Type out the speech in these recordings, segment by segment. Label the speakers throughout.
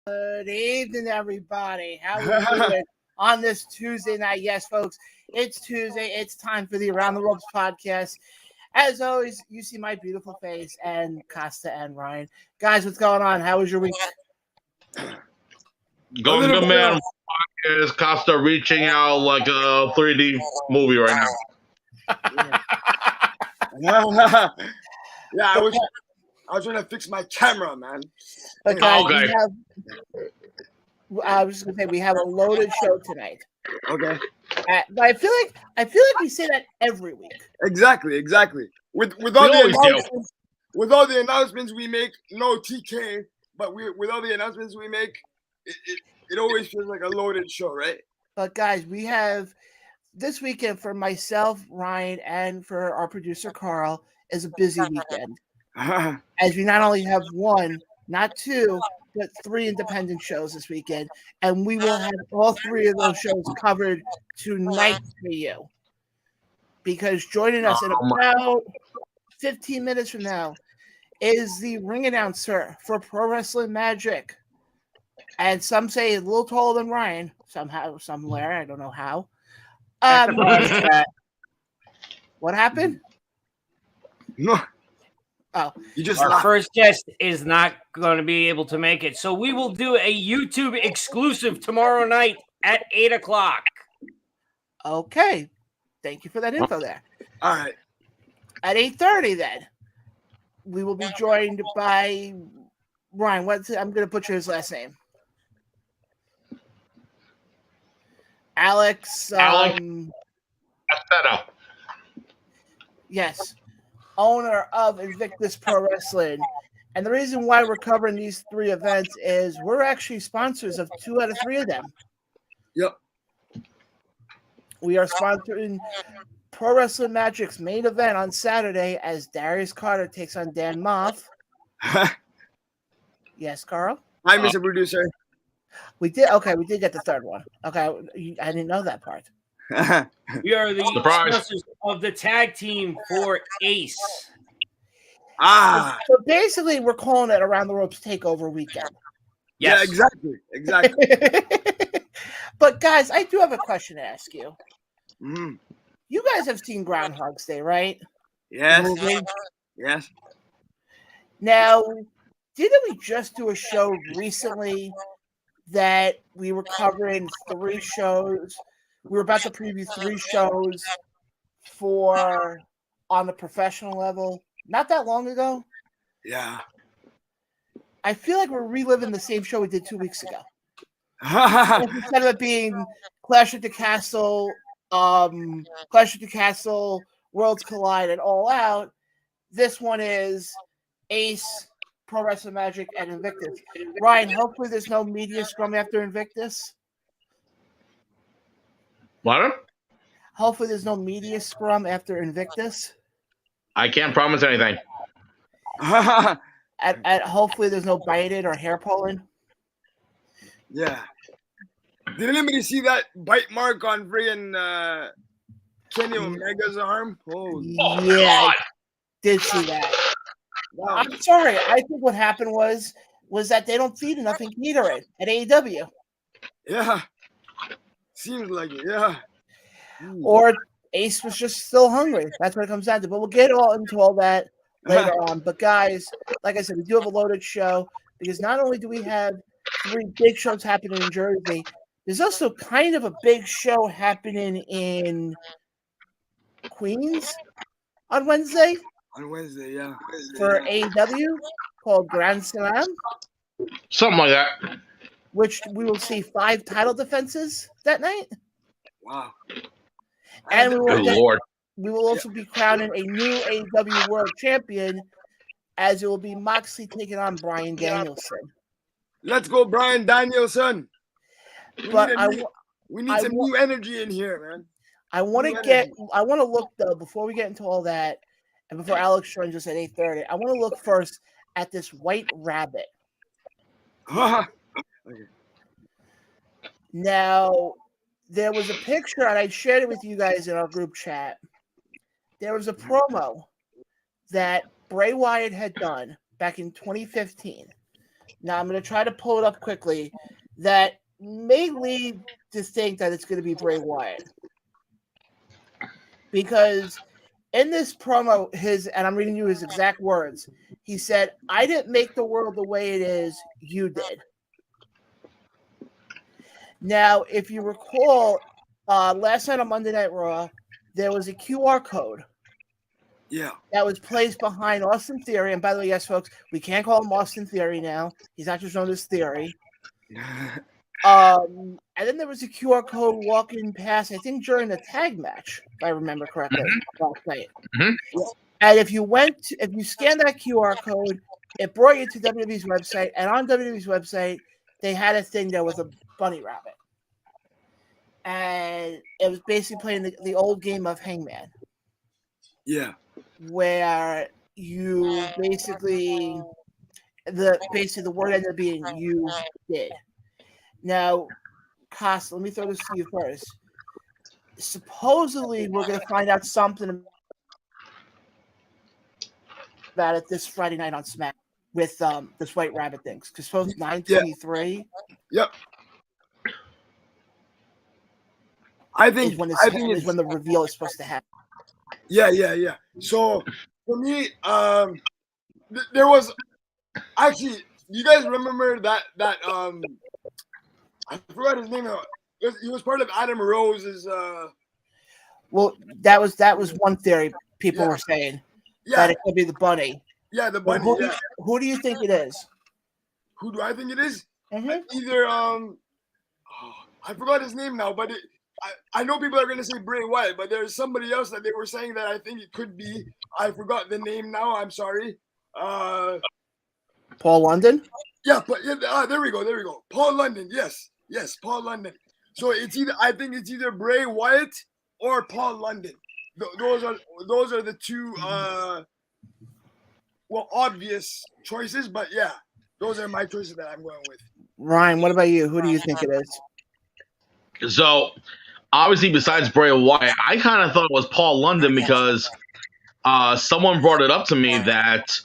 Speaker 1: Good evening, everybody. How are we doing on this Tuesday night? Yes, folks, it's Tuesday. It's time for the Around the Ropes podcast. As always, you see my beautiful face and Costa and Ryan. Guys, what's going on? How was your week?
Speaker 2: Going good, man. Is Costa reaching out like a 3D movie right now?
Speaker 3: Yeah, I was trying to fix my camera, man.
Speaker 1: But guys,
Speaker 2: Okay.
Speaker 1: I was just gonna say we have a loaded show tonight.
Speaker 3: Okay.
Speaker 1: But I feel like we say that every week.
Speaker 3: Exactly. With all the announcements we make, no TK, but with all the announcements we make, it always feels like a loaded show, right?
Speaker 1: But guys, we have this weekend for myself, Ryan, and for our producer Carl is a busy weekend. As we not only have one, not two, but three independent shows this weekend, and we will have all three of those shows covered tonight for you. Because joining us in about 15 minutes from now is the ring announcer for Pro Wrestling Magic. And some say a little taller than Ryan, somehow, somewhere. I don't know how. What happened?
Speaker 3: No.
Speaker 1: Oh,
Speaker 4: Our first guest is not going to be able to make it, so we will do a YouTube exclusive tomorrow night at 8:00.
Speaker 1: okay. Thank you for that info there.
Speaker 3: All right.
Speaker 1: At 8:30, then we will be joined by Ryan. I'm going to butcher his last name. Alex. Yes. Owner of Invictus Pro Wrestling. And the reason why we're covering these three events is we're actually sponsors of 2 out of 3 of them.
Speaker 3: Yep.
Speaker 1: We are sponsoring Pro Wrestling Magic's main event on Saturday as Darius Carter takes on Dan Moff. Yes, Carl?
Speaker 3: Hi, Mr. Producer.
Speaker 1: We did get the third one. Okay, I didn't know that part.
Speaker 4: We are the sponsors of the tag team for Ace.
Speaker 1: So basically, we're calling it Around the Ropes Takeover Weekend.
Speaker 4: Yes.
Speaker 3: Yeah, exactly.
Speaker 1: But guys, I do have a question to ask you.
Speaker 3: Mm.
Speaker 1: You guys have seen Groundhog's Day, right?
Speaker 3: Yes. Yes.
Speaker 1: Now, didn't we just do a show recently that we were covering 3 shows? We were about to preview 3 shows for on the professional level not that long ago.
Speaker 3: Yeah.
Speaker 1: I feel like we're reliving the same show we did 2 weeks ago. Instead of it being Clash at the Castle, Worlds Collide, and All Out, this one is Ace, Pro Wrestling Magic, and Invictus. Ryan, hopefully there's no media scrum after Invictus.
Speaker 2: What?
Speaker 1: Hopefully there's no media scrum after Invictus.
Speaker 2: I can't promise anything.
Speaker 1: And hopefully there's no bited or hair pulling.
Speaker 3: Yeah. Did anybody see that bite mark on friggin' Kenny Omega's arm? Oh,
Speaker 1: yeah, I did see that. Wow. I'm sorry. I think what happened was that they don't feed enough in Gatorade at AEW.
Speaker 3: Yeah. Seems like it, yeah.
Speaker 1: Or Ace was just still hungry. That's what it comes down to. But we'll get into all that later on. But guys, like I said, we do have a loaded show because not only do we have 3 big shows happening in Jersey, there's also kind of a big show happening in Queens on Wednesday.
Speaker 3: On Wednesday, yeah.
Speaker 1: For AEW called Grand Slam.
Speaker 2: Something like that.
Speaker 1: Which we will see 5 title defenses that night.
Speaker 3: Wow.
Speaker 1: And we will also be crowning a new AEW World Champion as it will be Moxley taking on Bryan Danielson.
Speaker 3: Let's go, Bryan Danielson. We need some new energy in here, man.
Speaker 1: I want to look though, before we get into all that, and before Alex joins us at 8:30, I want to look first at this White Rabbit.
Speaker 3: Okay.
Speaker 1: Now, there was a picture, and I shared it with you guys in our group chat. There was a promo that Bray Wyatt had done back in 2015. Now I'm going to try to pull it up quickly. That may lead to think that it's going to be Bray Wyatt, because in this promo, and I'm reading you his exact words. He said, "I didn't make the world the way it is. You did." Now, if you recall, last night on Monday Night Raw, there was a QR code.
Speaker 3: Yeah.
Speaker 1: That was placed behind Austin Theory. And by the way, yes, folks, we can't call him Austin Theory now. He's not just known as Theory. And then there was a QR code walking past, I think, during the tag match, if I remember correctly, last night. And if you scanned that QR code, it brought you to WWE's website. And on WWE's website, they had a thing that was a bunny rabbit. And it was basically playing the old game of Hangman.
Speaker 3: Yeah.
Speaker 1: Where you basically the word ended up being "you did." Now, Costa, let me throw this to you first. Supposedly, we're going to find out something about it this Friday night on Smack with this White Rabbit things. Because suppose 9/23.
Speaker 3: Yep. I think
Speaker 1: is when the reveal is supposed to happen.
Speaker 3: Yeah. So for me, there was actually. You guys remember that I forgot his name. He was part of Adam Rose's.
Speaker 1: Well, that was one theory people were saying that it could be the bunny.
Speaker 3: Yeah, the bunny.
Speaker 1: Who do you think it is?
Speaker 3: Who do I think it is?
Speaker 1: Mm-hmm.
Speaker 3: Either I forgot his name now, but I know people are going to say Bray Wyatt, but there's somebody else that they were saying that I think it could be. I forgot the name now. I'm sorry.
Speaker 1: Paul London?
Speaker 3: Yeah, but there we go. Paul London. Yes, Paul London. So I think it's either Bray Wyatt or Paul London. Those are the two obvious choices, but yeah, those are my choices that I'm going with.
Speaker 1: Ryan, what about you? Who do you think it is?
Speaker 2: So, obviously, besides Bray Wyatt, I kind of thought it was Paul London because someone brought it up to me that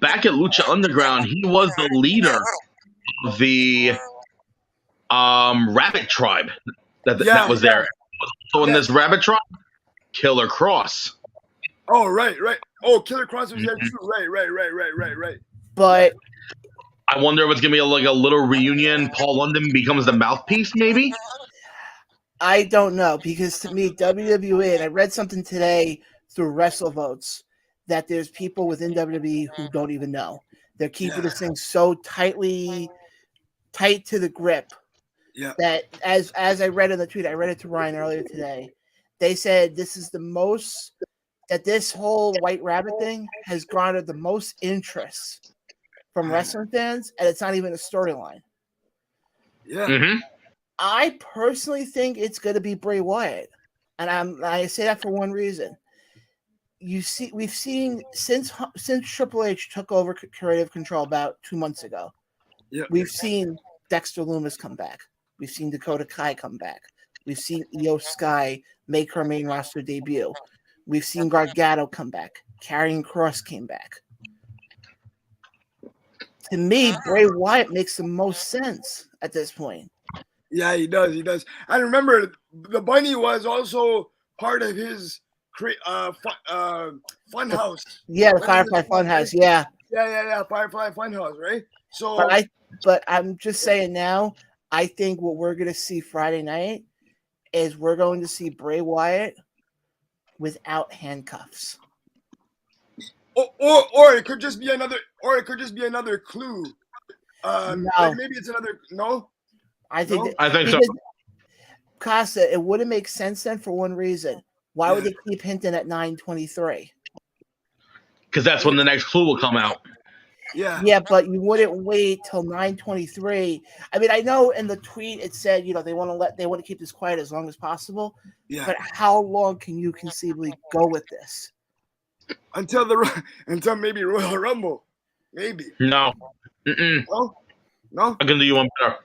Speaker 2: back at Lucha Underground, he was the leader of the Rabbit Tribe that was there. So in this Rabbit Tribe, Killer Cross.
Speaker 3: Oh, right. Oh, Killer Cross was there too. Right.
Speaker 1: But
Speaker 2: I wonder if it's gonna be like a little reunion. Paul London becomes the mouthpiece, maybe.
Speaker 1: I don't know, because to me, WWE, and I read something today through WrestleVotes, that there's people within WWE who don't even know. They're keeping this thing so tight to the grip.
Speaker 3: Yeah.
Speaker 1: That as I read in the tweet, I read it to Ryan earlier today. They said this is the most that this whole White Rabbit thing has garnered the most interest from wrestling fans, and it's not even a storyline.
Speaker 3: Yeah.
Speaker 2: Mm-hmm.
Speaker 1: I personally think it's going to be Bray Wyatt, and I say that for one reason. We've seen since Triple H took over creative control about 2 months ago.
Speaker 3: Yeah.
Speaker 1: We've seen Dexter Lumis come back. We've seen Dakota Kai come back. We've seen Io Sky make her main roster debut. We've seen Gargano come back. Karrion Kross came back. To me, Bray Wyatt makes the most sense at this point.
Speaker 3: Yeah, he does. I remember the bunny was also part of his fun house.
Speaker 1: Yeah, the Firefly Funhouse. Yeah.
Speaker 3: Firefly Funhouse, right? So,
Speaker 1: but I'm just saying now. I think what we're going to see Friday night is we're going to see Bray Wyatt without handcuffs.
Speaker 3: Or it could just be another clue.
Speaker 1: No.
Speaker 3: Like maybe it's another no.
Speaker 2: I think so.
Speaker 1: Costa, it wouldn't make sense then for one reason. Why would they keep hinting at 9/23?
Speaker 2: Because that's when the next clue will come out.
Speaker 1: Yeah, but you wouldn't wait till 9/23. I mean, I know in the tweet it said, they want to keep this quiet as long as possible.
Speaker 3: Yeah.
Speaker 1: But how long can you conceivably go with this?
Speaker 3: Until maybe Royal Rumble, maybe.
Speaker 2: No.
Speaker 3: No.
Speaker 2: I can do you one better.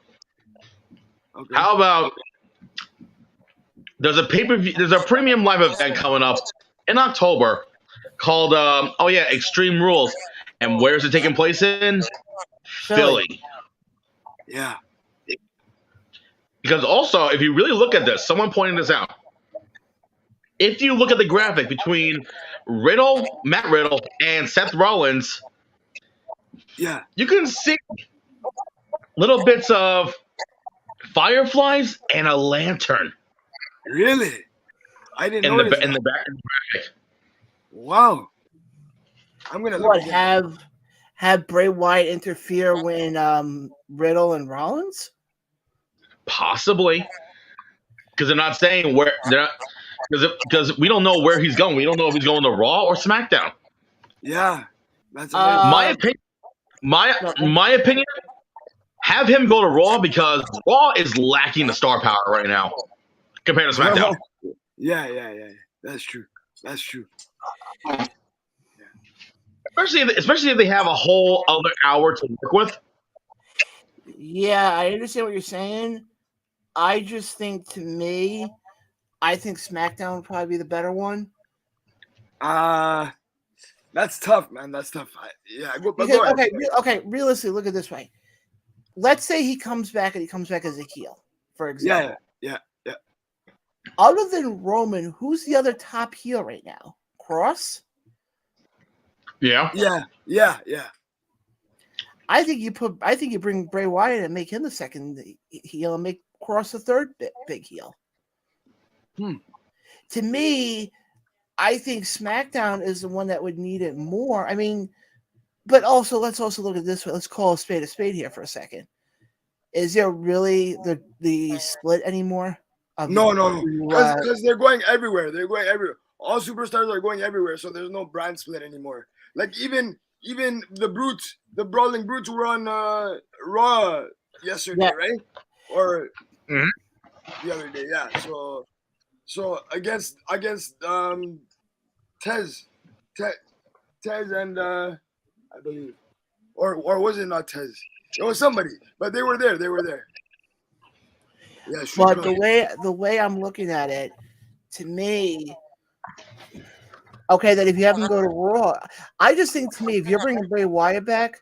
Speaker 3: Okay.
Speaker 2: How about there's a premium live event coming up in October called Extreme Rules. And where is it taking place in? Philly.
Speaker 3: Yeah.
Speaker 2: Because also, if you really look at this, someone pointed this out. If you look at the graphic between Matt Riddle, and Seth Rollins,
Speaker 3: Yeah.
Speaker 2: you can see little bits of fireflies and a lantern.
Speaker 3: Really? I didn't notice
Speaker 2: in the back of the graphic.
Speaker 3: Wow. I'm gonna look again.
Speaker 1: Have Bray Wyatt interfere when Riddle and Rollins?
Speaker 2: Possibly, because they're not saying where they're not, because we don't know where he's going. We don't know if he's going to Raw or SmackDown.
Speaker 3: Yeah, that's
Speaker 2: My opinion. My opinion. Have him go to Raw because Raw is lacking the star power right now compared to SmackDown.
Speaker 3: Yeah. That's true.
Speaker 2: Especially if they have a whole other hour to work with.
Speaker 1: Yeah, I understand what you're saying. I just think, to me, I think SmackDown would probably be the better one.
Speaker 3: That's tough, man. That's tough. Go
Speaker 1: ahead. Okay. Realistically, look at it this way. Let's say he comes back and he comes back as a heel, for example.
Speaker 3: Yeah.
Speaker 1: Other than Roman, who's the other top heel right now? Cross?
Speaker 2: Yeah.
Speaker 1: I think you bring Bray Wyatt and make him the second heel and make Cross the third big heel. To me, I think SmackDown is the one that would need it more. I mean, but also let's also look at this way. Let's call a spade here for a second. Is there really the split anymore?
Speaker 3: No. Because they're going everywhere. All superstars are going everywhere, so there's no brand split anymore. Like even the Brawling Brutes were on Raw yesterday, right? Or the other day, yeah. So against Tez and I believe, or was it not Tez? It was somebody, but they were there. Yeah,
Speaker 1: but the way I'm looking at it, to me, okay, that if you have him go to Raw, I just think, to me, if you're bringing Bray Wyatt back,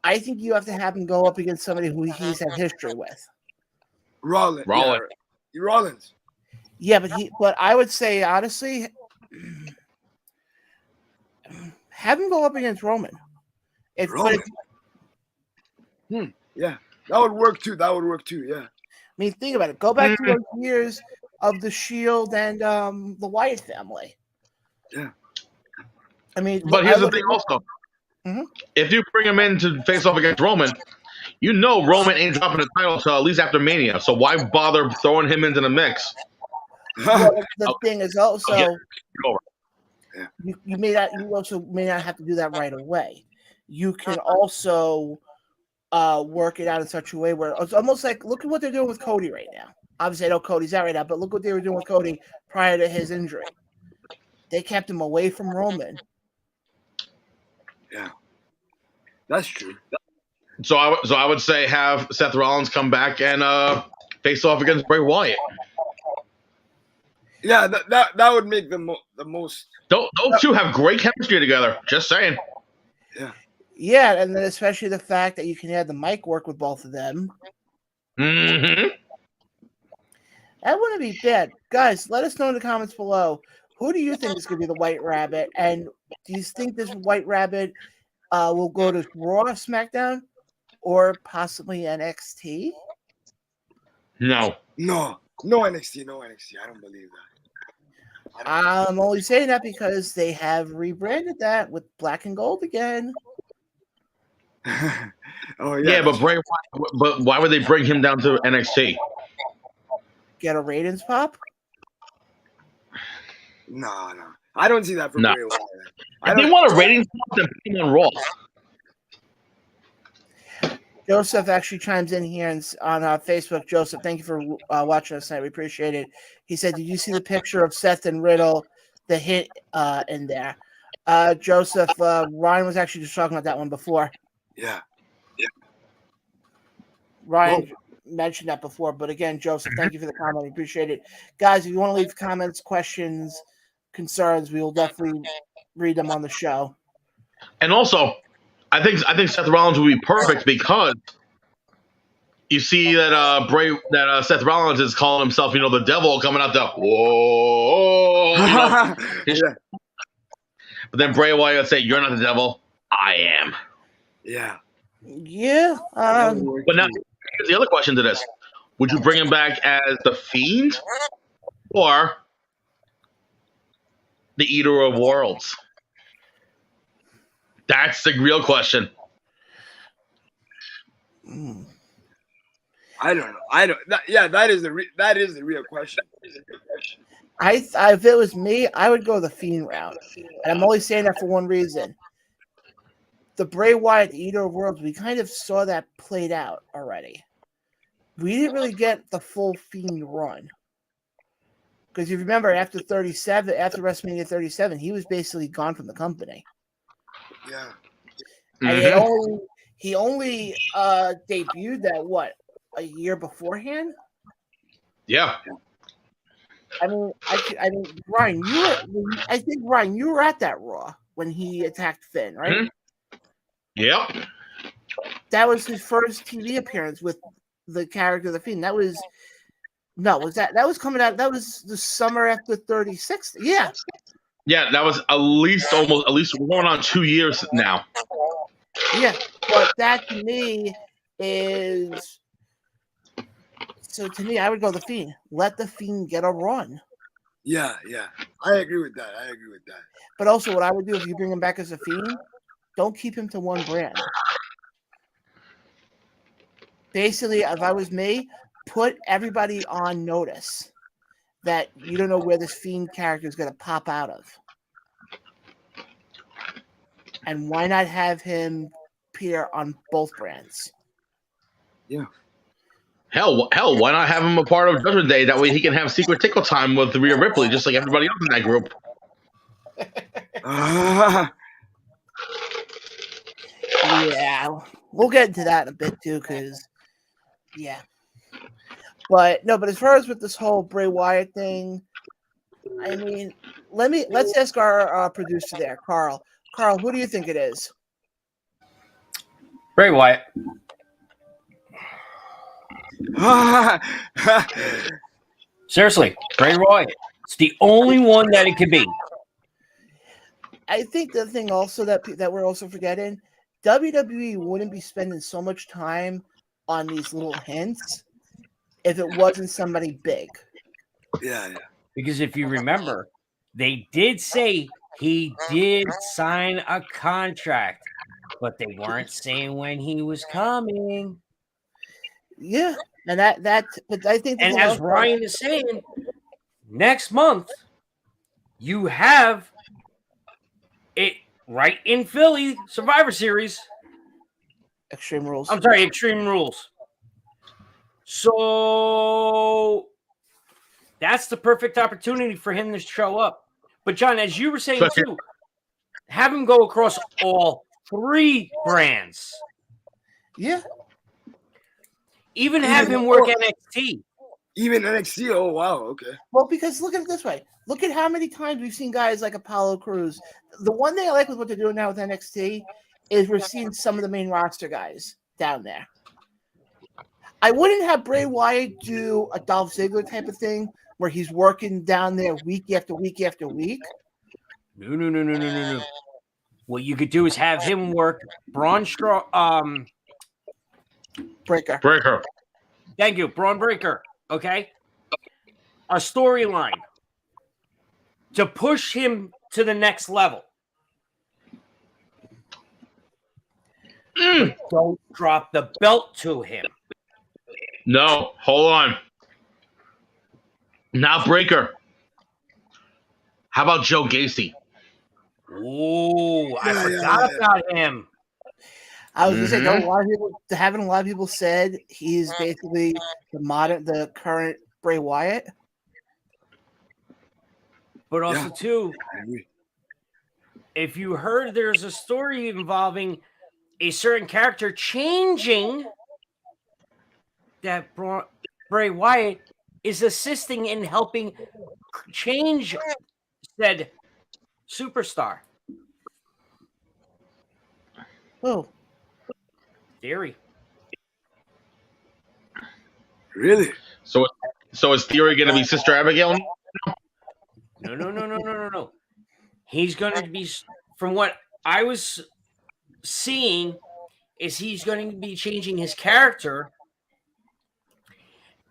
Speaker 1: I think you have to have him go up against somebody who he's had history with.
Speaker 3: Rollins.
Speaker 1: Yeah, but I would say, honestly, have him go up against Roman.
Speaker 3: Yeah, that would work too. Yeah.
Speaker 1: I mean, think about it. Go back to those years of the Shield and the Wyatt family.
Speaker 3: Yeah.
Speaker 1: I mean,
Speaker 2: but here's the thing also. If you bring him in to face off against Roman, you know Roman ain't dropping the title until at least after Mania. So why bother throwing him into the mix?
Speaker 1: Well, the thing is also, you also may not have to do that right away. You can also work it out in such a way where it's almost like, look at what they're doing with Cody right now. Obviously, I know Cody's out right now, but look what they were doing with Cody prior to his injury. They kept him away from Roman.
Speaker 3: Yeah, that's true.
Speaker 2: So I would say have Seth Rollins come back and face off against Bray Wyatt.
Speaker 3: Yeah, that would make the most.
Speaker 2: Those two have great chemistry together. Just saying.
Speaker 1: Yeah, and then especially the fact that you can have the mic work with both of them.
Speaker 2: Mm-hmm.
Speaker 1: That wouldn't be bad. Guys, let us know in the comments below. Who do you think is going to be the White Rabbit? And do you think this White Rabbit will go to Raw, SmackDown, or possibly NXT?
Speaker 2: No
Speaker 3: NXT. I don't believe that.
Speaker 1: I'm only saying that because they have rebranded that with black and gold again.
Speaker 3: Oh yeah,
Speaker 2: but why would they bring him down to NXT?
Speaker 1: Get a ratings pop?
Speaker 3: No. I don't see that for Bray Wyatt.
Speaker 2: If they want a ratings pop, then put him on Raw.
Speaker 1: Joseph actually chimes in here on Facebook. Joseph, thank you for watching us tonight. We appreciate it. He said, did you see the picture of Seth and Riddle, the hit in there? Joseph, Ryan was actually just talking about that one before.
Speaker 3: Yeah.
Speaker 1: Ryan mentioned that before, but again, Joseph, thank you for the comment. We appreciate it. Guys, if you want to leave comments, questions, concerns, we will definitely read them on the show.
Speaker 2: And also, I think Seth Rollins would be perfect because you see that Seth Rollins is calling himself, the devil coming out the whoa.
Speaker 3: Yeah.
Speaker 2: But then Bray Wyatt would say, "You're not the devil, I am."
Speaker 3: Yeah.
Speaker 1: Yeah.
Speaker 2: But now here's the other question to this: would you bring him back as the Fiend or the Eater of Worlds? That's the real question.
Speaker 3: I don't know. That is the real question.
Speaker 1: If it was me, I would go the Fiend route, and I'm only saying that for one reason. The Bray Wyatt Eater of Worlds, we kind of saw that played out already. We didn't really get the full Fiend run. Because you remember after WrestleMania 37, he was basically gone from the company.
Speaker 3: Yeah.
Speaker 1: And he only debuted that, a year beforehand?
Speaker 2: Yeah.
Speaker 1: I mean, Ryan, you were at that Raw when he attacked Finn, right?
Speaker 2: Mm-hmm. Yep.
Speaker 1: That was his first TV appearance with the character of the Fiend. That was coming out. That was the summer after 36. Yeah.
Speaker 2: Yeah, that was at least going on 2 years now.
Speaker 1: Yeah, but that to me is so. To me, I would go the Fiend. Let the Fiend get a run.
Speaker 3: Yeah. I agree with that.
Speaker 1: But also, what I would do if you bring him back as a Fiend, don't keep him to one brand. Basically, if I was me, put everybody on notice that you don't know where this Fiend character is going to pop out of. And why not have him appear on both brands?
Speaker 3: Yeah.
Speaker 2: Hell, why not have him a part of Judgment Day? That way he can have secret tickle time with Rhea Ripley, just like everybody else in that group.
Speaker 1: Yeah, we'll get into that in a bit too, because but as far as with this whole Bray Wyatt thing, I mean, let's ask our producer there, Carl. Carl, who do you think it is?
Speaker 4: Bray Wyatt. Seriously, Bray Wyatt. It's the only one that it could be.
Speaker 1: I think the thing also that we're also forgetting, WWE wouldn't be spending so much time on these little hints if it wasn't somebody big.
Speaker 3: Yeah.
Speaker 4: Because if you remember, they did say he did sign a contract, but they weren't saying when he was coming.
Speaker 1: Yeah, and but I think.
Speaker 4: And as Ryan is saying, next month you have it right in Philly, Survivor Series.
Speaker 1: Extreme Rules.
Speaker 4: I'm sorry, Extreme Rules. So that's the perfect opportunity for him to show up. But John, as you were saying too, have him go across all 3 brands.
Speaker 1: Yeah.
Speaker 4: Even have him work NXT.
Speaker 3: Even NXT? Oh, wow. Okay.
Speaker 1: Well, because look at it this way. Look at how many times we've seen guys like Apollo Crews. The one thing I like with what they're doing now with NXT is we're seeing some of the main roster guys down there. I wouldn't have Bray Wyatt do a Dolph Ziggler type of thing where he's working down there week after week after week.
Speaker 4: No. What you could do is have him work Braun
Speaker 1: Breaker.
Speaker 4: Thank you, Braun Breaker. Okay, a storyline to push him to the next level. But don't drop the belt to him.
Speaker 2: No, hold on. Not Breaker. How about Joe Gacy?
Speaker 4: Oh, I forgot about him.
Speaker 1: I was going to say, haven't a lot of people said he's basically the current Bray Wyatt?
Speaker 4: But also, too, if you heard there's a story involving a certain character changing, that Bray Wyatt is assisting in helping change said superstar.
Speaker 1: Oh,
Speaker 4: Theory.
Speaker 3: Really?
Speaker 2: So is Theory going to be Sister Abigail?
Speaker 4: No. He's going to be, from what I was seeing, is he's going to be changing his character,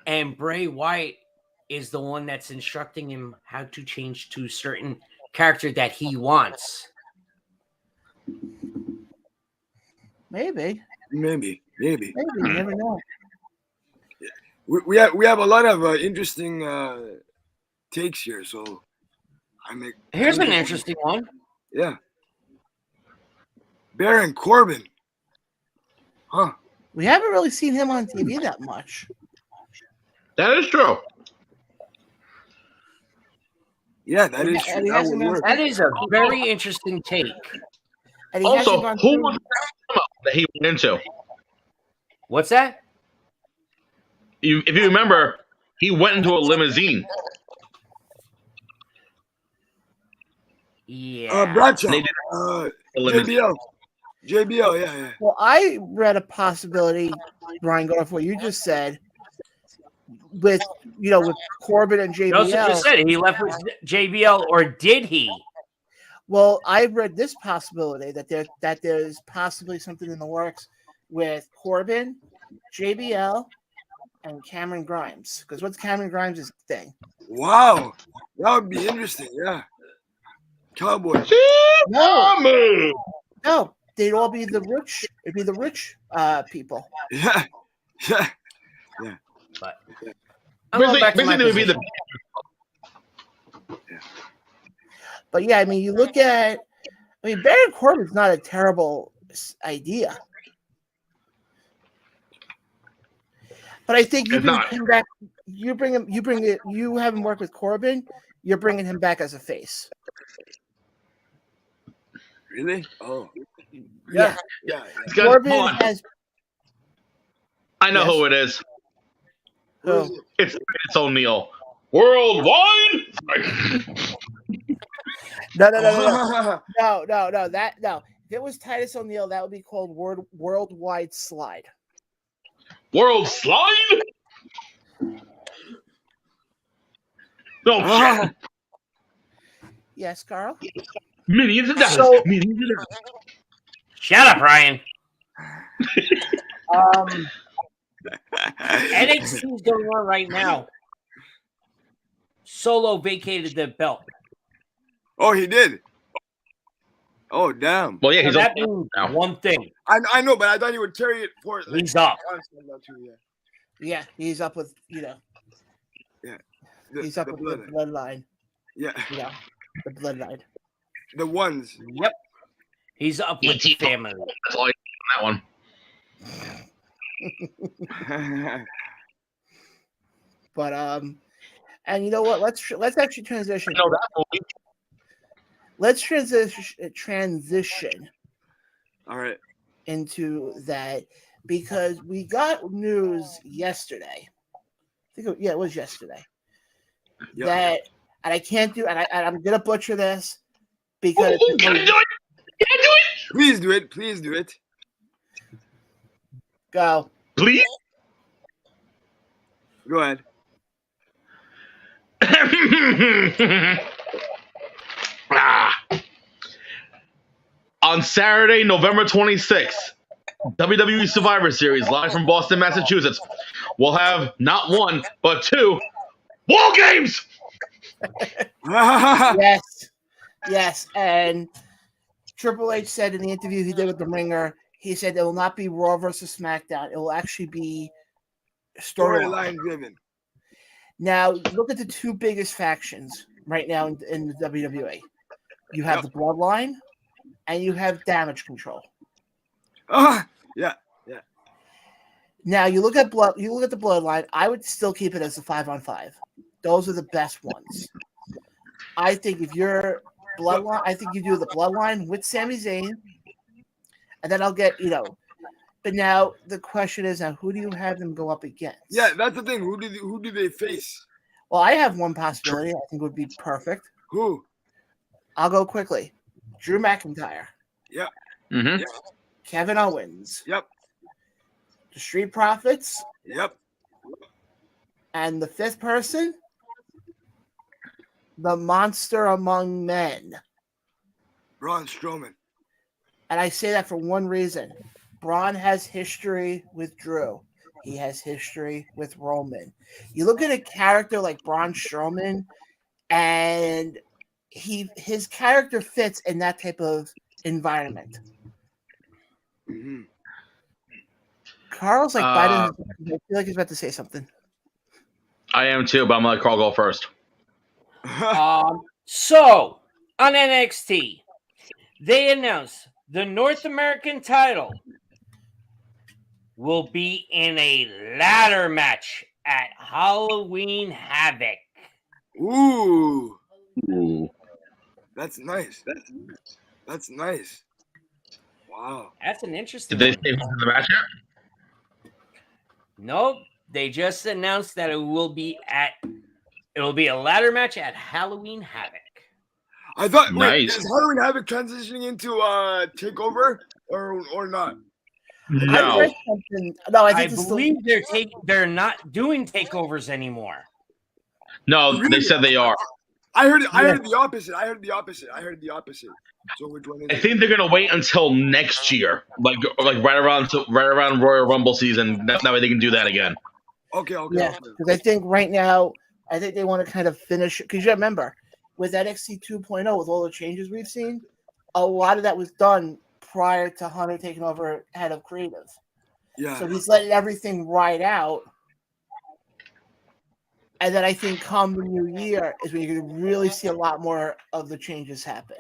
Speaker 4: and Bray Wyatt is the one that's instructing him how to change to certain character that he wants.
Speaker 1: maybe.
Speaker 3: You
Speaker 1: never know.
Speaker 3: We have a lot of interesting takes here, so
Speaker 4: Here's an interesting one.
Speaker 3: Yeah. Baron Corbin. Huh.
Speaker 1: We haven't really seen him on TV that much.
Speaker 2: That is true.
Speaker 3: Yeah, that is true.
Speaker 4: That is a very interesting take.
Speaker 1: And he
Speaker 2: Also,
Speaker 1: hasn't
Speaker 2: who
Speaker 1: gone
Speaker 2: was that he went into?
Speaker 4: What's that?
Speaker 2: If you remember, he went into a limousine.
Speaker 4: Yeah.
Speaker 3: Bradshaw.
Speaker 2: And they did a limousine.
Speaker 3: JBL, yeah.
Speaker 1: Well, I read a possibility, Brian, going off what you just said, with Corbin and JBL.
Speaker 4: You also just said he left with JBL, or did he?
Speaker 1: Well, I read this possibility that there's possibly something in the works with Corbin, JBL, and Cameron Grimes. Because what's Cameron Grimes' thing?
Speaker 3: Wow, that would be interesting. Yeah, Cowboy.
Speaker 1: No, they'd all be the rich. It'd be the rich people.
Speaker 3: Yeah.
Speaker 4: But
Speaker 2: basically, they would be the.
Speaker 1: But yeah, I mean, you look at. I mean, Baron Corbin's not a terrible idea. But I think you bring him back. You have him work with Corbin. You're bringing him back as a face.
Speaker 3: Really? Oh.
Speaker 1: Yeah.
Speaker 2: Corbin has. I know who it is.
Speaker 1: Who?
Speaker 2: It's O'Neil. Worldwide.
Speaker 1: No. If it was Titus O'Neil, that would be called Worldwide Slide.
Speaker 2: World Slide? No.
Speaker 1: Yes, Carl.
Speaker 2: Millions of dollars.
Speaker 4: Shut up, Ryan. NXT is going on right now. Solo vacated the belt.
Speaker 3: Oh, he did. Oh, damn.
Speaker 2: Well, yeah, he's
Speaker 4: that means one thing.
Speaker 3: I know, but I thought he would carry it for.
Speaker 4: He's up.
Speaker 1: Yeah, he's up with
Speaker 3: Yeah.
Speaker 1: He's up with the bloodline.
Speaker 3: Yeah.
Speaker 1: Yeah, the bloodline.
Speaker 3: The ones.
Speaker 4: Yep. He's up with the family.
Speaker 2: That's all I on that one.
Speaker 1: But and you know what? Let's actually transition. Let's transition.
Speaker 3: All right.
Speaker 1: Into that, because we got news yesterday. I think it was yesterday.
Speaker 3: Yep.
Speaker 1: That, and I can't do, and I'm gonna butcher this because.
Speaker 2: Can I do it?
Speaker 3: Please do it. Please do it.
Speaker 1: Go.
Speaker 2: Please.
Speaker 3: Go ahead.
Speaker 2: On Saturday, November 26th, WWE Survivor Series, live from Boston, Massachusetts, will have not one, but two War Games!
Speaker 1: Yes. And Triple H said in the interview he did with The Ringer, he said it will not be Raw versus SmackDown. It will actually be storyline
Speaker 3: driven.
Speaker 1: Now, look at the two biggest factions right now in the WWE. You have the Bloodline, and you have Damage Control.
Speaker 3: Yeah.
Speaker 1: Now you look at the Bloodline. I would still keep it as a 5-on-5. Those are the best ones. I think if you're Bloodline, I think you do the Bloodline with Sami Zayn, and then I'll get But now the question is, who do you have them go up against?
Speaker 3: Yeah, that's the thing. Who do they face?
Speaker 1: Well, I have one possibility I think would be perfect.
Speaker 3: Who?
Speaker 1: I'll go quickly. Drew McIntyre.
Speaker 3: Yeah.
Speaker 2: Mm-hmm.
Speaker 1: Kevin Owens.
Speaker 3: Yep.
Speaker 1: The Street Profits.
Speaker 3: Yep.
Speaker 1: And the fifth person, the Monster Among Men.
Speaker 3: Braun Strowman.
Speaker 1: And I say that for one reason. Braun has history with Drew. He has history with Roman. You look at a character like Braun Strowman, and his character fits in that type of environment.
Speaker 3: Mm-hmm.
Speaker 1: Carl's like Biden. I feel like he's about to say something.
Speaker 2: I am too, but I'm gonna let Carl go first.
Speaker 4: So on NXT, they announced the North American title will be in a ladder match at Halloween Havoc.
Speaker 3: Ooh.
Speaker 2: Ooh.
Speaker 3: That's nice. That's nice. Wow.
Speaker 4: That's an interesting
Speaker 2: Did
Speaker 4: one.
Speaker 2: they say who's in the match yet?
Speaker 4: Nope. They just announced that it'll be a ladder match at Halloween Havoc.
Speaker 3: I thought
Speaker 2: Nice.
Speaker 3: Is Halloween Havoc transitioning into TakeOver or not?
Speaker 2: No.
Speaker 1: I read something. No,
Speaker 4: I believe they're not doing takeovers anymore.
Speaker 2: No,
Speaker 3: Really?
Speaker 2: they said they are.
Speaker 3: I heard the opposite. I heard the opposite. So which one is
Speaker 2: I
Speaker 3: it?
Speaker 2: think they're gonna wait until next year, like right around Royal Rumble season. That way they can do that again.
Speaker 3: Okay.
Speaker 1: Yeah, because I think right now, they want to kind of finish it. Because you remember, with NXT 2.0, with all the changes we've seen, a lot of that was done prior to Hunter taking over head of creative.
Speaker 3: Yeah.
Speaker 1: So he's letting everything ride out. And then I think come the new year is when you're going to really see a lot more of the changes happen.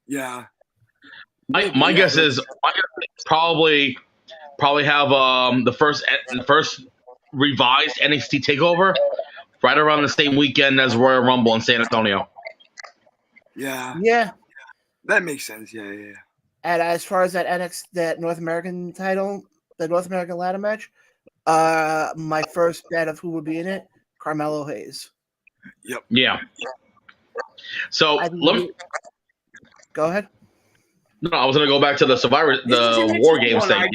Speaker 3: Yeah.
Speaker 2: My guess is probably have the first revised NXT takeover right around the same weekend as Royal Rumble in San Antonio.
Speaker 3: Yeah.
Speaker 1: Yeah.
Speaker 3: That makes sense. Yeah.
Speaker 1: And as far as that North American title, the North American ladder match, my first bet of who would be in it, Carmelo Hayes.
Speaker 3: Yep.
Speaker 2: Yeah. So
Speaker 1: go ahead.
Speaker 2: No, I was going to go back to the War Games thing.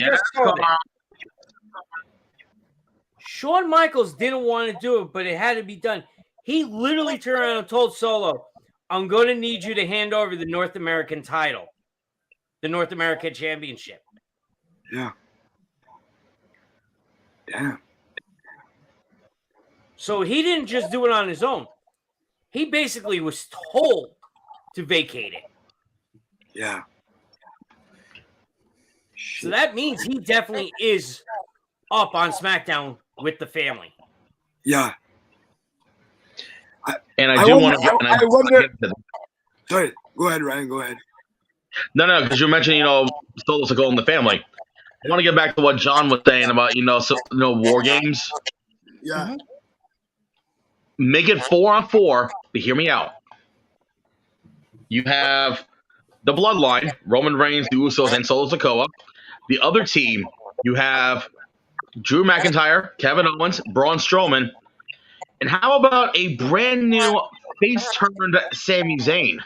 Speaker 4: Shawn Michaels didn't want to do it, but it had to be done. He literally turned around and told Solo, I'm going to need you to hand over the North American title, the North American Championship.
Speaker 3: Yeah. Damn.
Speaker 4: So he didn't just do it on his own. He basically was told to vacate it.
Speaker 3: Yeah.
Speaker 4: So that means he definitely is up on SmackDown with the family.
Speaker 3: Yeah.
Speaker 2: And I do want to.
Speaker 3: I wonder. Sorry, go ahead, Ryan. Go ahead.
Speaker 2: No, because you're mentioning, Solo Sikoa and the family. I want to get back to what John was saying about, War Games.
Speaker 3: Yeah.
Speaker 1: Mm-hmm.
Speaker 2: Make it 4-on-4, but hear me out. You have the Bloodline, Roman Reigns, the Usos, and Solo Sikoa. The other team, you have Drew McIntyre, Kevin Owens, Braun Strowman. And how about a brand new face-turned Sami Zayn?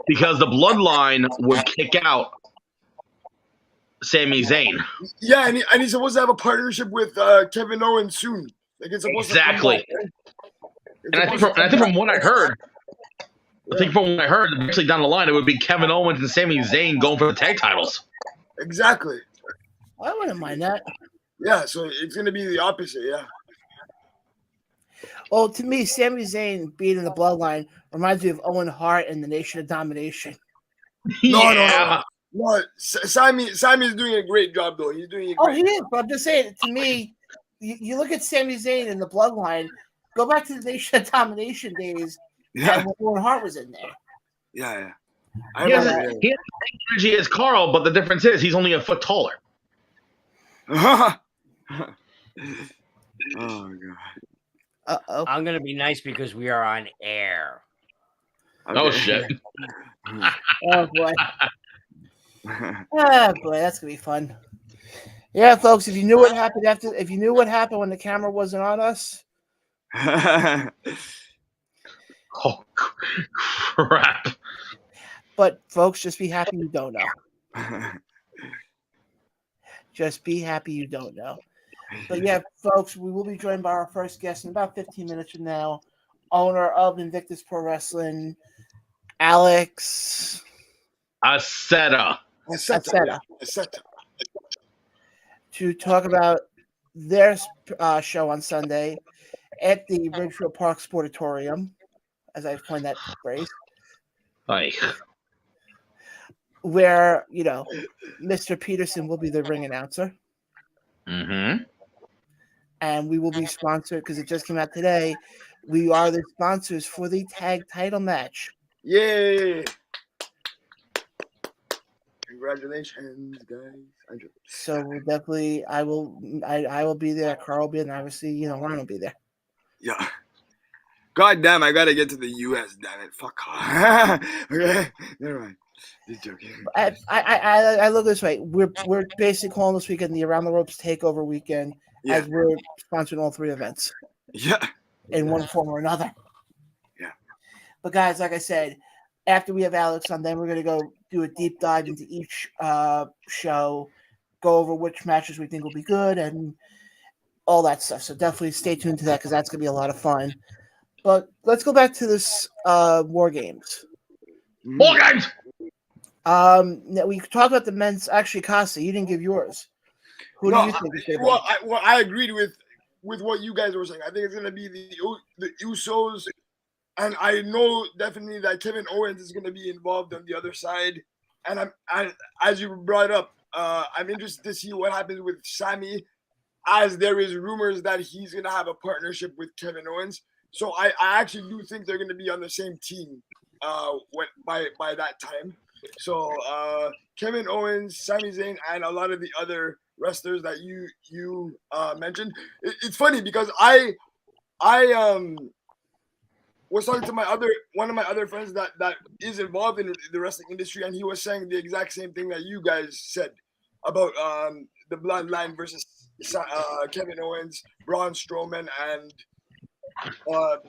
Speaker 2: Because the Bloodline would kick out Sami Zayn.
Speaker 3: Yeah, and he's supposed to have a partnership with Kevin Owens soon. Like it's supposed
Speaker 2: exactly. And I think from what I heard, actually down the line, it would be Kevin Owens and Sami Zayn going for the tag titles.
Speaker 3: Exactly.
Speaker 1: I wouldn't mind that.
Speaker 3: Yeah, so it's going to be the opposite, yeah.
Speaker 1: Well, to me, Sami Zayn being in the Bloodline reminds me of Owen Hart and the Nation of Domination.
Speaker 3: No. Sammy's doing a great job, though. He's doing a great job.
Speaker 1: He is. But I'm just saying, to me, you look at Sami Zayn in the Bloodline, go back to the Nation of Domination days, and when Owen Hart was in there.
Speaker 3: Yeah.
Speaker 2: He has the same energy as Carl, but the difference is he's only a foot taller.
Speaker 3: Oh, God.
Speaker 1: Uh-oh.
Speaker 4: I'm going to be nice because we are on air.
Speaker 2: Okay. Oh, shit.
Speaker 1: Oh, boy. Oh, boy, that's going to be fun. Yeah, folks, if you knew what happened when the camera wasn't on us.
Speaker 2: Oh, crap.
Speaker 1: But, folks, just be happy you don't know. Just be happy you don't know. But yeah, folks, we will be joined by our first guest in about 15 minutes from now, owner of Invictus Pro Wrestling, Alex
Speaker 2: Aceta.
Speaker 1: To talk about their show on Sunday at the Ridgefield Park Sportatorium, as I coined that phrase.
Speaker 2: Like,
Speaker 1: where, Mr. Peterson will be the ring announcer.
Speaker 2: Mm-hmm.
Speaker 1: And we will be sponsored, because it just came out today, we are the sponsors for the tag title match.
Speaker 3: Yay! Congratulations, guys.
Speaker 1: So we'll definitely, I will be there, Carl will be there, and obviously, Ron will be there.
Speaker 3: Yeah. God damn, I gotta get to the US, damn it. Fuck off. Okay, never mind. Just joking.
Speaker 1: I look this way. We're basically calling this weekend the Around the Ropes Takeover weekend, as we're sponsoring all three events.
Speaker 3: Yeah.
Speaker 1: In one form or another.
Speaker 3: Yeah.
Speaker 1: But guys, like I said, after we have Alex on, then we're gonna go do a deep dive into each show, go over which matches we think will be good and all that stuff. So definitely stay tuned to that, because that's gonna be a lot of fun. But let's go back to this War Games.
Speaker 2: War Games!
Speaker 1: We talked about the men's. Actually, Costa, you didn't give yours. Who do you think is going to be?
Speaker 3: I agreed with what you guys were saying. I think it's going to be the Usos, and I know definitely that Kevin Owens is going to be involved on the other side. And as you brought up, I'm interested to see what happens with Sami, as there is rumors that he's going to have a partnership with Kevin Owens. So I actually do think they're going to be on the same team by that time. So Kevin Owens, Sami Zayn, and a lot of the other wrestlers that you mentioned. It's funny because I was talking to one of my other friends that is involved in the wrestling industry, and he was saying the exact same thing that you guys said about the Bloodline versus Kevin Owens, Braun Strowman, and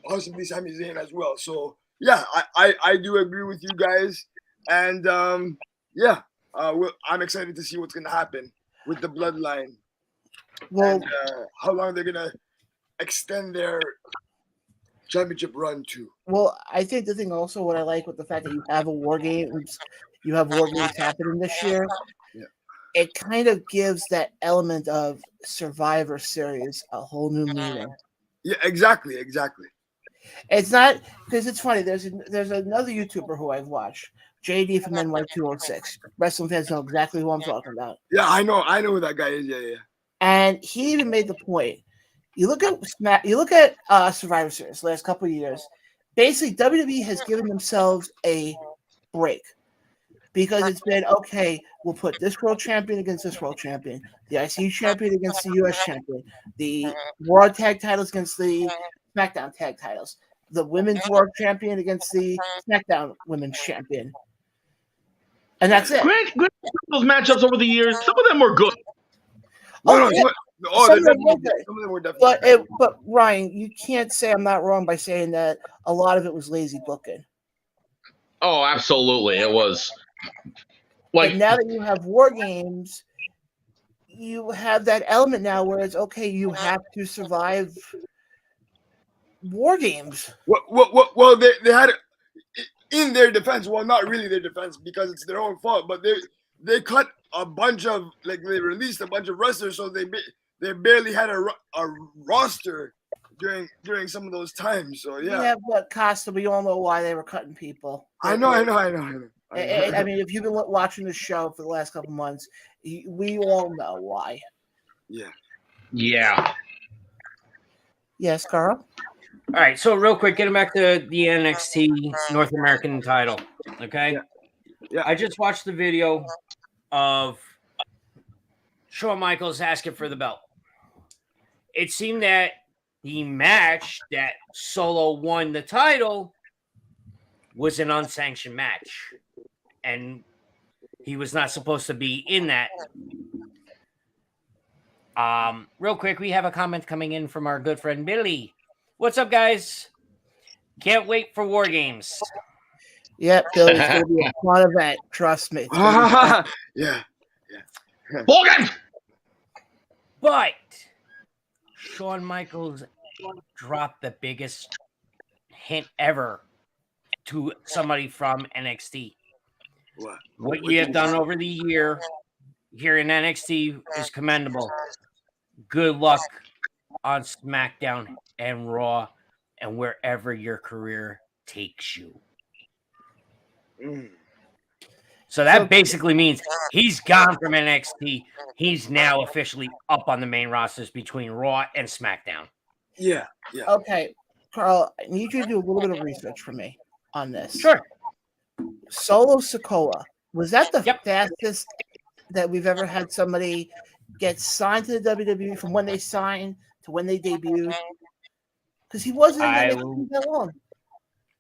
Speaker 3: possibly Sami Zayn as well. So yeah, I do agree with you guys, and I'm excited to see what's gonna happen with the Bloodline. Well, and how long they're gonna extend their championship run to.
Speaker 1: Well, I think the thing also what I like with the fact that you have War Games happening this year.
Speaker 3: Yeah.
Speaker 1: It kind of gives that element of Survivor Series a whole new meaning.
Speaker 3: Yeah, exactly.
Speaker 1: It's not because it's funny. There's another YouTuber who I've watched, JD from NY206. Wrestling fans know exactly who I'm talking about.
Speaker 3: Yeah, I know who that guy is. Yeah.
Speaker 1: And he even made the point. You look at Survivor Series last couple of years. Basically, WWE has given themselves a break because it's been okay. We'll put this world champion against this world champion, the IC champion against the US champion, the World Tag Titles against the SmackDown Tag Titles, the Women's World Champion against the SmackDown Women's Champion, and that's it.
Speaker 2: Great those matchups over the years. Some of them were good.
Speaker 1: Some of them were definitely. But Ryan, you can't say I'm not wrong by saying that a lot of it was lazy booking.
Speaker 2: Oh, absolutely, it was.
Speaker 1: Like, now that you have War Games, you have that element now where it's okay. You have to survive War Games.
Speaker 3: Well, they had it in their defense. Well, not really their defense because it's their own fault. But they cut a bunch of they released a bunch of wrestlers, so they barely had a roster during some of those times. So yeah.
Speaker 1: Yeah, but Costa, we all know why they were cutting people.
Speaker 3: I know.
Speaker 1: I mean, if you've been watching the show for the last couple months, we all know why.
Speaker 2: Yeah.
Speaker 1: Yes, Carl?
Speaker 4: All right, so real quick, getting back to the NXT North American title, okay?
Speaker 3: Yeah.
Speaker 4: I just watched the video of Shawn Michaels asking for the belt. It seemed that the match that Solo won the title was an unsanctioned match, and he was not supposed to be in that. Real quick, we have a comment coming in from our good friend Billy. What's up, guys? Can't wait for War Games.
Speaker 1: Yep, Billy, it's going to be a fun event. Trust me.
Speaker 3: Yeah.
Speaker 2: War Games!
Speaker 4: But Shawn Michaels dropped the biggest hint ever to somebody from NXT. What you have done over the year here in NXT is commendable. Good luck on SmackDown and Raw and wherever your career takes you. So that basically means he's gone from NXT. He's now officially up on the main rosters between Raw and SmackDown.
Speaker 3: Yeah.
Speaker 1: Okay, Carl, I need you to do a little bit of research for me on this.
Speaker 4: Sure.
Speaker 1: Solo Sikoa, was that the fastest that we've ever had somebody get signed to the WWE from when they signed to when they debuted? Because he wasn't in NXT that long.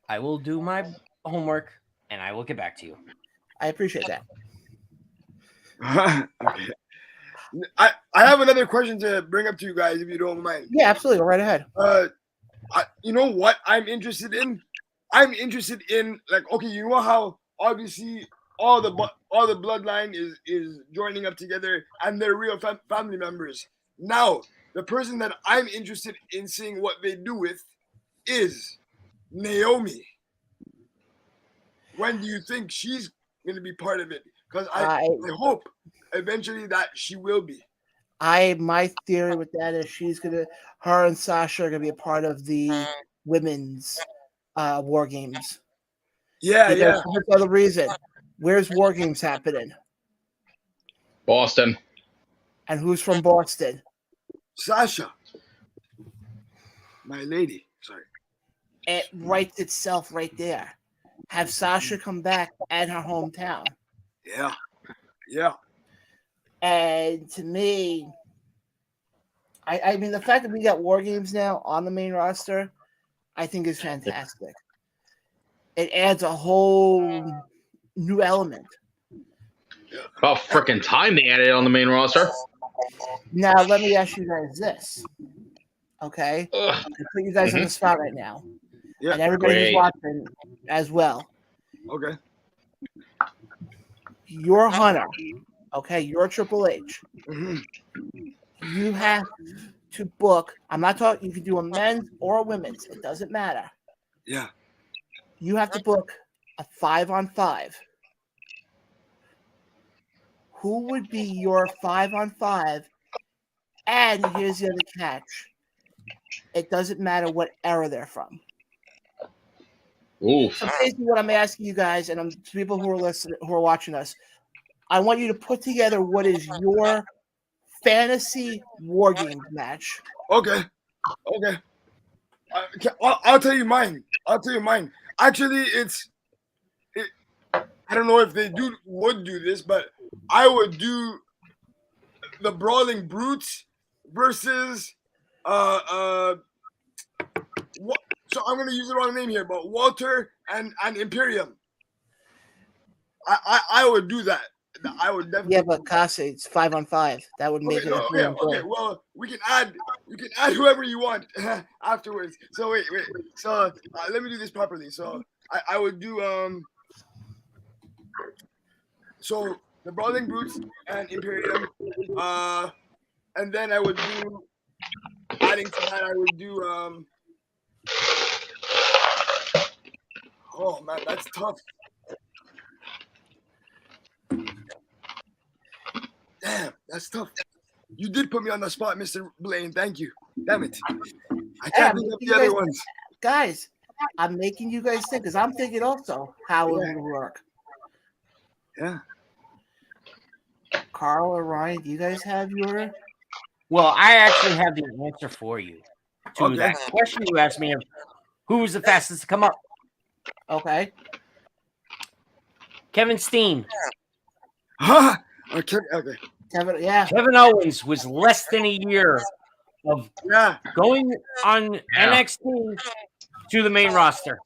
Speaker 4: I will do my homework and I will get back to you.
Speaker 1: I appreciate that.
Speaker 3: Okay. I have another question to bring up to you guys, if you don't mind.
Speaker 1: Yeah, absolutely. Go right ahead.
Speaker 3: You know what I'm interested in? I'm interested in, like, okay, you know how obviously all the bloodline is joining up together and they're real family members. Now, the person that I'm interested in seeing what they do with is Naomi. When do you think she's going to be part of it? Because I hope eventually that she will be.
Speaker 1: My theory with that is her and Sasha are gonna be a part of the women's War Games.
Speaker 3: Yeah.
Speaker 1: For the reason, where's War Games happening?
Speaker 2: Boston.
Speaker 1: And who's from Boston?
Speaker 3: Sasha, my lady. Sorry.
Speaker 1: It writes itself right there. Have Sasha come back at her hometown.
Speaker 3: Yeah.
Speaker 1: And to me, I mean, the fact that we got War Games now on the main roster, I think is fantastic. It adds a whole new element.
Speaker 2: About freaking time they added it on the main roster.
Speaker 1: Now, let me ask you guys this. Okay? I put you guys on the spot right now.
Speaker 3: Yeah.
Speaker 1: And everybody who's watching as well.
Speaker 3: Okay.
Speaker 1: You're Hunter. Okay? You're Triple H.
Speaker 3: Mm-hmm.
Speaker 1: You have to book. I'm not talking, you can do a men's or a women's. It doesn't matter.
Speaker 3: Yeah.
Speaker 1: You have to book a 5-on-5. Who would be your 5-on-5? And here's the other catch. It doesn't matter what era they're from.
Speaker 2: Oof.
Speaker 1: So basically what I'm asking you guys, and to people who are listening, who are watching us, I want you to put together what is your fantasy War Games match.
Speaker 3: Okay. I'll tell you mine. Actually, I don't know if they would do this, but I would do the Brawling Brutes versus so I'm gonna use the wrong name here, but Walter and Imperium. I would do that. I would definitely.
Speaker 1: Yeah, but Casa, it's 5-on-5. That would make it.
Speaker 3: Okay. Well, we can add whoever you want afterwards. So wait. So let me do this properly. So I would do So the Brawling Brutes and Imperium, and then I would do. Adding to that, I would do. Oh man, that's tough. Damn, that's tough. You did put me on the spot, Mr. Blaine. Thank you. Damn it. I can't think of the other ones.
Speaker 1: Guys, I'm making you guys think because I'm thinking also how it would work.
Speaker 3: Yeah.
Speaker 1: Carl or Ryan, do you guys have your?
Speaker 4: Well, I actually have the answer for you to that question you asked me of who was the fastest to come up.
Speaker 1: Okay.
Speaker 4: Kevin Steen.
Speaker 3: Huh? Okay.
Speaker 1: Kevin
Speaker 4: Owens was less than a year of going on NXT to the main roster.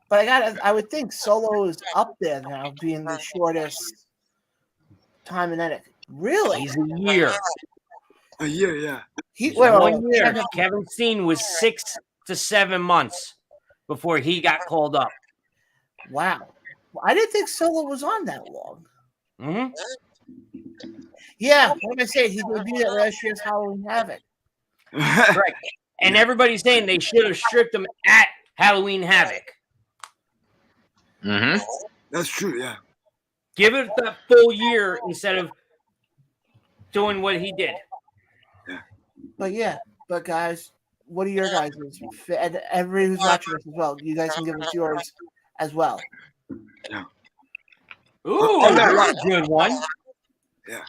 Speaker 1: But I would think Solo is up there now, being the shortest time in NXT. Really?
Speaker 4: He's a year.
Speaker 3: A year, yeah.
Speaker 4: One year. Kevin Steen was 6 to 7 months before he got called up.
Speaker 1: Wow. I didn't think Solo was on that long.
Speaker 4: Mm-hmm.
Speaker 1: Yeah, like I said, he debuted at last year's Halloween Havoc.
Speaker 4: Right. And everybody's saying they should have stripped him at Halloween Havoc.
Speaker 2: Mm-hmm.
Speaker 3: That's true, yeah.
Speaker 4: Give it that full year instead of doing what he did.
Speaker 1: But guys, what are your guys' and everybody who's watching this as well? You guys can give us yours as well.
Speaker 3: Yeah.
Speaker 4: Ooh, that's a good one.
Speaker 3: Yeah.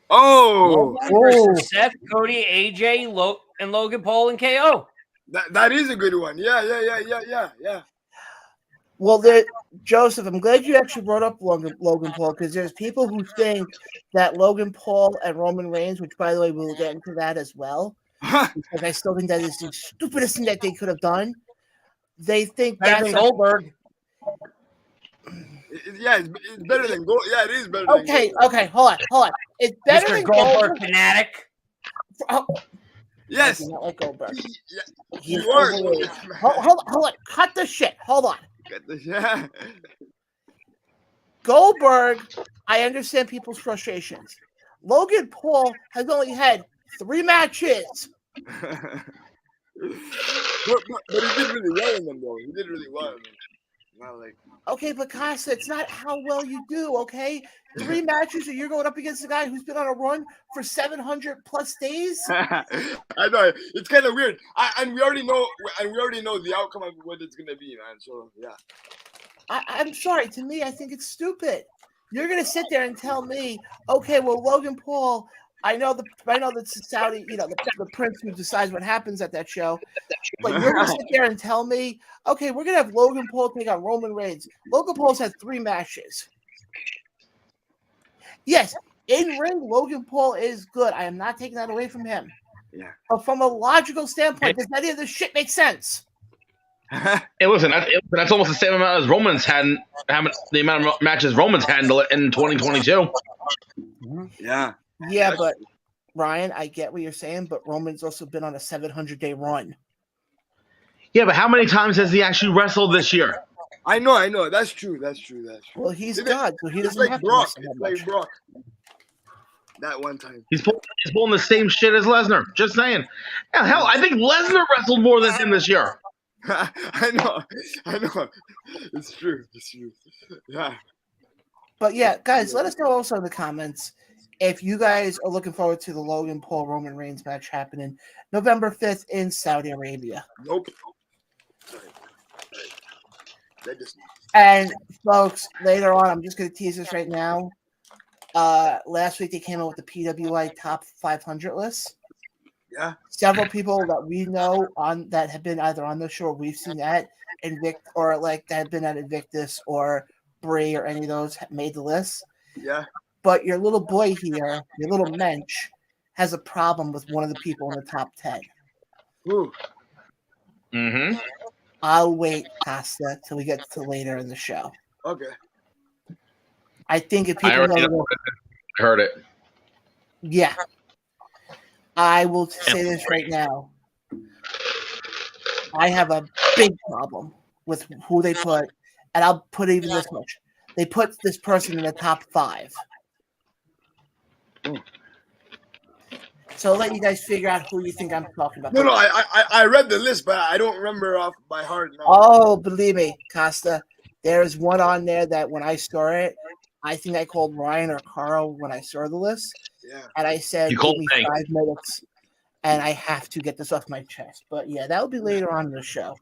Speaker 3: Oh,
Speaker 4: versus Seth, Cody, AJ, and Logan Paul and KO.
Speaker 3: That is a good one. Yeah.
Speaker 1: Well, Joseph, I'm glad you actually brought up Logan Paul, because there's people who think that Logan Paul and Roman Reigns, which, by the way, we'll get into that as well, because I still think that is the stupidest thing that they could have done. They think that's
Speaker 4: Goldberg.
Speaker 3: Yeah, it's better than Gold. Yeah, it is better.
Speaker 1: Okay, hold on. It's better than
Speaker 4: Goldberg fanatic.
Speaker 3: Yes.
Speaker 1: Not like Goldberg.
Speaker 3: You are.
Speaker 1: Hold on. Cut the shit. Hold on.
Speaker 3: Yeah.
Speaker 1: Goldberg, I understand people's frustrations. Logan Paul has only had 3 matches.
Speaker 3: but he did really well in them, though. He did really well in them. Not like...
Speaker 1: Okay, but Casa, it's not how well you do, okay? 3 matches and you're going up against a guy who's been on a run for 700 plus days?
Speaker 3: I know. It's kind of weird. And we already know the outcome of what it's going to be, man. So, yeah.
Speaker 1: I'm sorry. To me, I think it's stupid. You're going to sit there and tell me, okay, well, Logan Paul, I know that's the Saudi, the prince who decides what happens at that show. But you're going to sit there and tell me, okay, we're going to have Logan Paul take on Roman Reigns. Logan Paul's had 3 matches. Yes, in ring, Logan Paul is good. I am not taking that away from him.
Speaker 3: Yeah.
Speaker 1: But from a logical standpoint, does any of this shit make sense?
Speaker 2: Hey, listen, that's almost the same amount as Roman's had. The amount of matches Roman's had in 2022.
Speaker 3: Yeah.
Speaker 1: Yeah, but Ryan, I get what you're saying, but Roman's also been on a 700-day run.
Speaker 2: Yeah, but how many times has he actually wrestled this year?
Speaker 3: I know. That's true.
Speaker 1: Well, he's God, so he doesn't
Speaker 3: like
Speaker 1: have
Speaker 3: Brock.
Speaker 1: to
Speaker 3: It's like Brock. That one time.
Speaker 2: He's pulling the same shit as Lesnar. Just saying. Yeah, hell, I think Lesnar wrestled more than him this year.
Speaker 3: I know. It's true. Yeah.
Speaker 1: But yeah, guys, let us know also in the comments if you guys are looking forward to the Logan Paul Roman Reigns match happening November 5th in Saudi Arabia.
Speaker 3: Nope.
Speaker 1: And folks, later on, I'm just going to tease this right now. Last week they came out with the PWI top 500 list.
Speaker 3: Yeah.
Speaker 1: Several people that we know that have been either on the show or we've seen at that have been at Invictus or Bray or any of those made the list.
Speaker 3: Yeah.
Speaker 1: But your little boy here, your little mensch, has a problem with one of the people in the top 10.
Speaker 3: Ooh.
Speaker 2: Mm-hmm.
Speaker 1: I'll wait, Costa, till we get to later in the show.
Speaker 3: Okay.
Speaker 1: I think if people
Speaker 2: heard it.
Speaker 1: Yeah. I will say this right now. I have a big problem with who they put, and I'll put even this much. They put this person in the top 5. So I'll let you guys figure out who you think I'm talking about.
Speaker 3: No, I read the list, but I don't remember off by heart now.
Speaker 1: Oh, believe me, Costa, there is one on there that when I saw it, I think I called Ryan or Carl when I saw the list.
Speaker 3: Yeah.
Speaker 1: And I said,
Speaker 2: You
Speaker 1: give
Speaker 2: called
Speaker 1: me
Speaker 2: me.
Speaker 1: 5 minutes, and I have to get this off my chest. But yeah, that will be later on in the show.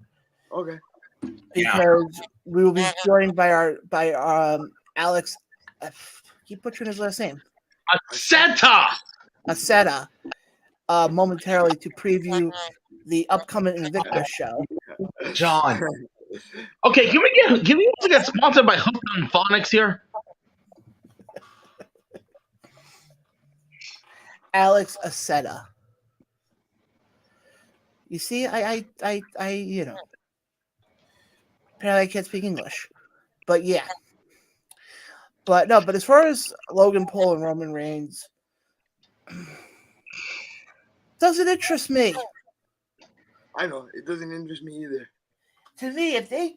Speaker 3: Okay.
Speaker 1: Because we will be joined by Alex. Keep butchering his last name. Aceta. Momentarily to preview the upcoming Invictus show.
Speaker 2: John. Okay, can we also get sponsored by Hooked on Phonics here?
Speaker 1: Alex Aceta. You see, I apparently I can't speak English, but yeah. But no, but as far as Logan Paul and Roman Reigns, doesn't interest me.
Speaker 3: I know it doesn't interest me either.
Speaker 1: To me, if they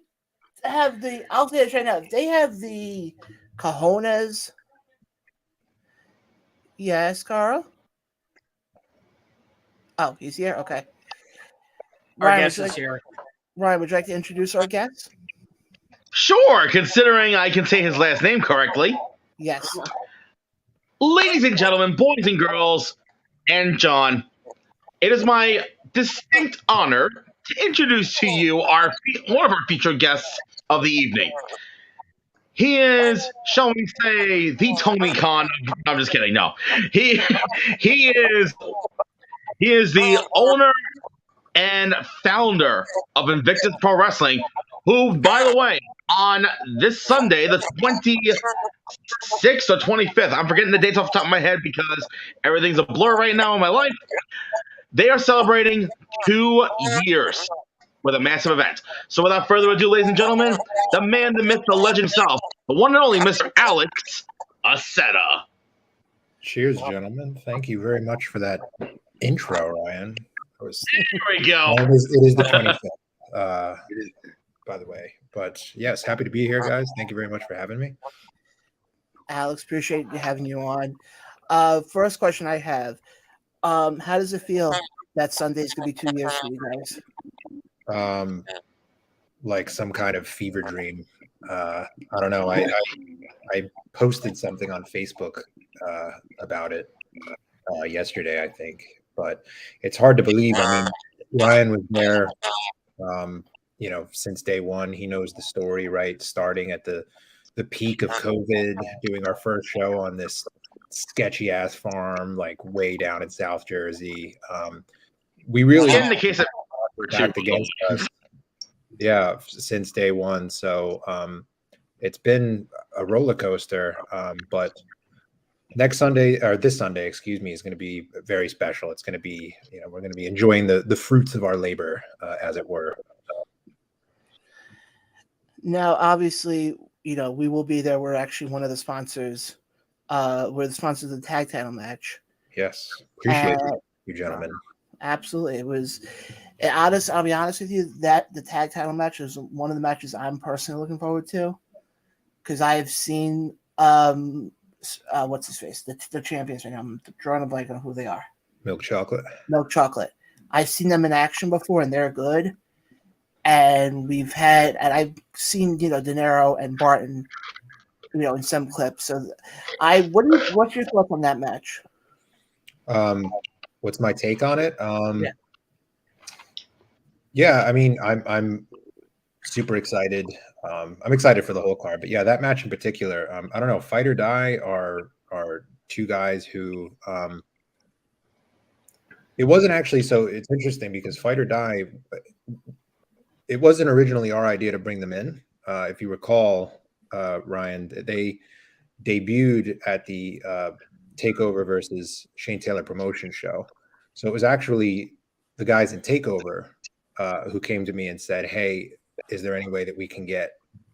Speaker 1: have the, I'll say this right now, if they have the cojones. Yes, Carl? Oh, he's here? Okay.
Speaker 4: Our
Speaker 1: Ryan,
Speaker 4: guest is here.
Speaker 1: Ryan, would you like to introduce our guest?
Speaker 2: Sure, considering I can say his last name correctly.
Speaker 1: Yes.
Speaker 2: Ladies and gentlemen, boys and girls, and John, it is my distinct honor to introduce to you one of our featured guests of the evening. He is, shall we say, the Tony Khan. I'm just kidding. No, he he is he is the owner and founder of Invictus Pro Wrestling. Who, by the way, on this Sunday, the 26th or 25th, I'm forgetting the dates off the top of my head because everything's a blur right now in my life. They are celebrating 2 years with a massive event. So without further ado, ladies and gentlemen, the man, the myth, the legend himself, the one and only Mr. Alex Aceta.
Speaker 5: Cheers, gentlemen. Thank you very much for that intro, Ryan.
Speaker 2: There we go.
Speaker 5: It is the 25th, by the way. But yes, happy to be here, guys. Thank you very much for having me.
Speaker 1: Alex, appreciate having you on. First question I have. How does it feel that Sunday's going to be 2 years for you guys?
Speaker 5: Like some kind of fever dream. I don't know. I posted something on Facebook about it yesterday, I think, but it's hard to believe. I mean, Ryan was there, since day one. He knows the story, right? Starting at the peak of COVID, doing our first show on this sketchy ass farm, like way down in South Jersey. We really
Speaker 2: in the case of
Speaker 5: backed against us. Yeah, since day one. So it's been a roller coaster. But this Sunday, is going to be very special. It's going to be, we're going to be enjoying the fruits of our labor, as it were.
Speaker 1: Now, obviously, we will be there. We're actually one of the sponsors. We're the sponsors of the tag title match.
Speaker 5: Yes, appreciate you, gentlemen.
Speaker 1: Absolutely, it was. I'll be honest with you, that the tag title match is one of the matches I'm personally looking forward to, because I have seen what's his face, the champions right now. I'm drawing a blank on who they are.
Speaker 5: Milk Chocolate.
Speaker 1: I've seen them in action before, and they're good. And I've seen De Niro and Barton, in some clips. So, what's your thoughts on that match?
Speaker 5: What's my take on it? Yeah, I mean, I'm super excited. I'm excited for the whole card, but yeah, that match in particular, I don't know. Fight or Die are two guys who it wasn't actually, so it's interesting because Fight or Die, it wasn't originally our idea to bring them in. If you recall, Ryan, they debuted at the Takeover versus Shane Taylor promotion show. So it was actually the guys in Takeover who came to me and said, "Hey, is there any way that we can get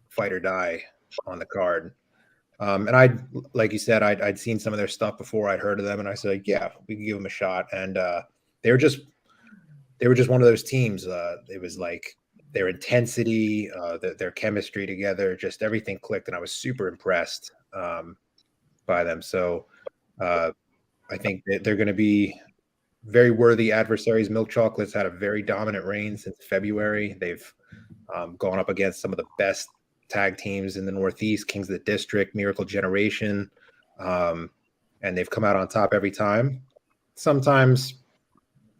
Speaker 5: Fight or Die on the card?" And like you said, I'd seen some of their stuff before. I'd heard of them, and I said, "Yeah, we can give them a shot." And they were just one of those teams. It was like their intensity, their chemistry together, just everything clicked, and I was super impressed by them. So I think that they're going to be very worthy adversaries. Milk Chocolate's had a very dominant reign since February. They've gone up against some of the best tag teams in the Northeast, Kings of the District, Miracle Generation, and they've come out on top every time. Sometimes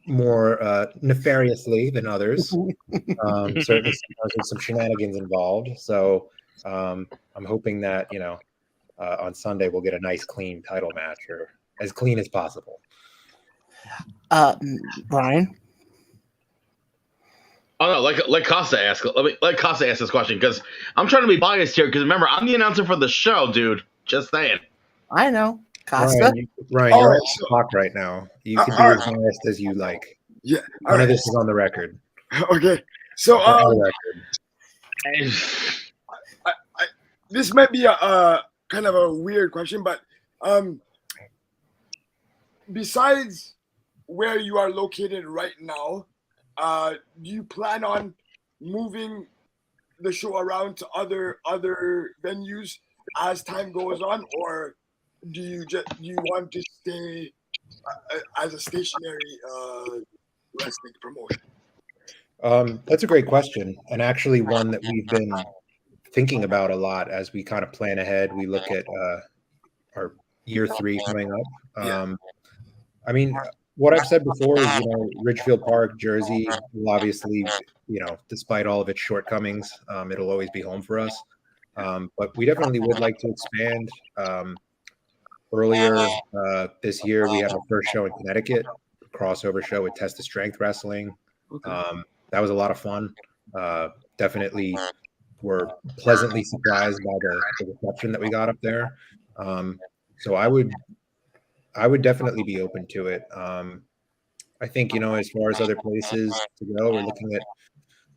Speaker 5: more nefariously than others. Certainly sometimes with some shenanigans involved. So I'm hoping that, on Sunday we'll get a nice clean title match, or as clean as possible.
Speaker 1: Brian?
Speaker 2: Oh no, let Costa ask. Let Costa ask this question, because I'm trying to be biased here. Because remember, I'm the announcer for the show, dude. Just saying.
Speaker 1: I know, Costa.
Speaker 5: Ryan, you're on the clock right now. You can be as biased as you like.
Speaker 3: Yeah,
Speaker 5: none of this is on the record.
Speaker 3: Okay, so this might be a kind of a weird question, but besides where you are located right now, do you plan on moving the show around to other venues as time goes on, or do you want to stay as a stationary wrestling promotion?
Speaker 5: That's a great question, and actually one that we've been thinking about a lot as we kind of plan ahead. We look at our year 3 coming up. I mean, what I've said before is, Ridgefield Park, Jersey, will obviously, despite all of its shortcomings, it'll always be home for us. But we definitely would like to expand. Earlier this year, we had our first show in Connecticut, a crossover show with Test of Strength Wrestling.
Speaker 3: Okay.
Speaker 5: That was a lot of fun. Definitely were pleasantly surprised by the reception that we got up there. So I would definitely be open to it. I think, as far as other places to go, we're looking at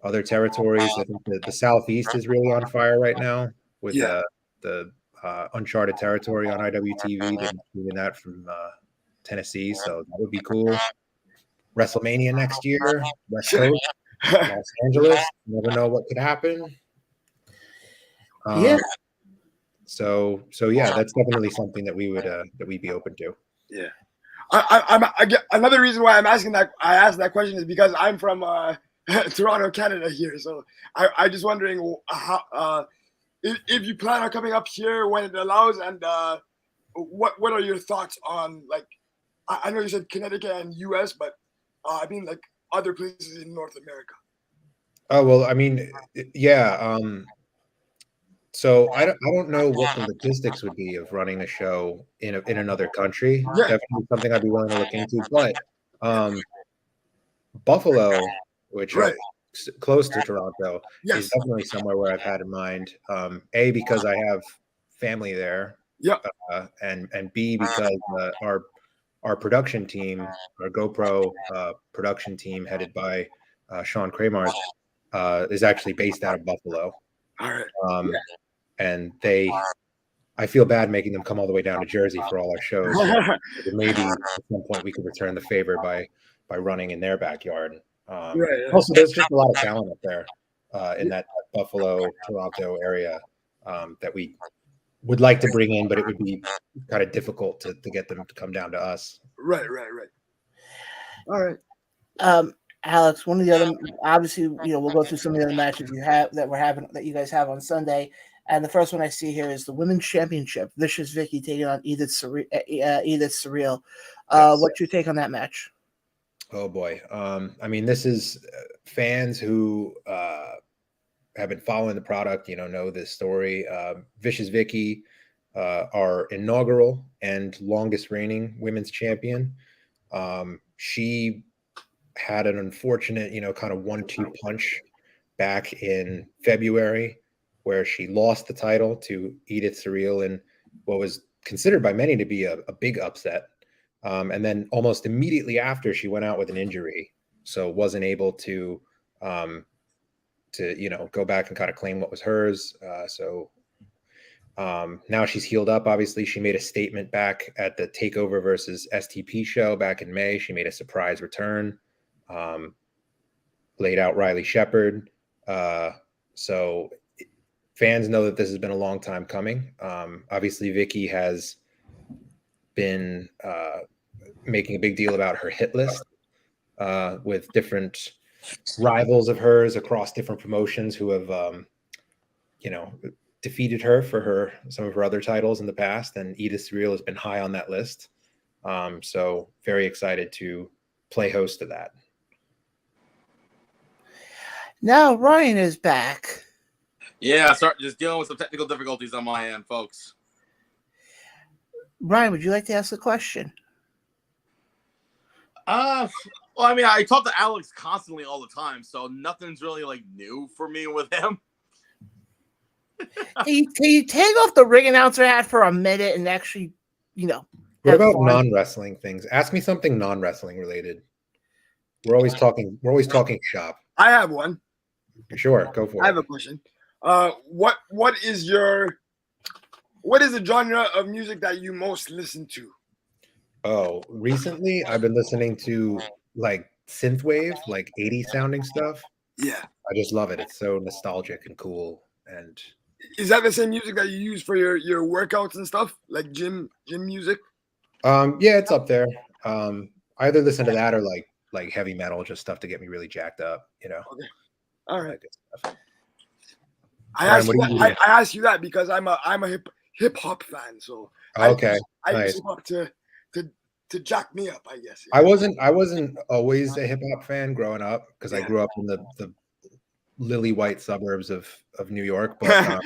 Speaker 5: other territories. I think the Southeast is really on fire right now with the Uncharted territory on IWTV. They're doing that from Tennessee, so that would be cool. WrestleMania next year, West Coast, Los Angeles. You never know what could happen.
Speaker 1: Yeah.
Speaker 5: So yeah, that's definitely something that we'd be open to.
Speaker 3: Yeah. Another reason why I asked that question is because I'm from Toronto, Canada here. So I just wondering how if you plan on coming up here when it allows, and what are your thoughts on, like, I know you said Connecticut and US, but I mean, like, other places in North America.
Speaker 5: Oh, well, I mean, yeah. So I don't know what the logistics would be of running a show in another country.
Speaker 3: Yeah.
Speaker 5: Definitely something I'd be willing to look into. But Buffalo, which is close to Toronto, is definitely somewhere where I've had in mind. A, because I have family there.
Speaker 3: Yeah.
Speaker 5: And B, because our production team, our GoPro production team, headed by Sean Kramars, is actually based out of Buffalo.
Speaker 3: All right.
Speaker 5: And I feel bad making them come all the way down to Jersey for all our shows. So maybe at some point we could return the favor by running in their backyard. Also, there's just a lot of talent up there in that Buffalo, Toronto area that we would like to bring in, but it would be kind of difficult to get them to come down to us.
Speaker 3: Right. All right.
Speaker 1: Alex, one of the other, obviously, we'll go through some of the other matches that you guys have on Sunday. And the first one I see here is the Women's Championship. Vicious Vicky taking on Edith Surreal. What's your take on that match?
Speaker 5: Oh boy. I mean, this is fans who have been following the product, know this story. Vicious Vicky, our inaugural and longest reigning women's champion. She had an unfortunate, kind of 1-2 punch back in February, where she lost the title to Edith Surreal in what was considered by many to be a big upset. And then almost immediately after, she went out with an injury, so wasn't able to go back and kind of claim what was hers. Now she's healed up. Obviously, she made a statement back at the TakeOver versus STP show back in May. She made a surprise return, laid out Riley Shepard. So fans know that this has been a long time coming. Obviously, Vicky has been making a big deal about her hit list with different rivals of hers across different promotions who have, defeated her for some of her other titles in the past. And Edith Surreal has been high on that list. So very excited to play host to that.
Speaker 1: Now Ryan is back.
Speaker 6: Yeah, just dealing with some technical difficulties on my end, folks.
Speaker 1: Ryan, would you like to ask a question?
Speaker 6: Well, I mean, I talk to Alex constantly all the time, so nothing's really like new for me with him.
Speaker 1: Can you take off the ring announcer hat for a minute and actually,
Speaker 5: What about non-wrestling things? Ask me something non-wrestling related. We're always talking shop.
Speaker 3: I have one.
Speaker 5: Sure, go for it.
Speaker 3: I have a question. What is the genre of music that you most listen to?
Speaker 5: Oh, recently I've been listening to like synthwave, like 80s sounding stuff.
Speaker 3: Yeah.
Speaker 5: I just love it. It's so nostalgic and cool. And
Speaker 3: is that the same music that you use for your workouts and stuff, like gym music?
Speaker 5: Yeah, it's up there. I either listen to that or like heavy metal, just stuff to get me really jacked up. You know.
Speaker 3: Okay. All right.
Speaker 5: Ryan,
Speaker 3: I asked you that because I'm a hip hop fan, so
Speaker 5: okay,
Speaker 3: I
Speaker 5: nice.
Speaker 3: use hip hop to jack me up, I guess.
Speaker 5: Yeah. I wasn't always a hip hop fan growing up because I grew up in the lily white suburbs of New York, but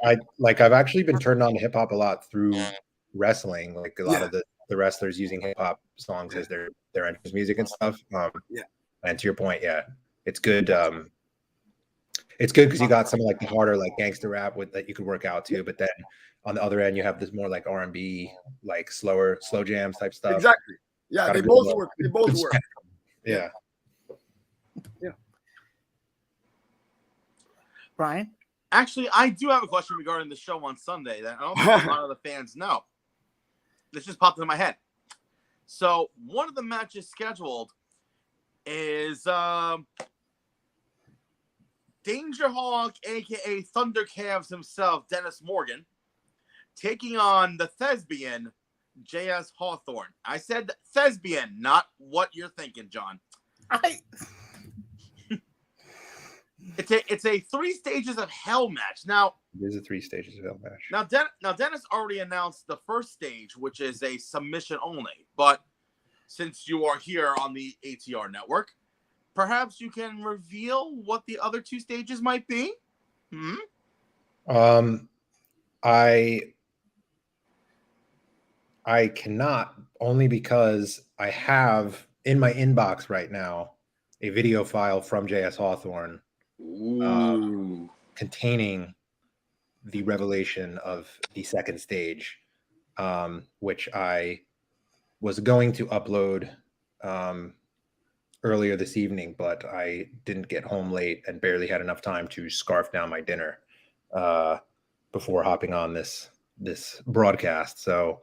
Speaker 5: I've actually been turned on to hip hop a lot through wrestling, like a lot of the wrestlers using hip hop songs as their entrance music and stuff. And to your point, yeah, it's good. It's good because you got some like the harder like gangster rap that you could work out to, but then on the other end you have this more like R&B, like slow jams type stuff.
Speaker 3: Exactly. Yeah, they both work. They both work.
Speaker 5: Yeah.
Speaker 3: Yeah.
Speaker 1: Brian?
Speaker 6: Actually, I do have a question regarding the show on Sunday that I don't think a lot of the fans know. This just popped into my head. So one of the matches scheduled is Danger Hawk, aka Thundercalves himself, Dennis Morgan, taking on the thespian J.S. Hawthorne. I said thespian, not what you're thinking, John. It's a 3 stages of hell match. Now
Speaker 5: it is a 3 stages of hell match.
Speaker 6: Now Dennis already announced the first stage, which is a submission only. But since you are here on the ATR network, perhaps you can reveal what the other 2 stages might be.
Speaker 5: I cannot, only because I have in my inbox right now a video file from J.S. Hawthorne containing the revelation of the second stage, which I was going to upload earlier this evening, but I didn't get home late and barely had enough time to scarf down my dinner before hopping on this broadcast. So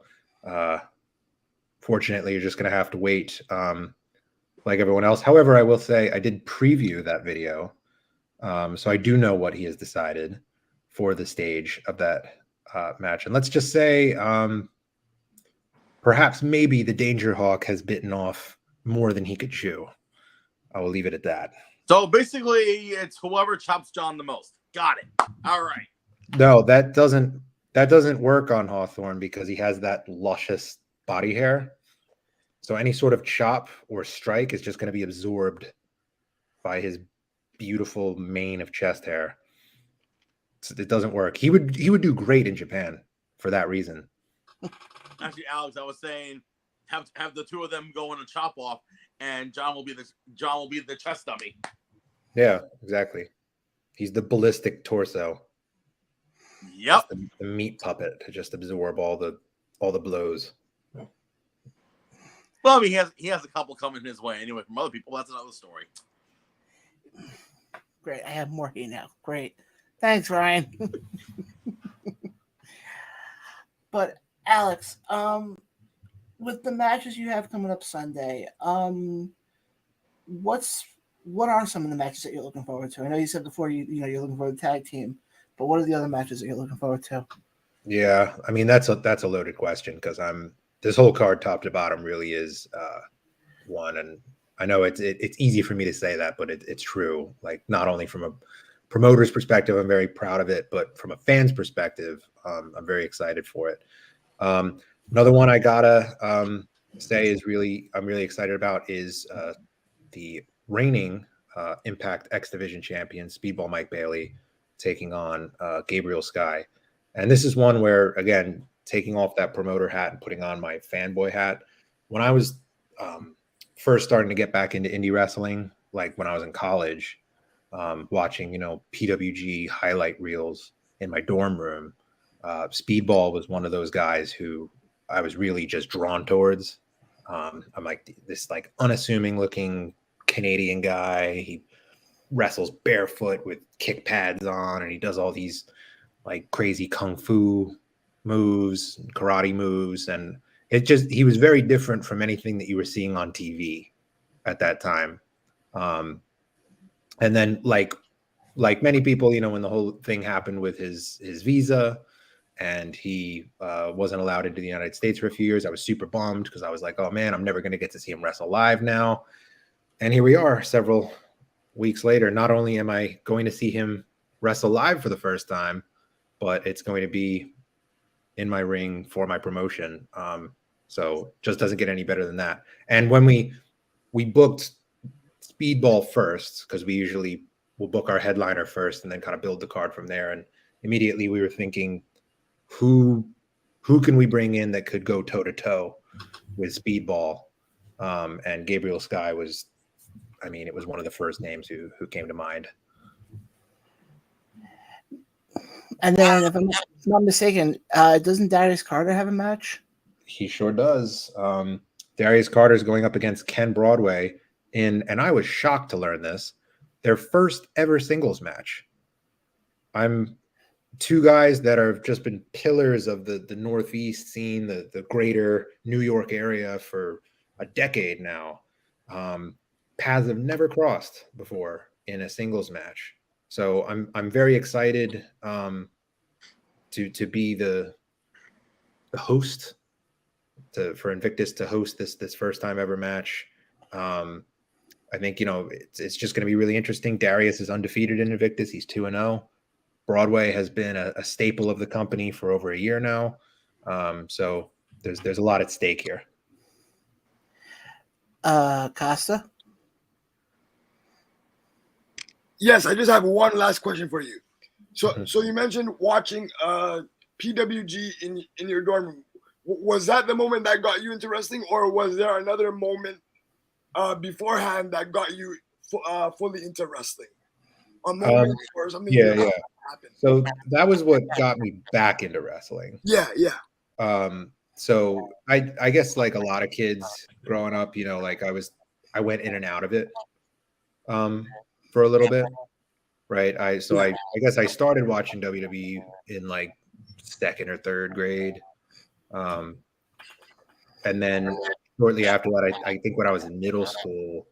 Speaker 5: fortunately, you're just going to have to wait like everyone else. However, I will say I did preview that video. So I do know what he has decided for the stage of that match. And let's just say perhaps maybe the Danger Hawk has bitten off more than he could chew. I will leave it at that.
Speaker 6: So basically, it's whoever chops John the most. Got it. All right.
Speaker 5: No, that doesn't work on Hawthorne because he has that luscious body hair. So any sort of chop or strike is just going to be absorbed by his beautiful mane of chest hair. So it doesn't work. He would do great in Japan for that reason.
Speaker 6: Actually, Alex, I was saying have the 2 of them go in a chop off, and John will be the chest dummy.
Speaker 5: Yeah, exactly. He's the ballistic torso.
Speaker 6: Yep.
Speaker 5: The meat puppet to just absorb all the blows.
Speaker 6: Well, I mean, he has a couple coming his way anyway from other people. That's another story.
Speaker 1: Great. I have more here now. Great. Thanks, Ryan. But Alex, with the matches you have coming up Sunday, what are some of the matches that you're looking forward to? I know you said before you're looking for the tag team, but what are the other matches that you're looking forward to?
Speaker 5: Yeah, I mean that's a loaded question because this whole card top to bottom really is one, and I know it's easy for me to say that, but it's true. Like not only from a promoter's perspective, I'm very proud of it, but from a fan's perspective, I'm very excited for it. Another one I gotta say I'm really excited about is the reigning Impact X Division champion Speedball Mike Bailey taking on Gabriel Sky, and this is one where again taking off that promoter hat and putting on my fanboy hat. When I was first starting to get back into indie wrestling, like when I was in college, watching PWG highlight reels in my dorm room, Speedball was one of those guys who I was really just drawn towards. I'm like this like unassuming looking Canadian guy. He wrestles barefoot with kick pads on, and he does all these like crazy kung fu moves, karate moves, and he was very different from anything that you were seeing on TV at that time. And then like many people, you know, when the whole thing happened with his visa and he wasn't allowed into the United States for a few years, I was super bummed because I was like, oh man, I'm never going to get to see him wrestle live now. And here we are several weeks later. Not only am I going to see him wrestle live for the first time, but it's going to be in my ring for my promotion. So just doesn't get any better than that. And when we booked Speedball first, because we usually will book our headliner first and then kind of build the card from there. And immediately we were thinking, who can we bring in that could go toe to toe with Speedball? And Gabriel Sky was, I mean, it was one of the first names who came to mind.
Speaker 1: And then, if I'm not mistaken, doesn't Darius Carter have a match?
Speaker 5: He sure does. Darius Carter's going up against Ken Broadway and I was shocked to learn this, their first ever singles match. I'm two guys that have just been pillars of the Northeast scene, the greater New York area for a decade now. Paths have never crossed before in a singles match. So I'm very excited to be the host for Invictus to host this first time ever match. I think, you know, it's just going to be really interesting. Darius is undefeated in Invictus. He's 2-0. Broadway has been a staple of the company for over a year now. So there's a lot at stake here.
Speaker 1: Costa?
Speaker 3: Yes, I just have one last question for you. So you mentioned watching PWG in your dorm room. Was that the moment that got you into wrestling, or was there another moment beforehand that got you fully into wrestling? A moment or something?
Speaker 5: Yeah. Happened. So that was what got me back into wrestling.
Speaker 3: Yeah.
Speaker 5: So I guess like a lot of kids growing up, you know, like I went in and out of it for a little bit. Right. I guess I started watching WWE in like 2nd or 3rd grade. And then shortly after that, I think when I was in middle school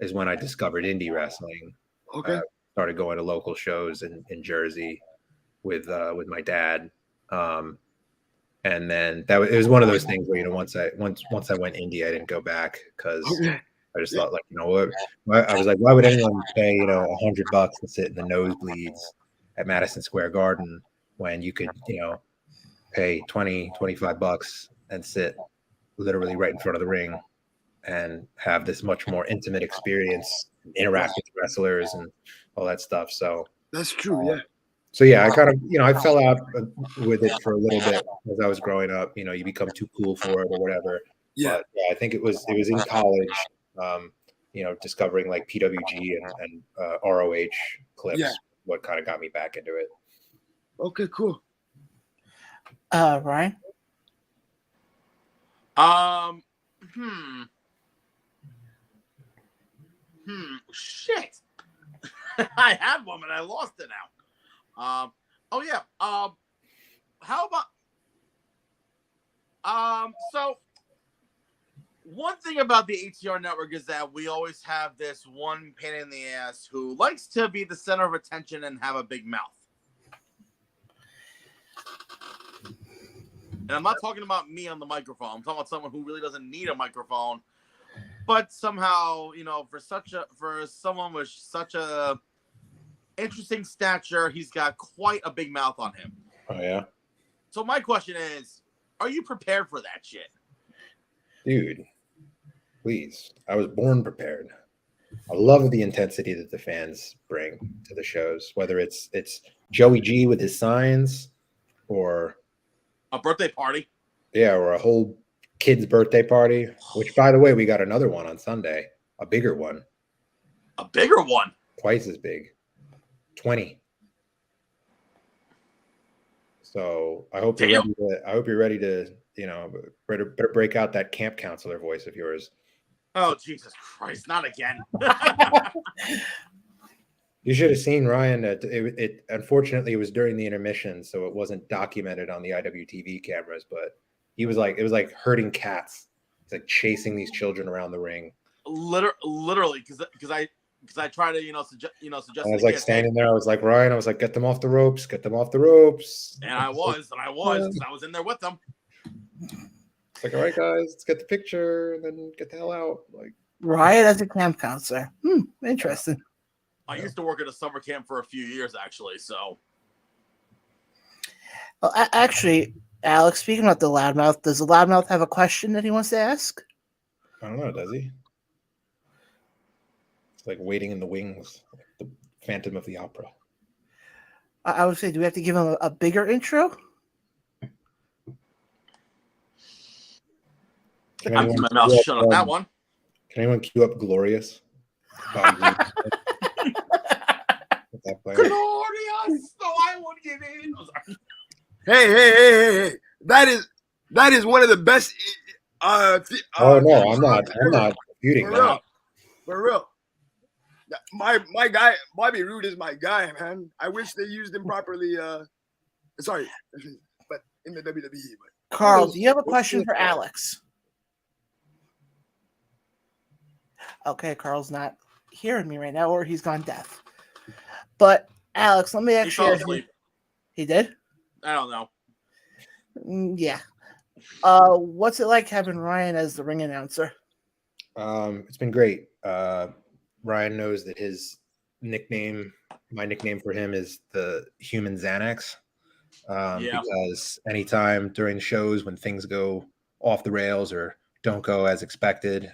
Speaker 5: is when I discovered indie wrestling.
Speaker 3: Okay.
Speaker 5: Started going to local shows in Jersey with my dad. And then it was one of those things where, you know, once I went indie, I didn't go back because I just thought, like, you know what, I was like, why would anyone pay, you know, $100 to sit in the nosebleeds at Madison Square Garden when you could, you know, pay $20-$25 and sit literally right in front of the ring and have this much more intimate experience, interact with wrestlers and all that stuff. So
Speaker 3: that's true. Yeah.
Speaker 5: So yeah, I kind of, you know, I fell out with it for a little bit as I was growing up. You know, you become too cool for it or whatever.
Speaker 3: Yeah.
Speaker 5: But yeah, I think it was in college. You know, discovering like PWG and ROH clips, what kind of got me back into it.
Speaker 3: Okay, cool.
Speaker 1: Ryan?
Speaker 6: Shit. I had one, but I lost it now. How about so one thing about the ATR network is that we always have this one pain in the ass who likes to be the center of attention and have a big mouth. And I'm not talking about me on the microphone. I'm talking about someone who really doesn't need a microphone, but somehow, you know, for someone with such a interesting stature, he's got quite a big mouth on him.
Speaker 5: Oh yeah.
Speaker 6: So my question is, are you prepared for that shit?
Speaker 5: Dude, please. I was born prepared. I love the intensity that the fans bring to the shows, whether it's Joey G with his signs or
Speaker 6: a birthday party.
Speaker 5: Yeah, or a whole kid's birthday party, which, by the way, we got another one on Sunday, a bigger one.
Speaker 6: A bigger one?
Speaker 5: Twice as big. 20. So I hope you're ready to, you know, better break out that camp counselor voice of yours.
Speaker 6: Oh, Jesus Christ, not again.
Speaker 5: You should have seen Ryan. It unfortunately it was during the intermission, so it wasn't documented on the IWTV cameras, but it was like herding cats. It's like chasing these children around the ring.
Speaker 6: Literally, because because I try to suggest.
Speaker 5: I was like standing there. I was like, Ryan. I was like, get them off the ropes. Get them off the ropes.
Speaker 6: And I was, because I was in there with them.
Speaker 5: It's like, all right, guys, let's get the picture and then get the hell out. Like
Speaker 1: Ryan as a camp counselor. Interesting.
Speaker 6: I used to work at a summer camp for a few years, actually. So,
Speaker 1: well, actually, Alex, speaking about the loudmouth, does the loudmouth have a question that he wants to ask?
Speaker 5: I don't know. Does he? It's like waiting in the wings, the Phantom of the Opera.
Speaker 1: I would say, do we have to give him a bigger intro?
Speaker 6: I'm my mouth shut on that one.
Speaker 5: Can anyone cue up Glorious?
Speaker 6: Glorious, so I won't give in.
Speaker 3: Hey! That is one of the best.
Speaker 5: Oh no, I'm not disputing that.
Speaker 3: For real. My guy, Bobby Roode is my guy, man. I wish they used him properly. Sorry, but in the WWE. But
Speaker 1: Carl, do you have a question for Alex? Okay, Carl's not hearing me right now, or he's gone deaf. But Alex, let me actually.
Speaker 6: He fell asleep.
Speaker 1: He did?
Speaker 6: I don't know.
Speaker 1: Yeah. What's it like having Ryan as the ring announcer?
Speaker 5: It's been great. Ryan knows that my nickname for him is the Human Xanax. Because anytime during shows when things go off the rails or don't go as expected,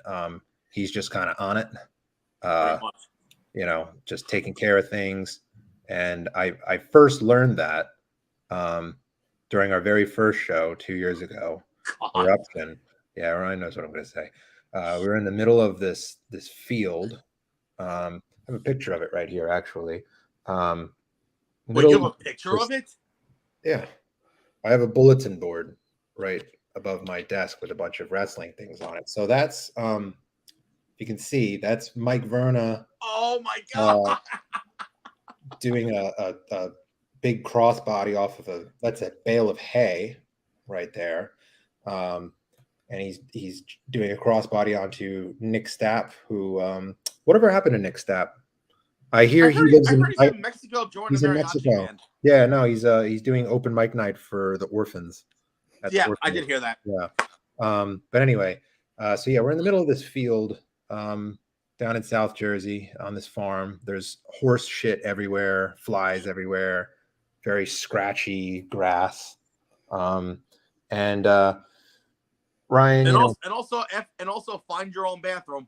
Speaker 5: he's just kind of on it. Just taking care of things. And I first learned that during our very first show 2 years ago. Eruption. Yeah, Ryan knows what I'm going to say. We were in the middle of this field. I have a picture of it right here, actually.
Speaker 6: Wait, you have a picture of it?
Speaker 5: Yeah. I have a bulletin board right above my desk with a bunch of wrestling things on it. So that's, you can see, that's Mike Verna.
Speaker 6: Oh, my God.
Speaker 5: Doing a big crossbody off of that's a bale of hay right there. And he's doing a crossbody onto Nick Stapp, who whatever happened to Nick Stapp? He lives in
Speaker 6: Mexico.
Speaker 5: He's in Mexico. Yeah, no, he's doing open mic night for the orphans.
Speaker 6: I did hear that.
Speaker 5: Yeah. But anyway, so yeah, we're in the middle of this field down in South Jersey on this farm. There's horse shit everywhere, flies everywhere, very scratchy grass. And Ryan,
Speaker 6: and also find your own bathroom.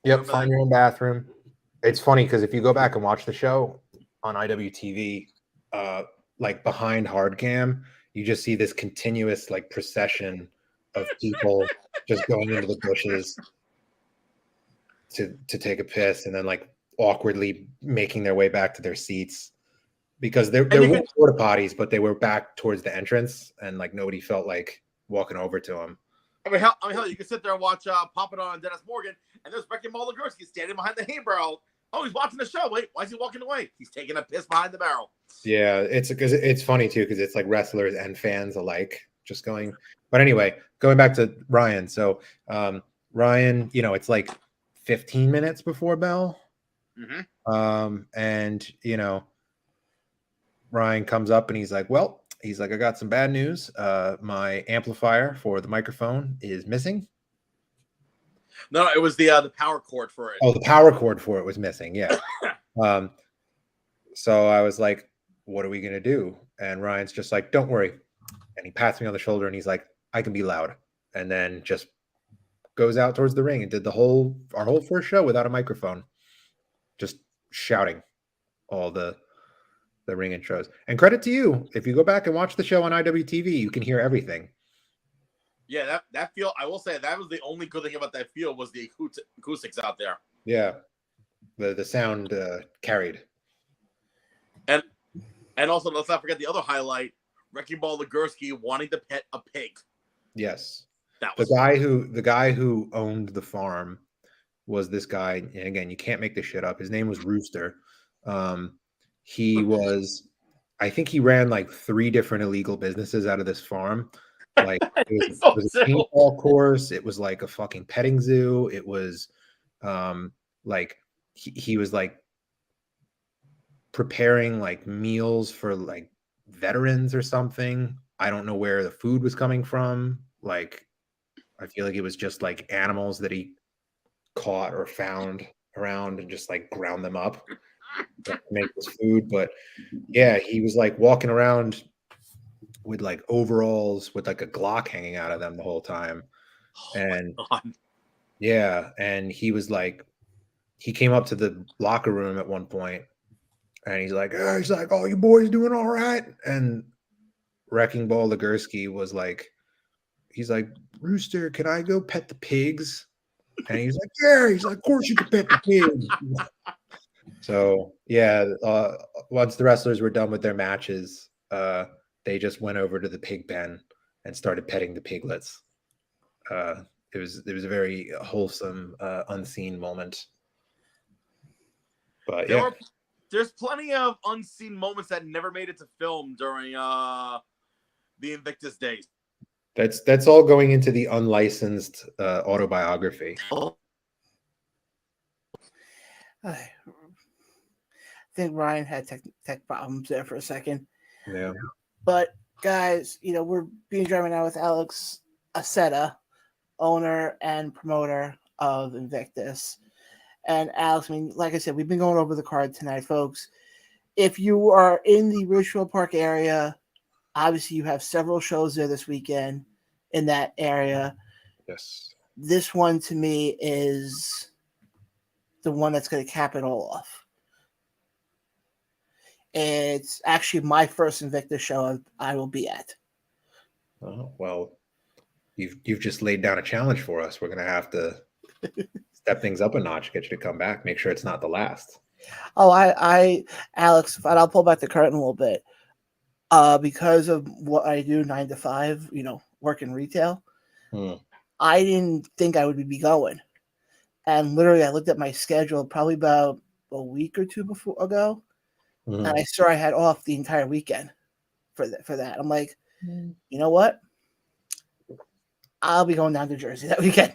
Speaker 5: Yep, find your own bathroom. It's funny because if you go back and watch the show on IWTV, like behind hard cam, you just see this continuous like procession of people just going into the bushes to take a piss and then like awkwardly making their way back to their seats because there were porta potties, but they were back towards the entrance and like nobody felt like walking over to them.
Speaker 6: I mean, hell, you can sit there and watch Pop It On Dennis Morgan, and there's Becky Moligorsky standing behind the hay barrel. Oh, he's watching the show. Wait, why is he walking away? He's taking a piss behind the barrel.
Speaker 5: Yeah, it's funny too because it's like wrestlers and fans alike just going. But anyway, going back to Ryan. So Ryan, it's like 15 minutes before bell.
Speaker 6: Mm-hmm.
Speaker 5: And Ryan comes up and he's like, I got some bad news. My amplifier for the microphone is missing.
Speaker 6: No, it was the power cord for it.
Speaker 5: Oh, the power cord for it was missing. Yeah. So I was like, what are we going to do? And Ryan's just like, don't worry. And he pats me on the shoulder and he's like, I can be loud. And then just goes out towards the ring and did our whole first show without a microphone, just shouting all the ring intros. And credit to you. If you go back and watch the show on IWTV, you can hear everything.
Speaker 6: Yeah, that field, I will say that was the only good thing about that field was the acoustics out there.
Speaker 5: Yeah. The sound carried.
Speaker 6: And also, let's not forget the other highlight, Wrecking Ball Legursky wanting to pet a pig.
Speaker 5: Yes.
Speaker 6: That was
Speaker 5: the guy who owned the farm was this guy. And again, you can't make this shit up. His name was Rooster. I think he ran like 3 different illegal businesses out of this farm. Like it was a paintball course. It was like a fucking petting zoo. It was like he was like preparing like meals for like veterans or something. I don't know where the food was coming from. Like, I feel like it was just like animals that he caught or found around and just like ground them up to make this food. But yeah, he was like walking around with like overalls with like a Glock hanging out of them the whole time. And yeah, and he was like, he came up to the locker room at one point and he's like, oh, you boys doing all right? And Wrecking Ball Legursky was like, he's like, Rooster, can I go pet the pigs? And he's like, yeah. He's like, of course you can pet the pigs. So yeah, once the wrestlers were done with their matches, they just went over to the pig pen and started petting the piglets. It was a very wholesome, unseen moment. But yeah,
Speaker 6: there's plenty of unseen moments that never made it to film during the Invictus days.
Speaker 5: That's all going into the unlicensed autobiography.
Speaker 1: I think Ryan had tech problems there for a second.
Speaker 5: Yeah.
Speaker 1: But guys, we're being joined now with Alex Aceta, owner and promoter of Invictus. And Alex, I mean, like I said, we've been going over the card tonight, folks. If you are in the Ridgefield Park area, obviously you have several shows there this weekend in that area.
Speaker 5: Yes.
Speaker 1: This one to me is the one that's going to cap it all off. It's actually my first Invictus show I will be at.
Speaker 5: Oh, well, you've just laid down a challenge for us. We're going to have to step things up a notch, get you to come back, make sure it's not the last.
Speaker 1: Oh, Alex, I'll pull back the curtain a little bit. Because of what I do 9 to 5, work in retail, I didn't think I would be going. And literally I looked at my schedule probably about a week or two ago. And I saw I had off the entire weekend for that. I'm like, you know what? I'll be going down to Jersey that weekend.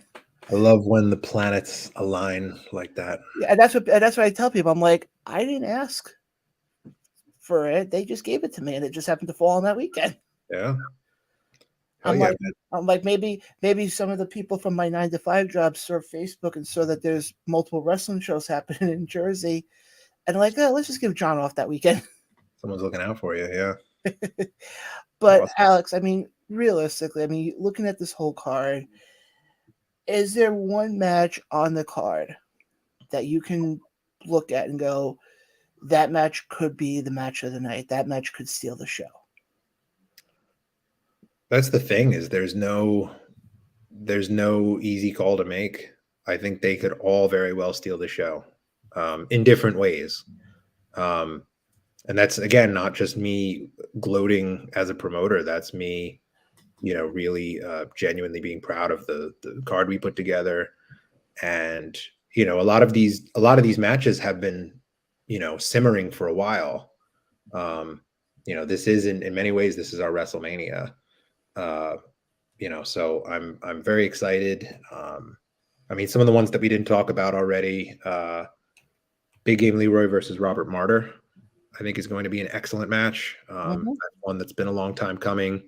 Speaker 5: I love when the planets align like that.
Speaker 1: Yeah, and that's what I tell people. I'm like, I didn't ask for it. They just gave it to me, and it just happened to fall on that weekend.
Speaker 5: Yeah.
Speaker 1: I'm like, maybe some of the people from my 9 to 5 job surf Facebook and saw that there's multiple wrestling shows happening in Jersey, and like, oh, let's just give John off that weekend.
Speaker 5: Someone's looking out for you, yeah.
Speaker 1: But awesome. Alex, I mean, realistically, looking at this whole card, is there one match on the card that you can look at and go, that match could be the match of the night. That match could steal the show?
Speaker 5: That's the thing, is there's no easy call to make. I think they could all very well steal the show in different ways. And that's, again, not just me gloating as a promoter. That's me, really genuinely being proud of the card we put together. And, a lot of these matches have been, simmering for a while. This is in many ways, this is our WrestleMania. So I'm very excited. Some of the ones that we didn't talk about already, Big Game Leroy versus Robert Martyr, I think is going to be an excellent match. That's one that's been a long time coming.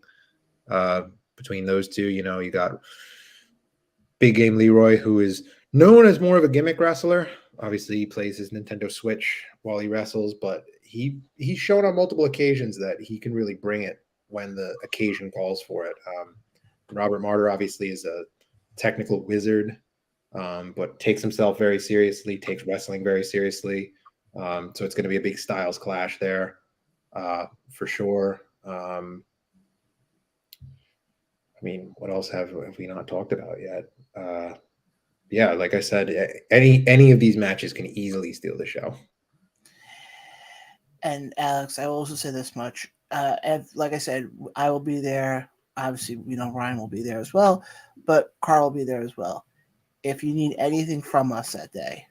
Speaker 5: Between those two, you got Big Game Leroy, who is known as more of a gimmick wrestler. Obviously, he plays his Nintendo Switch while he wrestles, but he's shown on multiple occasions that he can really bring it when the occasion calls for it. Robert Martyr obviously is a technical wizard, but takes himself very seriously, takes wrestling very seriously. So it's going to be a big styles clash there, for sure. What else have we not talked about yet? Yeah, like I said, any of these matches can easily steal the show.
Speaker 1: And Alex, I will also say this much. And like I said, I will be there. Obviously, Ryan will be there as well, but Carl will be there as well. If you need anything from us that day,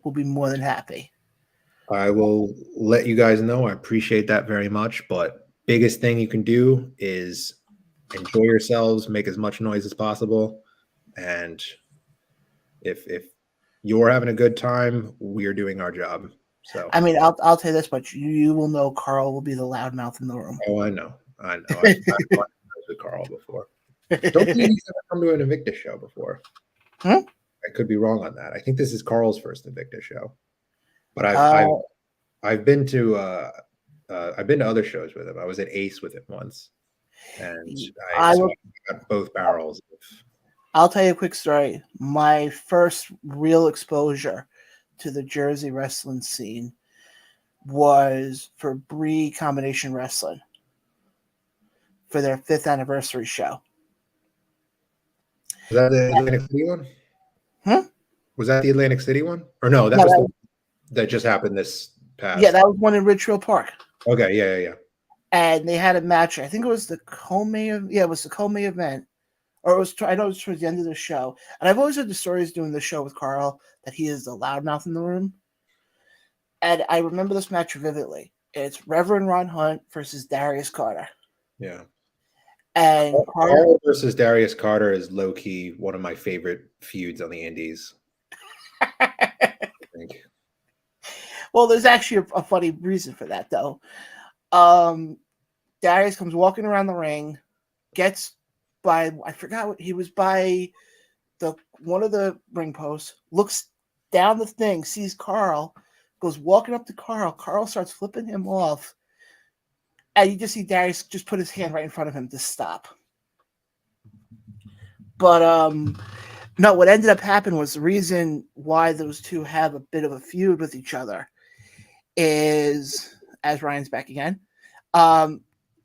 Speaker 1: we'll be more than happy.
Speaker 5: I will let you guys know. I appreciate that very much. But biggest thing you can do is enjoy yourselves, make as much noise as possible. And if you're having a good time, we're doing our job. So
Speaker 1: I mean, I'll tell you this much: you will know Carl will be the loudmouth in the room.
Speaker 5: oh, I know. I've with Carl before. Don't believe he's ever come to an Invictus show before. I could be wrong on that. I think this is Carl's first Invictus show, but I've been to other shows with him. I was at Ace with him once, and I got both barrels.
Speaker 1: I'll tell you a quick story. My first real exposure to the Jersey wrestling scene was for Bree Combination Wrestling for their 5th anniversary show.
Speaker 5: Was that the Atlantic City one? Was that the Atlantic City one? Or no, that just happened this past.
Speaker 1: Yeah, that was one in Ridgefield Park.
Speaker 5: Okay, yeah.
Speaker 1: And they had a match. I think it was the co-main. Yeah, it was the co-main event. Or it was. I know it was towards the end of the show. And I've always heard the stories doing the show with Carl that he is the loudmouth in the room. And I remember this match vividly. It's Reverend Ron Hunt versus Darius Carter.
Speaker 5: Yeah.
Speaker 1: And
Speaker 5: Carl versus Darius Carter is low key one of my favorite feuds on the Indies. I think.
Speaker 1: Well, there's actually a funny reason for that, though. Darius comes walking around the ring, gets by, I forgot what he was by one of the ring posts, looks down the thing, sees Carl, goes walking up to Carl. Carl starts flipping him off. And you just see Darius just put his hand right in front of him to stop. But no, what ended up happening was the reason why those two have a bit of a feud with each other is, as Ryan's back again,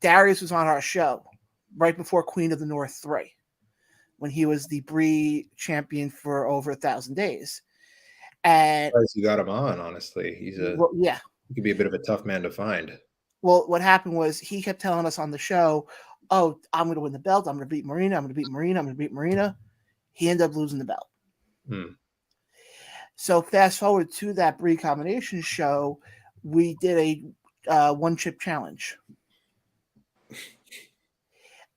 Speaker 1: Darius was on our show right before Queen of the North 3 when he was the Bree champion for over 1,000 days. And
Speaker 5: you got him on, honestly. He could be a bit of a tough man to find.
Speaker 1: Well, what happened was he kept telling us on the show, oh, I'm going to win the belt. I'm going to beat Marina. I'm going to beat Marina. I'm going to beat Marina. He ended up losing the belt. So fast forward to that Bree combination show, we did a one-chip challenge.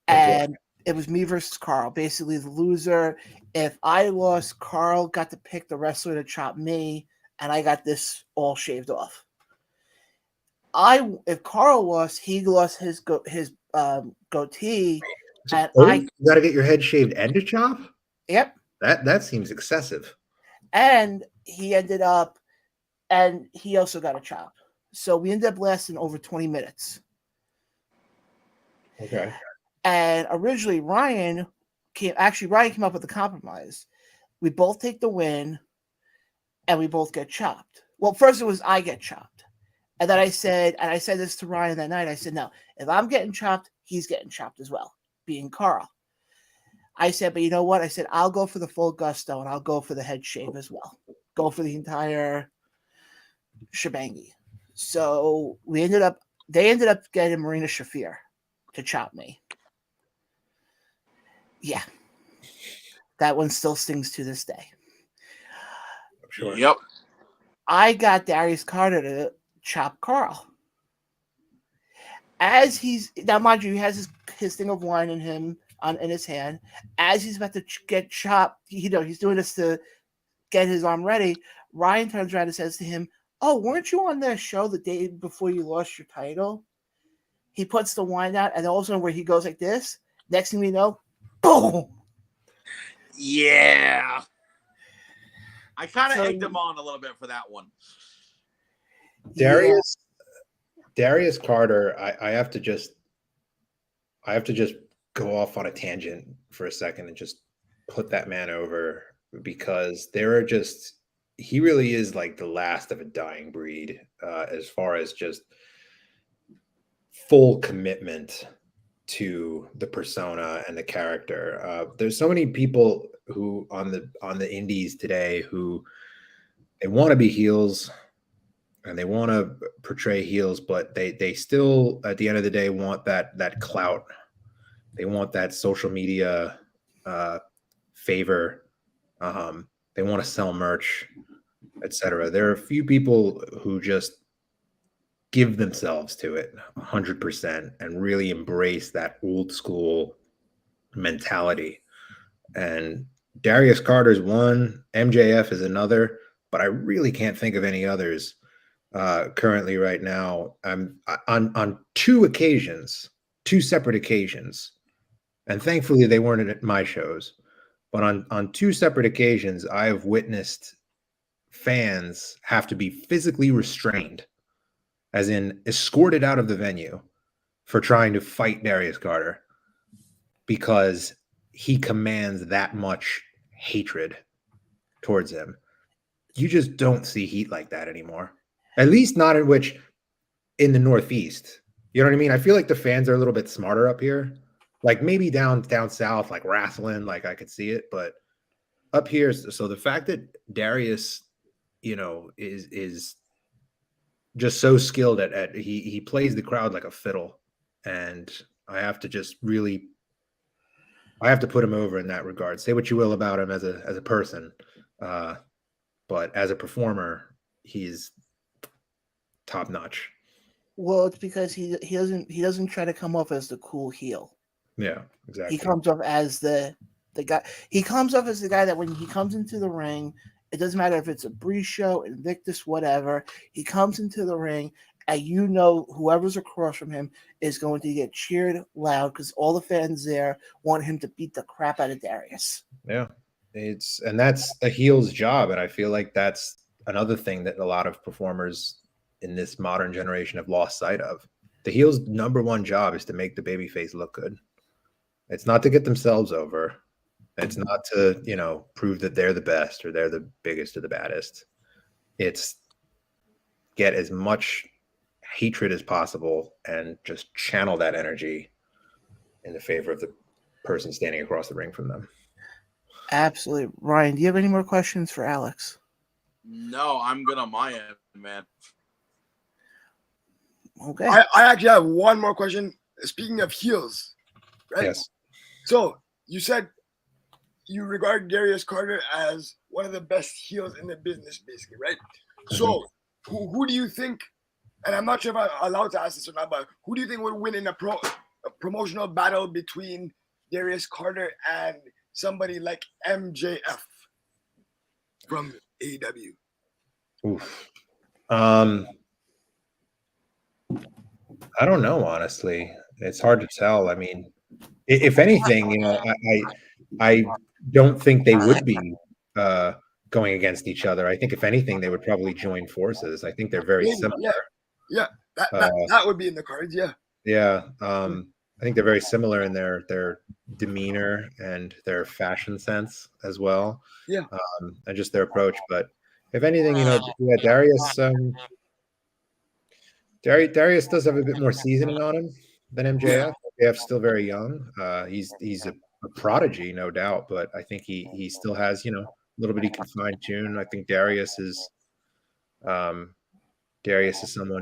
Speaker 1: And it was me versus Carl. Basically, the loser. If I lost, Carl got to pick the wrestler to chop me, and I got this all shaved off. If Carl lost, he lost his goatee, and
Speaker 5: you got to get your head shaved and a chop.
Speaker 1: Yep,
Speaker 5: that seems excessive.
Speaker 1: And he ended up, and he also got a chop. So we ended up lasting over 20 minutes.
Speaker 5: Okay.
Speaker 1: And originally, Ryan came up with a compromise. We both take the win, and we both get chopped. Well, first it was I get chopped. And then I said this to Ryan that night. I said, no, if I'm getting chopped, he's getting chopped as well, being Carl. I said, but you know what? I said, I'll go for the full gusto and I'll go for the head shave as well. Go for the entire shebangy. So they ended up getting Marina Shafir to chop me. Yeah. That one still stings to this day.
Speaker 5: I'm sure.
Speaker 6: Yep.
Speaker 1: I got Darius Carter to chop Carl. As now, mind you, he has his thing of wine in his hand. As he's about to get chopped, he's doing this to get his arm ready. Ryan turns around and says to him, "Oh, weren't you on the show the day before you lost your title?" He puts the wine out, and all of a sudden, where he goes like this, next thing we know, boom.
Speaker 6: Yeah. I kind of egged him on a little bit for that one.
Speaker 5: Darius Carter, I have to just go off on a tangent for a second and just put that man over, because he really is like the last of a dying breed as far as just full commitment to the persona and the character. There's so many people who on the indies today who they want to be heels and they want to portray heels, but they still at the end of the day want that clout. They want that social media favor. They want to sell merch, etc. There are a few people who just give themselves to it 100% and really embrace that old school mentality. And Darius Carter's one, MJF is another, but I really can't think of any others currently right now. I'm on two separate occasions, and thankfully they weren't at my shows, but on two separate occasions, I have witnessed fans have to be physically restrained, as in escorted out of the venue for trying to fight Darius Carter because he commands that much hatred towards him. You just don't see heat like that anymore. At least not in the Northeast. You know what I mean? I feel like the fans are a little bit smarter up here. Like maybe down south, like wrestling, like I could see it, but up here, so the fact that Darius, is just so skilled at he plays the crowd like a fiddle, and I have to put him over in that regard. Say what you will about him as a person, but as a performer, he's top notch.
Speaker 1: Well, it's because he doesn't try to come off as the cool heel.
Speaker 5: Yeah, exactly.
Speaker 1: He comes off as the guy. He comes off as the guy that when he comes into the ring, it doesn't matter if it's a Breeze show, Invictus, whatever. He comes into the ring, and whoever's across from him is going to get cheered loud because all the fans there want him to beat the crap out of Darius.
Speaker 5: Yeah, and that's a heel's job, and I feel like that's another thing that a lot of performers in this modern generation have lost sight of. The heel's number one job is to make the babyface look good. It's not to get themselves over. It's not to, prove that they're the best or they're the biggest or the baddest. It's get as much hatred as possible and just channel that energy in the favor of the person standing across the ring from them.
Speaker 1: Absolutely. Ryan, do you have any more questions for Alex?
Speaker 6: No, I'm good on my end, man.
Speaker 1: Okay.
Speaker 3: I actually have one more question. Speaking of heels, right?
Speaker 5: Yes.
Speaker 3: So you said you regard Darius Carter as one of the best heels in the business, basically, right? Mm-hmm. So who do you think, and I'm not sure if I'm allowed to ask this or not, but who do you think would win in a promotional battle between Darius Carter and somebody like MJF from AEW?
Speaker 5: Oof. I don't know, honestly. It's hard to tell. I mean, if anything, I don't think they would be going against each other. I think if anything, they would probably join forces. I think they're very similar.
Speaker 3: Yeah. That would be in the cards. Yeah.
Speaker 5: Yeah. I think they're very similar in their demeanor and their fashion sense as well.
Speaker 3: Yeah.
Speaker 5: And just their approach. But if anything, Darius. Darius does have a bit more seasoning on him than MJF. MJF's still very young. He's a prodigy, no doubt, but I think he still has, a little bit he can fine tune. I think Darius is someone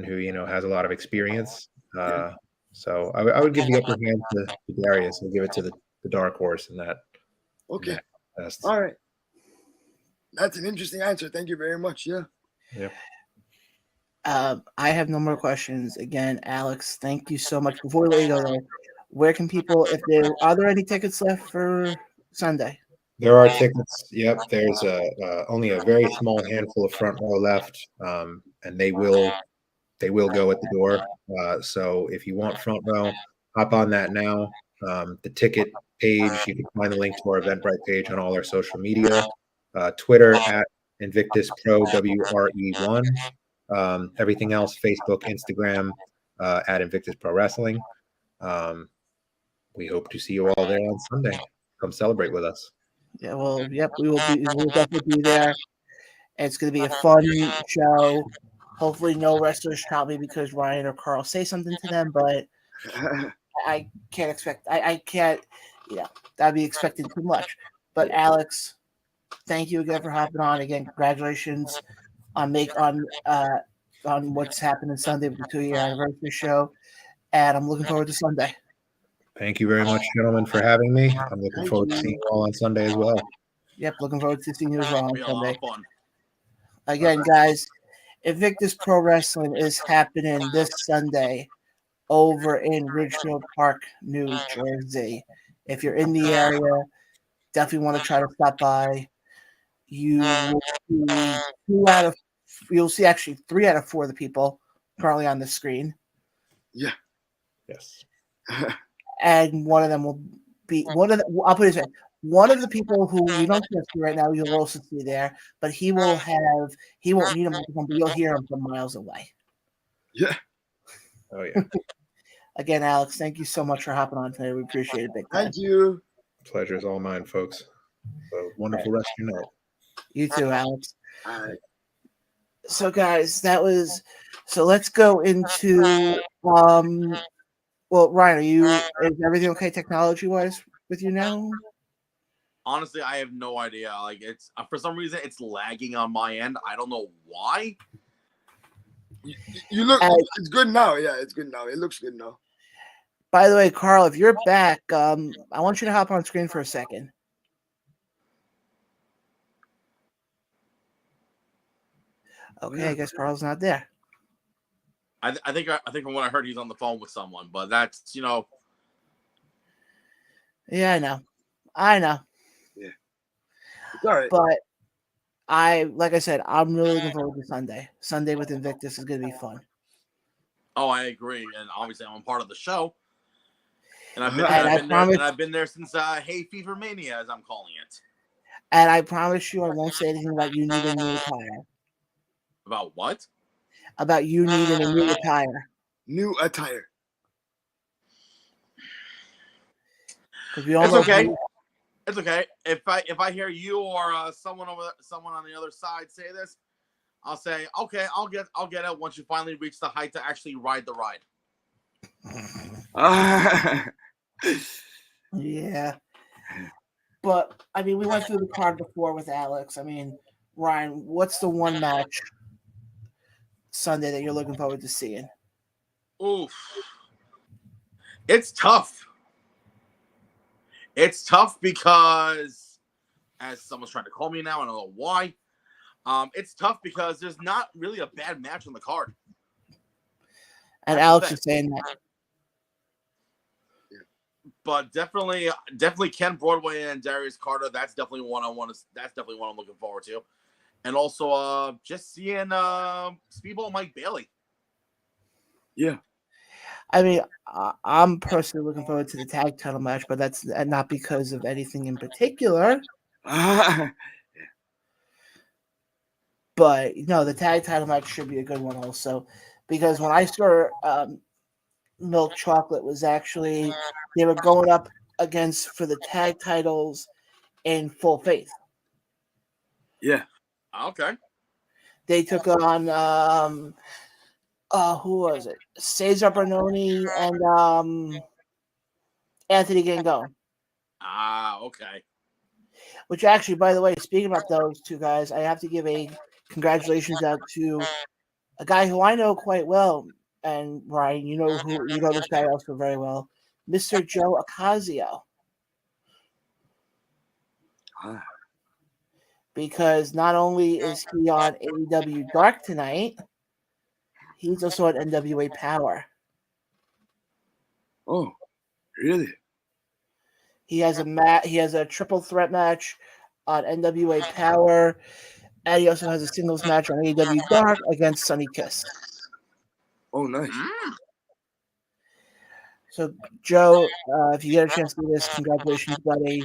Speaker 5: who, has a lot of experience. So I would give the upper hand to Darius and give it to the dark horse in that.
Speaker 3: Okay.
Speaker 5: In that
Speaker 3: all right. That's an interesting answer. Thank you very much. Yeah.
Speaker 5: Yeah.
Speaker 1: I have no more questions. Again, Alex, thank you so much. Before we let you go, though, where can people, are there any tickets left for Sunday?
Speaker 5: There are tickets. Yep. There's only a very small handful of front row left, and they will go at the door. So if you want front row, hop on that now. The ticket page, you can find the link to our Eventbrite page on all our social media. Twitter at Invictus Pro WRE1. Everything else, Facebook, Instagram, at Invictus Pro Wrestling. We hope to see you all there on Sunday. Come celebrate with us.
Speaker 1: Yeah, well, yep, we'll definitely be there. It's going to be a fun show. Hopefully no wrestlers shout me because Ryan or Carl say something to them, but I can't expect, I can't, that'd be expecting too much. But Alex, thank you again for hopping on. Again, congratulations on what's happening Sunday with the 2-year anniversary show, and I'm looking forward to Sunday.
Speaker 5: Thank you very much, gentlemen, for having me. I'm looking forward to seeing you all on Sunday as well.
Speaker 1: Yep, looking forward to seeing you as well on Sunday. Again, guys, Invictus Pro Wrestling is happening this Sunday over in Ridgefield Park, New Jersey. If you're in the area, definitely want to try to stop by. You'll see actually 3 out of 4 of the people currently on the screen.
Speaker 3: Yeah.
Speaker 5: Yes.
Speaker 1: And one of them will be I'll put it this way. One of the people who you don't see right now, you'll also see there, but he won't need a microphone, but you'll hear him from miles away.
Speaker 3: Yeah.
Speaker 5: Oh yeah.
Speaker 1: Again, Alex, thank you so much for hopping on today. We appreciate it big time.
Speaker 3: Thank you.
Speaker 5: Pleasure is all mine, folks. So wonderful rest of your night.
Speaker 1: You too, Alex.
Speaker 3: All right.
Speaker 1: So guys, so let's go into well, Ryan, is everything okay technology wise with you now?
Speaker 6: Honestly, I have no idea. Like, it's for some reason it's lagging on my end. I don't know why.
Speaker 3: You look. It's good now. Yeah, it's good now. It looks good now.
Speaker 1: By the way, Carl, if you're back, I want you to hop on screen for a second. Okay, I guess Carl's not there.
Speaker 6: I think from what I heard, he's on the phone with someone. But that's
Speaker 1: Yeah, I know.
Speaker 3: Yeah, it's all right.
Speaker 1: But like I said, I'm really looking forward to Sunday. Sunday with Invictus is going to be fun.
Speaker 6: Oh, I agree, and obviously I'm a part of the show, and I've been there since Hay Fever Mania, as I'm calling it.
Speaker 1: And I promise you, I won't say anything about you needing a new attire.
Speaker 6: About what?
Speaker 1: About you needing a new attire.
Speaker 3: New attire.
Speaker 6: It's okay. It's okay. If I hear you or someone on the other side say this, I'll say, okay, I'll get it once you finally reach the height to actually ride the ride.
Speaker 1: Yeah. But I mean, we went through the card before with Alex. I mean, Ryan, what's the one match Sunday that you're looking forward to seeing?
Speaker 6: Oof. It's tough. It's tough because, as someone's trying to call me now, I don't know why. It's tough because there's not really a bad match on the card.
Speaker 1: And Alex is saying that.
Speaker 6: But definitely Ken Broadway and Darius Carter. That's definitely one I'm looking forward to. And also just seeing Speedball Mike Bailey.
Speaker 3: Yeah.
Speaker 1: I mean, I'm personally looking forward to the tag title match, but that's not because of anything in particular. But no, the tag title match should be a good one also, because when I saw Milk Chocolate was actually they were going up against for the tag titles in Full Faith.
Speaker 3: Yeah.
Speaker 6: Okay.
Speaker 1: They took on who was it? Cesar Bononi and Anthony Gangone.
Speaker 6: Okay.
Speaker 1: Which actually, by the way, speaking about those two guys, I have to give a congratulations out to a guy who I know quite well, and Ryan, you know this guy also very well, Mr. Joe Ocasio. Because not only is he on AEW Dark tonight, he's also on NWA Power.
Speaker 3: Oh, really?
Speaker 1: He has a triple threat match on NWA Power, and he also has a singles match on AEW Dark against Sonny Kiss.
Speaker 3: Oh, nice.
Speaker 1: So, Joe, if you get a chance to do this, congratulations, buddy.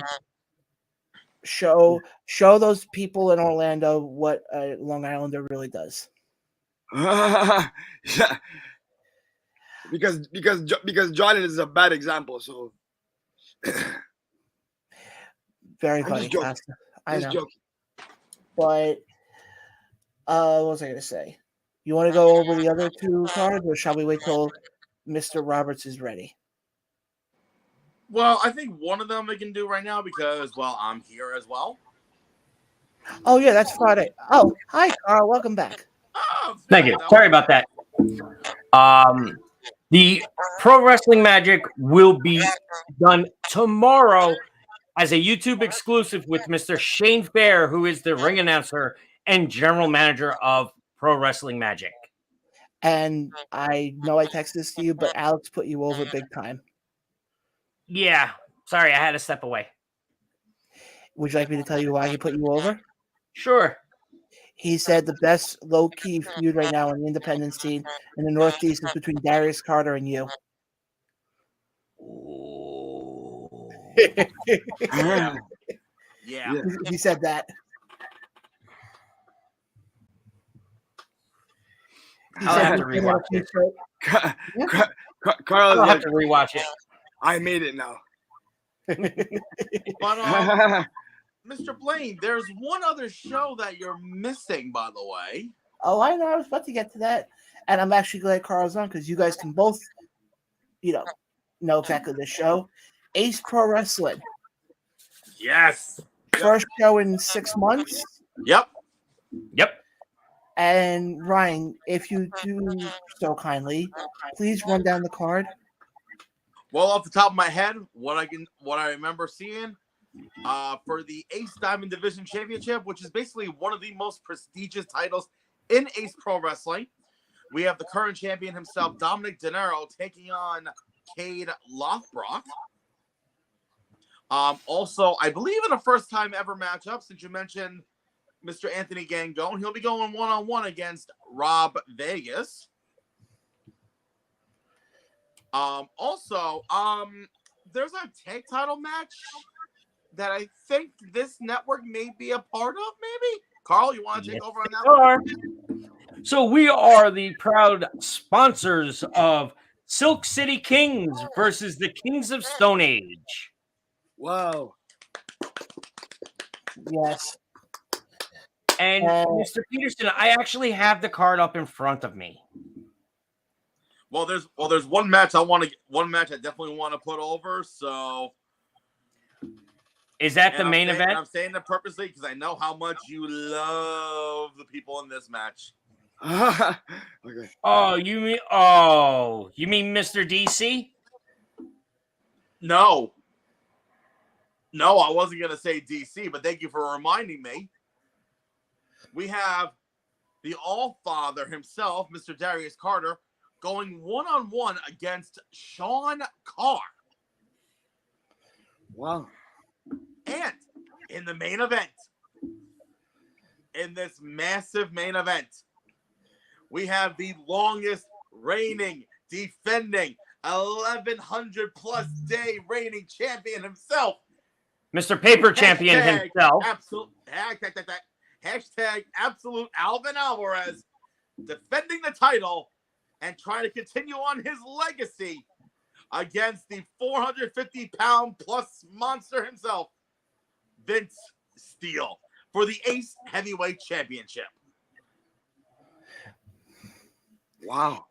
Speaker 1: Show those people in Orlando what a Long Islander really does.
Speaker 3: Yeah. Because Jordan is a bad example, so
Speaker 1: very funny. I know.
Speaker 3: Joking.
Speaker 1: But what was I going to say? You want to go over the other two cards, or shall we wait till Mr. Roberts is ready?
Speaker 6: Well, I think one of them we can do right now because, well, I'm here as well.
Speaker 1: Oh, yeah, that's Friday. Oh, hi, Carl. Welcome back.
Speaker 4: Thank you. Sorry about that. The Pro Wrestling Magic will be done tomorrow as a YouTube exclusive with Mr. Shane Fair, who is the ring announcer and general manager of Pro Wrestling Magic.
Speaker 1: And I know I texted this to you, but Alex put you over big time.
Speaker 4: Yeah. Sorry, I had to step away.
Speaker 1: Would you like me to tell you why he put you over?
Speaker 4: Sure.
Speaker 1: He said the best low-key feud right now on the independent scene in the Northeast is between Darius Carter and you.
Speaker 6: Yeah.
Speaker 1: He said that. He
Speaker 4: I'll
Speaker 1: said
Speaker 4: have to rewatch it.
Speaker 3: Carl's
Speaker 4: I'll have
Speaker 3: like,
Speaker 4: to rewatch it.
Speaker 3: I made it now.
Speaker 6: But Mr. Blaine, there's one other show that you're missing, by the way.
Speaker 1: Oh, I know. I was about to get to that. And I'm actually glad Carl's on because you guys can both, know exactly the show. Ace Pro Wrestling.
Speaker 6: Yes.
Speaker 1: First show in 6 months.
Speaker 6: Yep.
Speaker 1: And Ryan, if you do so kindly, please run down the card.
Speaker 6: Well, off the top of my head, what I remember seeing for the Ace Diamond Division Championship, which is basically one of the most prestigious titles in Ace Pro Wrestling, we have the current champion himself, Dominic De Niro, taking on Cade Lothbrock. Also, I believe in a first-time ever matchup, since you mentioned Mr. Anthony Gangone, he'll be going one-on-one against Rob Vegas. Also, there's a tag title match that I think this network may be a part of, maybe? Carl, you want to take over on that one?
Speaker 4: So we are the proud sponsors of Silk City Kings versus the Kings of Stone Age.
Speaker 3: Wow.
Speaker 1: Yes.
Speaker 4: And Mr. Peterson, I actually have the card up in front of me.
Speaker 6: Well, there's one match I definitely want to put over. So,
Speaker 4: is that the main event?
Speaker 6: I'm saying that purposely because I know how much you love the people in this match.
Speaker 3: Okay.
Speaker 4: Oh, you mean Mr. DC?
Speaker 6: No, I wasn't gonna say DC, but thank you for reminding me. We have the All-Father himself, Mr. Darius Carter, going one-on-one against Sean Carr.
Speaker 3: Wow.
Speaker 6: And in the main event, in this massive main event, we have the longest reigning, defending, 1,100 plus day reigning champion himself,
Speaker 4: Mr. Paper Champion himself.
Speaker 6: Hashtag absolute Alvin Alvarez, defending the title and trying to continue on his legacy against the 450-pound plus monster himself, Vince Steele, for the Ace Heavyweight Championship.
Speaker 3: Wow.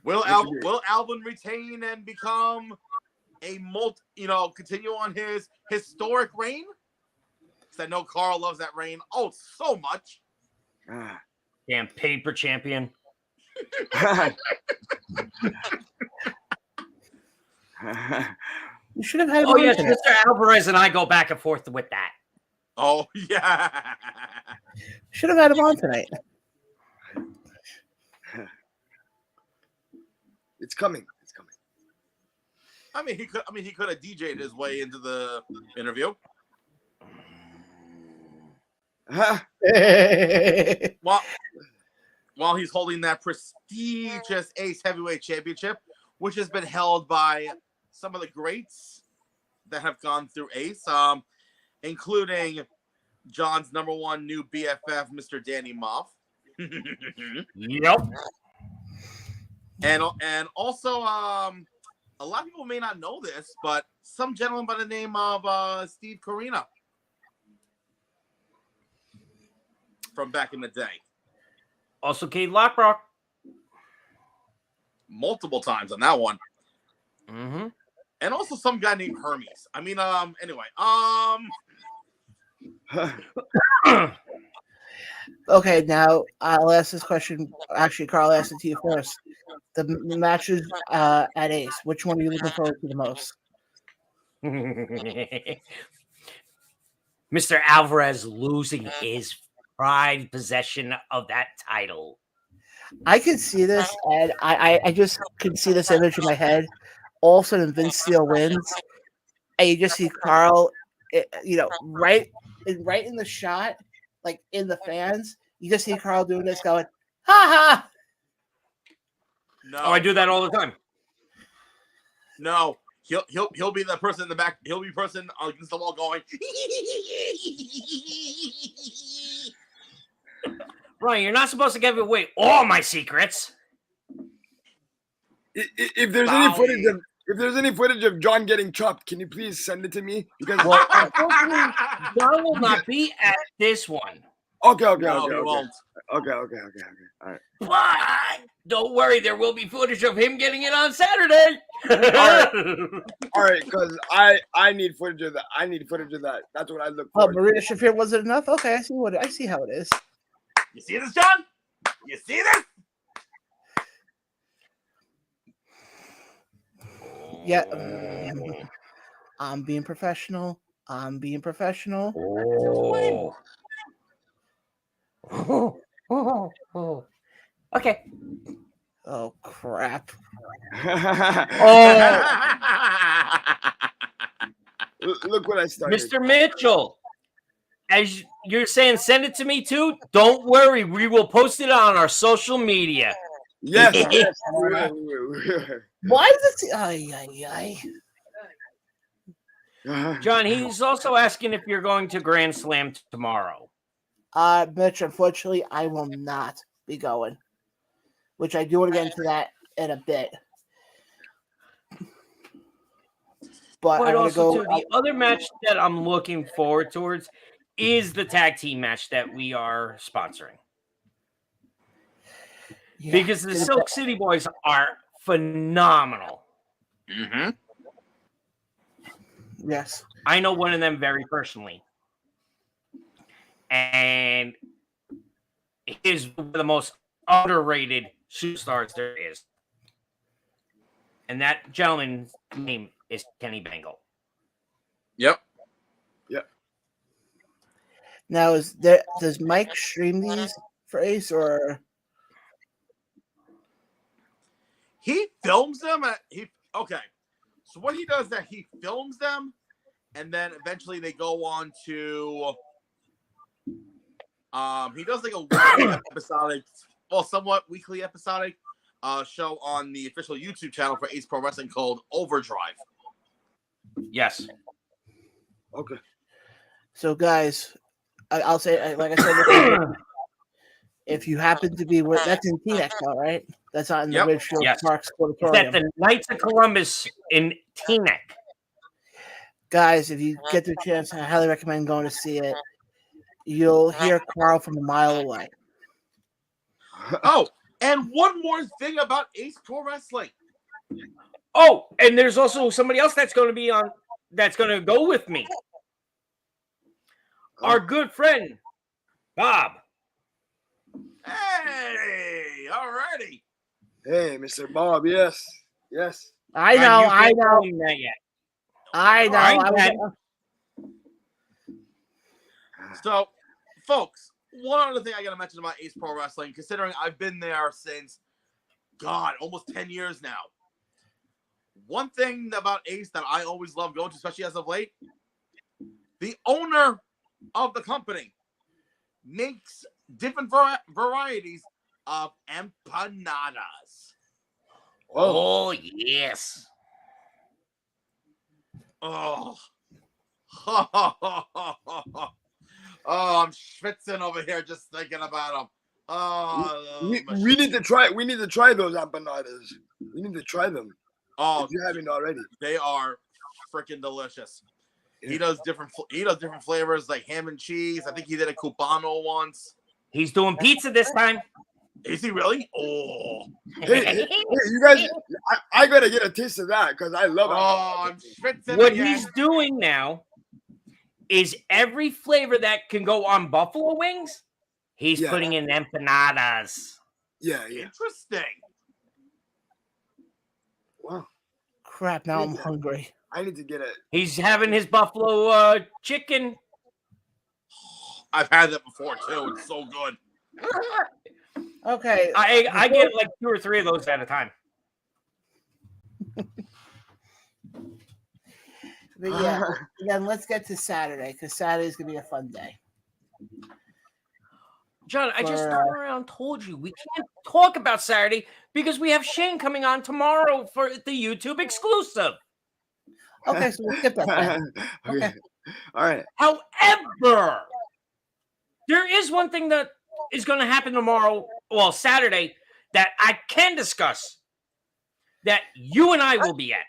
Speaker 6: Will Alvin retain and become a continue on his historic reign? Because I know Carl loves that reign so much.
Speaker 4: Damn Paper Champion.
Speaker 1: You should have had.
Speaker 4: Oh yes, Mr. Alvarez and I go back and forth with that.
Speaker 6: Oh yeah.
Speaker 1: Should have had him on tonight.
Speaker 3: It's coming.
Speaker 6: I mean, he could have DJ'd his way into the interview. While he's holding that prestigious Ace Heavyweight Championship, which has been held by some of the greats that have gone through Ace, including John's number one new BFF, Mr. Danny Moff.
Speaker 4: Yep.
Speaker 6: And also, a lot of people may not know this, but some gentleman by the name of Steve Corino from back in the day.
Speaker 4: Also, Cade Lothbrock.
Speaker 6: Multiple times on that one.
Speaker 4: Mm-hmm.
Speaker 6: And also some guy named Hermes. I mean, anyway,
Speaker 1: Okay, now I'll ask this question. Actually, Carl asked it to you first. The matches at Ace, which one are you looking forward to the most?
Speaker 4: Mr. Alvarez losing his pride possession of that title.
Speaker 1: I can see this, and I just can see this image in my head. All of a sudden, Vince Steele wins, and you just see Carl right in the shot, like in the fans, you just see Carl doing this, going, "Ha ha!"
Speaker 6: No.
Speaker 4: Oh, I do that all the time.
Speaker 6: No. He'll be the person in the back. He'll be the person against the wall going.
Speaker 4: Ryan, you're not supposed to give away all my secrets.
Speaker 3: If there's any footage of John getting chopped, can you please send it to me? Because
Speaker 4: Unfortunately, John will not be at this one.
Speaker 3: Okay.
Speaker 6: No,
Speaker 3: Okay.
Speaker 6: he won't.
Speaker 3: Okay. All right.
Speaker 4: But don't worry, there will be footage of him getting it on Saturday.
Speaker 3: All right, because I need footage of that. That's what I look
Speaker 1: Oh,
Speaker 3: for.
Speaker 1: Marina Shafir wasn't enough. Okay, I see how it is.
Speaker 6: You see this, John? You see this?
Speaker 1: Yeah, I'm being professional.
Speaker 4: Okay.
Speaker 1: Oh crap!
Speaker 3: Look what I started.
Speaker 4: Mr. Mitchell, as you're saying, send it to me too. Don't worry, we will post it on our social media.
Speaker 3: Yes.
Speaker 1: Why is it? Ay.
Speaker 4: John, he's also asking if you're going to Grand Slam tomorrow.
Speaker 1: Mitch, unfortunately, I will not be going. Which I do want to get into that in a bit. But I'm going to go.
Speaker 4: The other match that I'm looking forward towards is the tag team match that we are sponsoring.
Speaker 1: Yeah,
Speaker 4: because the Silk City Boys are phenomenal.
Speaker 6: Mm-hmm.
Speaker 1: Yes.
Speaker 4: I know one of them very personally. And he is one of the most underrated superstars there is. And that gentleman's name is Kenny Bangle.
Speaker 6: Yep.
Speaker 1: Now, does Mike stream these for Ace, or
Speaker 6: he films them? Okay. So what he does is that he films them, and then eventually they go on to. He does like a weekly episodic, somewhat weekly episodic show on the official YouTube channel for Ace Pro Wrestling called Overdrive.
Speaker 4: Yes.
Speaker 3: Okay.
Speaker 1: So, guys, I'll say, like I said, if you happen to be where that's in Teaneck now, right? That's not in the Ridgefield Park Auditorium.
Speaker 4: That's the Knights of Columbus in Teaneck.
Speaker 1: Guys, if you get the chance, I highly recommend going to see it. You'll hear Carl from a mile away.
Speaker 6: Oh, and one more thing about Ace Pro Wrestling.
Speaker 4: Oh, and there's also somebody else that's going to be on. That's going to go with me. Our good friend, Bob.
Speaker 6: Hey, alrighty.
Speaker 3: Hey, Mr. Bob, yes.
Speaker 1: I know.
Speaker 4: That yet.
Speaker 1: I know.
Speaker 6: So, folks, one other thing I got to mention about Ace Pro Wrestling, considering I've been there since, God, almost 10 years now. One thing about Ace that I always love going to, especially as of late, the owner of the company makes different varieties of empanadas.
Speaker 4: Oh, yes.
Speaker 6: Oh. Oh, I'm schwitzing over here just thinking about them. Oh,
Speaker 3: we need to try. We need to try those empanadas. We need to try them.
Speaker 6: Oh,
Speaker 3: if you haven't already.
Speaker 6: They are freaking delicious. Yeah. He does different flavors like ham and cheese. I think he did a cubano once.
Speaker 4: He's doing pizza this time.
Speaker 6: Is he really? Oh,
Speaker 3: hey, you guys! I gotta get a taste of that because I love it.
Speaker 6: Oh, I'm schwitzing.
Speaker 4: What he's doing now is every flavor that can go on buffalo wings, he's putting in empanadas.
Speaker 3: Yeah.
Speaker 6: Interesting.
Speaker 3: Wow.
Speaker 1: Crap, now I'm hungry.
Speaker 3: I need to get it.
Speaker 4: He's having his buffalo chicken.
Speaker 6: I've had that before too. It's so good.
Speaker 1: Okay.
Speaker 4: I get like 2 or 3 of those at a time.
Speaker 1: But yeah, then let's get to Saturday because Saturday's gonna be a fun day.
Speaker 4: John, I just turned around and told you we can't talk about Saturday because we have Shane coming on tomorrow for the YouTube exclusive.
Speaker 1: Okay, so we'll skip that then. Okay.
Speaker 3: All right.
Speaker 4: However, there is one thing that is going to happen tomorrow, well, Saturday, that I can discuss that you and I will be at.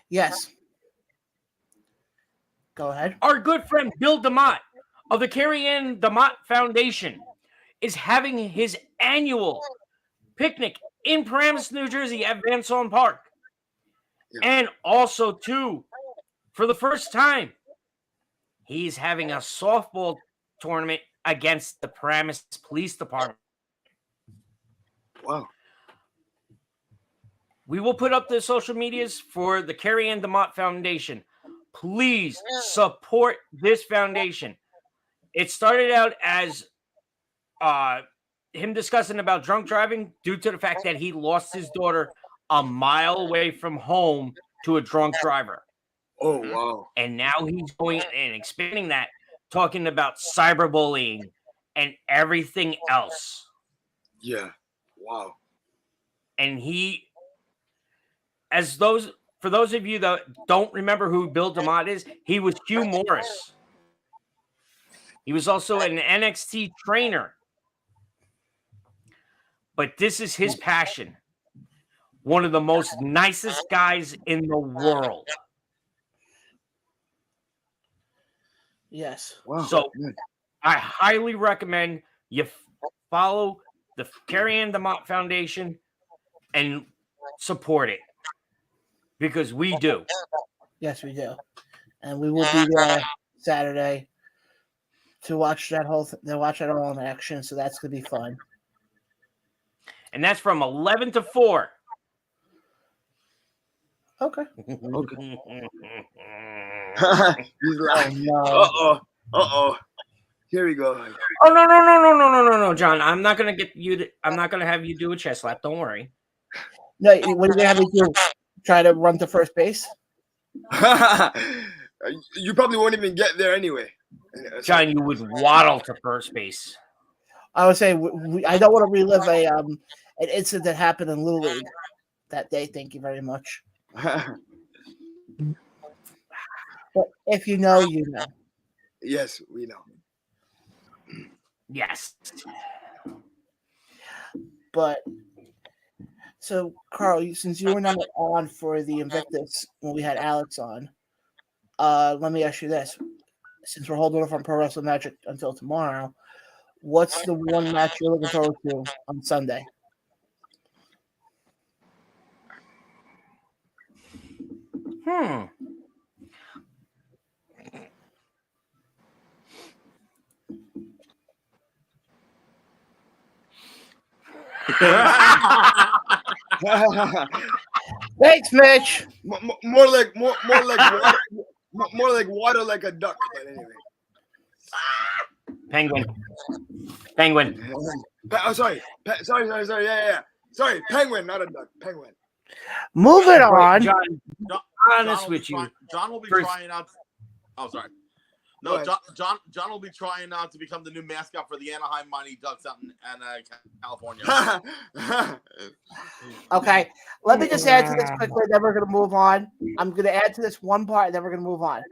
Speaker 1: Yes. Go ahead.
Speaker 4: Our good friend Bill DeMott of the Carrie Ann DeMott Foundation is having his annual picnic in Paramus, New Jersey at Van Solon Park.
Speaker 3: Yeah.
Speaker 4: And also, too, for the first time, he's having a softball tournament against the Paramus Police Department.
Speaker 3: Wow.
Speaker 4: We will put up the social medias for the Carrie Ann DeMott Foundation. Please support this foundation. It started out as him discussing about drunk driving due to the fact that he lost his daughter a mile away from home to a drunk driver.
Speaker 3: Oh, wow.
Speaker 4: And now he's going and expanding that, talking about cyberbullying and everything else.
Speaker 3: Yeah. Wow.
Speaker 4: And for those of you that don't remember who Bill DeMott is, he was Hugh Morris. He was also an NXT trainer. But this is his passion. One of the most nicest guys in the world.
Speaker 1: Yes.
Speaker 3: Wow.
Speaker 4: So I highly recommend you follow the Carrie Ann DeMott Foundation and support it. Because we do.
Speaker 1: Yes, we do. And we will be there Saturday to watch that all in action. So that's going to be fun.
Speaker 4: And that's from 11 to 4.
Speaker 1: Okay.
Speaker 3: Okay.
Speaker 1: Oh,
Speaker 3: He's like,
Speaker 1: no.
Speaker 3: uh-oh. Here we go.
Speaker 4: Oh, no, John. I'm not going to have you do a chest lap. Don't worry.
Speaker 1: No, what are you going to have me do? Try to run to first base?
Speaker 3: You probably won't even get there anyway.
Speaker 4: John, you would waddle to first base.
Speaker 1: I would say I don't want to relive an incident that happened in Little League that day. Thank you very much. But if you know, you know.
Speaker 3: Yes, we know.
Speaker 4: Yes.
Speaker 1: But so, Carl, since you were not on for the Invictus when we had Alex on, let me ask you this: since we're holding off on Pro Wrestling Magic until tomorrow, what's the one match you're looking forward to on Sunday? Thanks, Mitch.
Speaker 3: More like water like a duck. But anyway.
Speaker 4: Penguin.
Speaker 3: Oh, sorry. Yeah. Sorry, penguin, not a duck. Penguin.
Speaker 1: Moving on.
Speaker 4: John, honest with you.
Speaker 6: John will be trying out. Oh, sorry. No, John will be trying out to become the new mascot for the Anaheim Mighty Ducks out in California.
Speaker 1: Okay, let me just add to this quickly, then we're going to move on. I'm going to add to this one part, and then we're going to move on.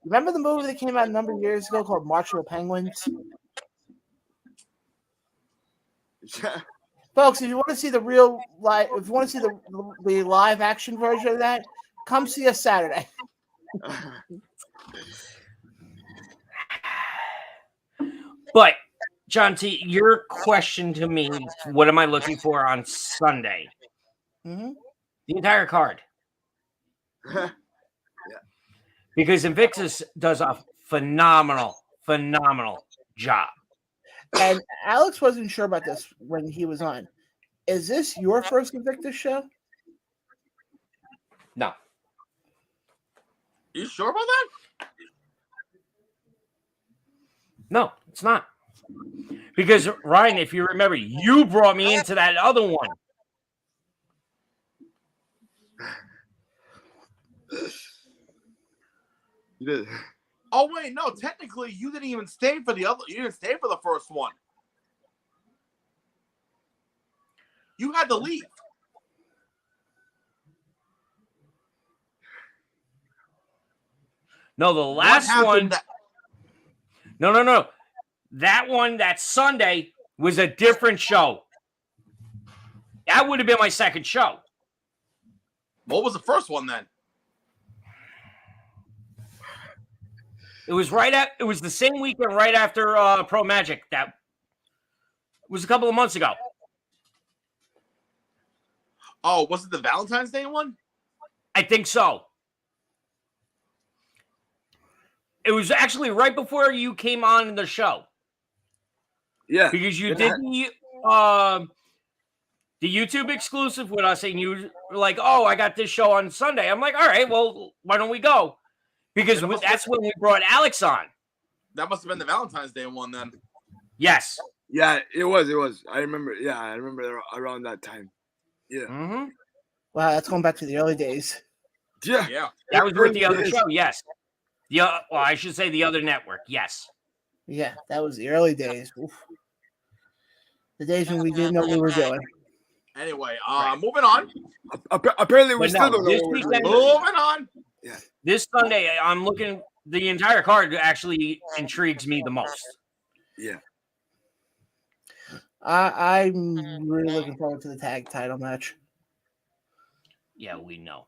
Speaker 1: Remember the movie that came out a number of years ago called March of the Penguins? Folks, if you want to see the real if you want to see the live action version of that, come see us Saturday.
Speaker 4: But John T, your question to me, what am I looking for on Sunday?
Speaker 1: Mm-hmm.
Speaker 4: The entire card.
Speaker 3: Yeah.
Speaker 4: Because Invictus does a phenomenal job.
Speaker 1: And Alex wasn't sure about this when he was on. Is this your first Invictus show?
Speaker 4: No.
Speaker 6: You sure about that?
Speaker 4: No, it's not. Because, Ryan, if you remember, you brought me into that other one.
Speaker 3: You did.
Speaker 6: Oh wait, no. Technically, you didn't even stay for the other. You didn't stay for the first one. You had to leave.
Speaker 4: No, the last one. No. That one, that Sunday, was a different show. That would have been my second show.
Speaker 6: What was the first one then?
Speaker 4: It was it was the same weekend right after Pro Magic. That was a couple of months ago.
Speaker 6: Oh, was it the Valentine's Day one?
Speaker 4: I think so. It was actually right before you came on the show.
Speaker 3: Yeah.
Speaker 4: Because you did the YouTube exclusive with us, and you were like, "Oh, I got this show on Sunday." I'm like, "All right, well, why don't we go?" Because that's when we brought Alex on.
Speaker 6: That must have been the Valentine's Day one then.
Speaker 4: Yes.
Speaker 3: Yeah, it was. I remember. Yeah, I remember around that time. Yeah.
Speaker 4: Mm-hmm.
Speaker 1: Wow, that's going back to the early days.
Speaker 6: Yeah.
Speaker 4: That was with the other show. Yes. Well, I should say the other network. Yes.
Speaker 1: Yeah, that was the early days. Oof. The days when we didn't know what we were doing.
Speaker 6: Anyway, moving on.
Speaker 3: Apparently, we still don't know
Speaker 4: this
Speaker 3: what we're
Speaker 4: weekend,
Speaker 3: doing.
Speaker 6: Moving on.
Speaker 3: Yeah.
Speaker 4: This Sunday, I'm looking. The entire card actually intrigues me the most.
Speaker 3: Yeah.
Speaker 1: I'm really looking forward to the tag title match.
Speaker 4: Yeah, we know.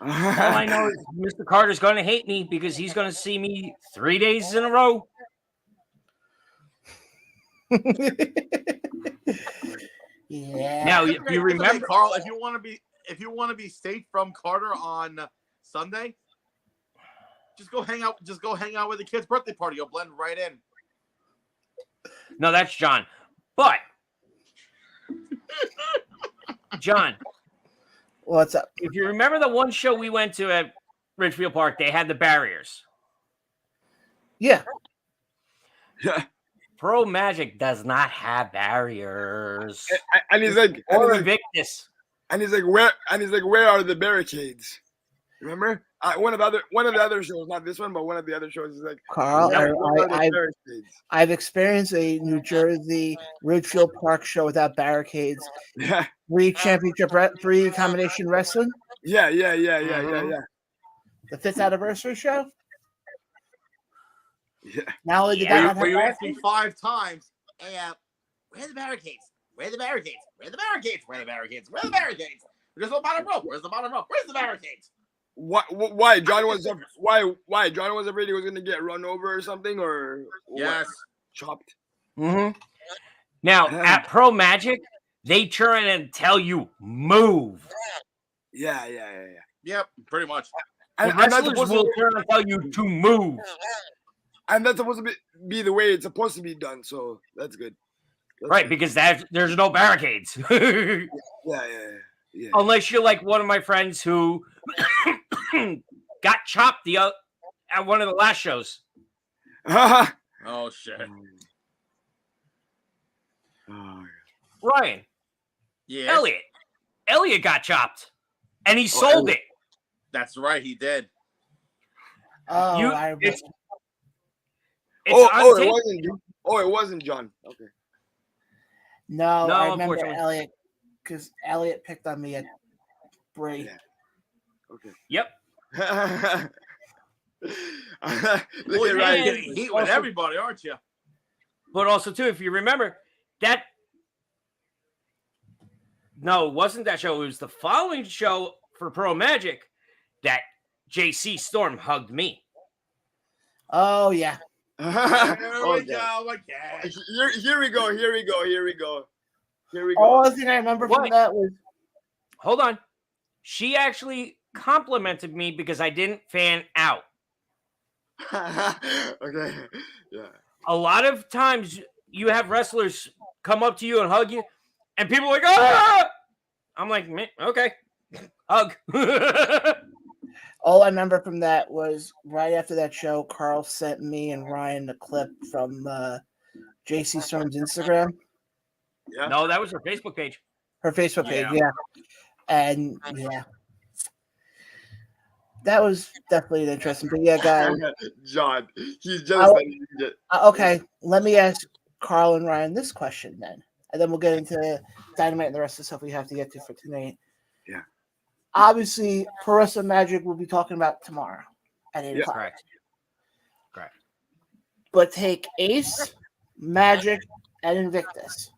Speaker 4: All I know is Mr. Carter's going to hate me because he's going to see me 3 days in a row.
Speaker 1: Yeah.
Speaker 4: Now, if you remember,
Speaker 6: Carl, if you want to be safe from Carter on Sunday, just go hang out. Just go hang out with the kid's birthday party. You'll blend right in.
Speaker 4: No, that's John. But John,
Speaker 1: What's up?
Speaker 4: if you remember the one show we went to at Ridgefield Park, they had the barriers.
Speaker 1: Yeah.
Speaker 3: Yeah.
Speaker 4: Pro Magic does not have barriers.
Speaker 3: And he's like,
Speaker 4: Or Invictus.
Speaker 3: and he's like, where are the barricades? Remember? One of the other shows, not this one, but one of the other shows is like,
Speaker 1: Carl,
Speaker 3: where are the barricades?
Speaker 1: I've experienced a New Jersey Ridgefield Park show without barricades.
Speaker 3: Yeah.
Speaker 1: 3 combination wrestling.
Speaker 3: Yeah.
Speaker 1: The 5th anniversary show.
Speaker 3: Yeah.
Speaker 1: Not only did that not have
Speaker 6: Where you asked me
Speaker 1: barricades,
Speaker 6: 5 times, hey, where are the barricades? Where are the barricades? Where are the barricades? Where are the barricades? Where are the barricades? There's no bottom rope. Where's the bottom rope? Where's the barricades?
Speaker 3: Why John was why John was afraid he was gonna get run over or something, or
Speaker 6: Yes.
Speaker 3: chopped.
Speaker 4: Mm-hmm. Now, at Pro Magic, they turn and tell you, move.
Speaker 3: Yeah.
Speaker 6: Yep, pretty much.
Speaker 4: The
Speaker 3: And that's
Speaker 4: wrestlers
Speaker 3: supposed
Speaker 4: will
Speaker 3: to,
Speaker 4: turn and tell you to move.
Speaker 3: and that's supposed to be the way it's supposed to be done. So that's good. That's
Speaker 4: Right,
Speaker 3: good.
Speaker 4: because there's no barricades.
Speaker 3: Yeah.
Speaker 4: Unless you're like one of my friends who got chopped at one of the last shows.
Speaker 6: Oh shit.
Speaker 4: Ryan,
Speaker 6: Yeah.
Speaker 4: Elliot got chopped, and he sold it.
Speaker 6: That's right, he did.
Speaker 1: Oh,
Speaker 4: You-
Speaker 1: I remember.
Speaker 4: it's on
Speaker 3: It
Speaker 4: tape.
Speaker 3: wasn't. It wasn't John. Okay.
Speaker 1: No,
Speaker 4: No,
Speaker 1: I remember
Speaker 4: unfortunately.
Speaker 1: Elliot because Elliot picked on me at Bray.
Speaker 3: Yeah. Okay.
Speaker 4: Yep.
Speaker 3: Look
Speaker 6: Well,
Speaker 3: at
Speaker 6: you're
Speaker 3: Ryan.
Speaker 6: getting heat with everybody, aren't you?
Speaker 4: But also, too, if you remember, no, it wasn't that show. It was the following show for Pro Magic that JC Storm hugged me.
Speaker 1: Oh yeah.
Speaker 6: There
Speaker 3: Oh,
Speaker 6: we go again.
Speaker 3: Here we go.
Speaker 1: All thing I remember from
Speaker 4: What?
Speaker 1: that was
Speaker 4: Hold on. She actually complimented me because I didn't fan out.
Speaker 3: Okay. Yeah.
Speaker 4: A lot of times you have wrestlers come up to you and hug you, and people are like, "Ah!" I'm like, "Meh, okay, hug."
Speaker 1: all I remember from that was right after that show, Carl sent me and Ryan a clip from JC Storm's Instagram,
Speaker 3: Yeah.
Speaker 4: No, that was her Facebook page.
Speaker 1: her Facebook page,
Speaker 6: Yeah.
Speaker 1: yeah. And yeah. that was definitely an interesting. But yeah, guys.
Speaker 3: John, he's jealous that he didn't get.
Speaker 1: Okay, let me ask Carl and Ryan this question then, and then we'll get into Dynamite and the rest of the stuff we have to get to for tonight.
Speaker 3: Yeah.
Speaker 1: Obviously, Pro Wrestling Magic we'll be talking about tomorrow at 8 o'clock.
Speaker 4: Correct.
Speaker 1: But take Ace, Magic, and Invictus.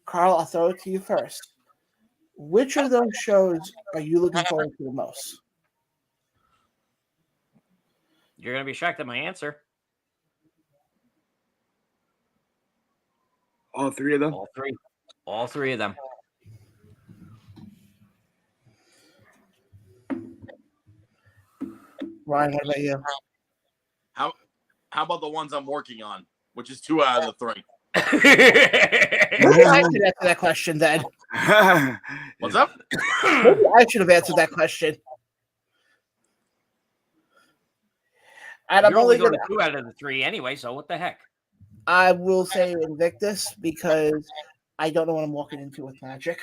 Speaker 1: Carl, I'll throw it to you first. Which of those shows are you looking forward to the most?
Speaker 4: You're going to be shocked at my answer.
Speaker 3: All three of them?
Speaker 4: All three of them.
Speaker 1: Ryan, what about you?
Speaker 6: How about the ones I'm working on, which is 2 out of the 3?
Speaker 1: Maybe I should answer that question then.
Speaker 6: What's up?
Speaker 1: Maybe I should have answered that question. And I'm
Speaker 4: You're
Speaker 1: only
Speaker 4: only going
Speaker 1: going
Speaker 4: to 2 out of the 3 anyway, so what the heck?
Speaker 1: I will say Invictus because I don't know what I'm walking into with Magic.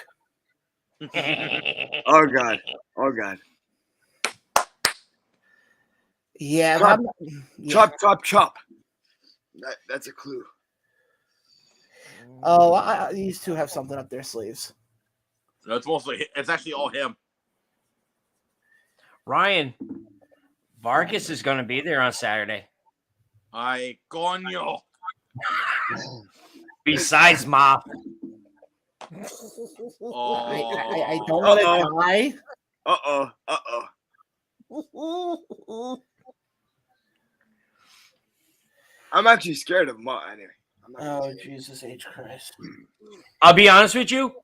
Speaker 3: Oh God.
Speaker 1: Yeah,
Speaker 3: Chop.
Speaker 1: yeah.
Speaker 3: Chop. That's a clue.
Speaker 1: Oh, these two have something up their sleeves.
Speaker 6: No, it's actually all him.
Speaker 4: Ryan, Vargas is going to be there on Saturday.
Speaker 6: Ay, coño.
Speaker 4: Besides Mop.
Speaker 6: Oh.
Speaker 1: I don't want to die.
Speaker 3: I'm actually scared of Mott anyway.
Speaker 1: Oh, Jesus H. Christ.
Speaker 4: I'll be honest with you.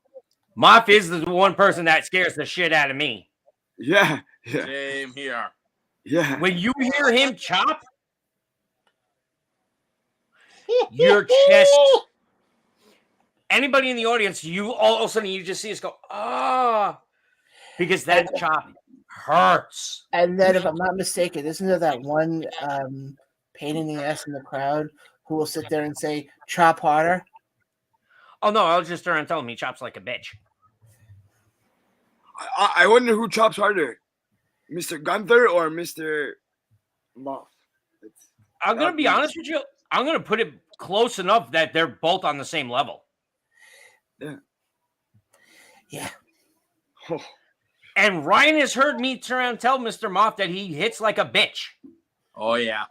Speaker 4: Mop is the one person that scares the shit out of me.
Speaker 3: Yeah.
Speaker 6: Same here.
Speaker 3: Yeah.
Speaker 4: When you hear him chop, your chest. Anybody in the audience, you all of a sudden you just see us go, because that chop hurts.
Speaker 1: And then, if I'm not mistaken, isn't there that one pain in the ass in the crowd who will sit there and say, chop harder?
Speaker 4: Oh, no, I'll just turn and tell him he chops like a bitch.
Speaker 3: I wonder who chops harder, Mr. Gunther or Mr. Moff.
Speaker 4: I'm going to be honest with you. I'm going to put it close enough that they're both on the same level.
Speaker 1: Yeah.
Speaker 3: Oh.
Speaker 4: And Ryan has heard me turn around and tell Mr. Moff that he hits like a bitch.
Speaker 6: Oh, yeah.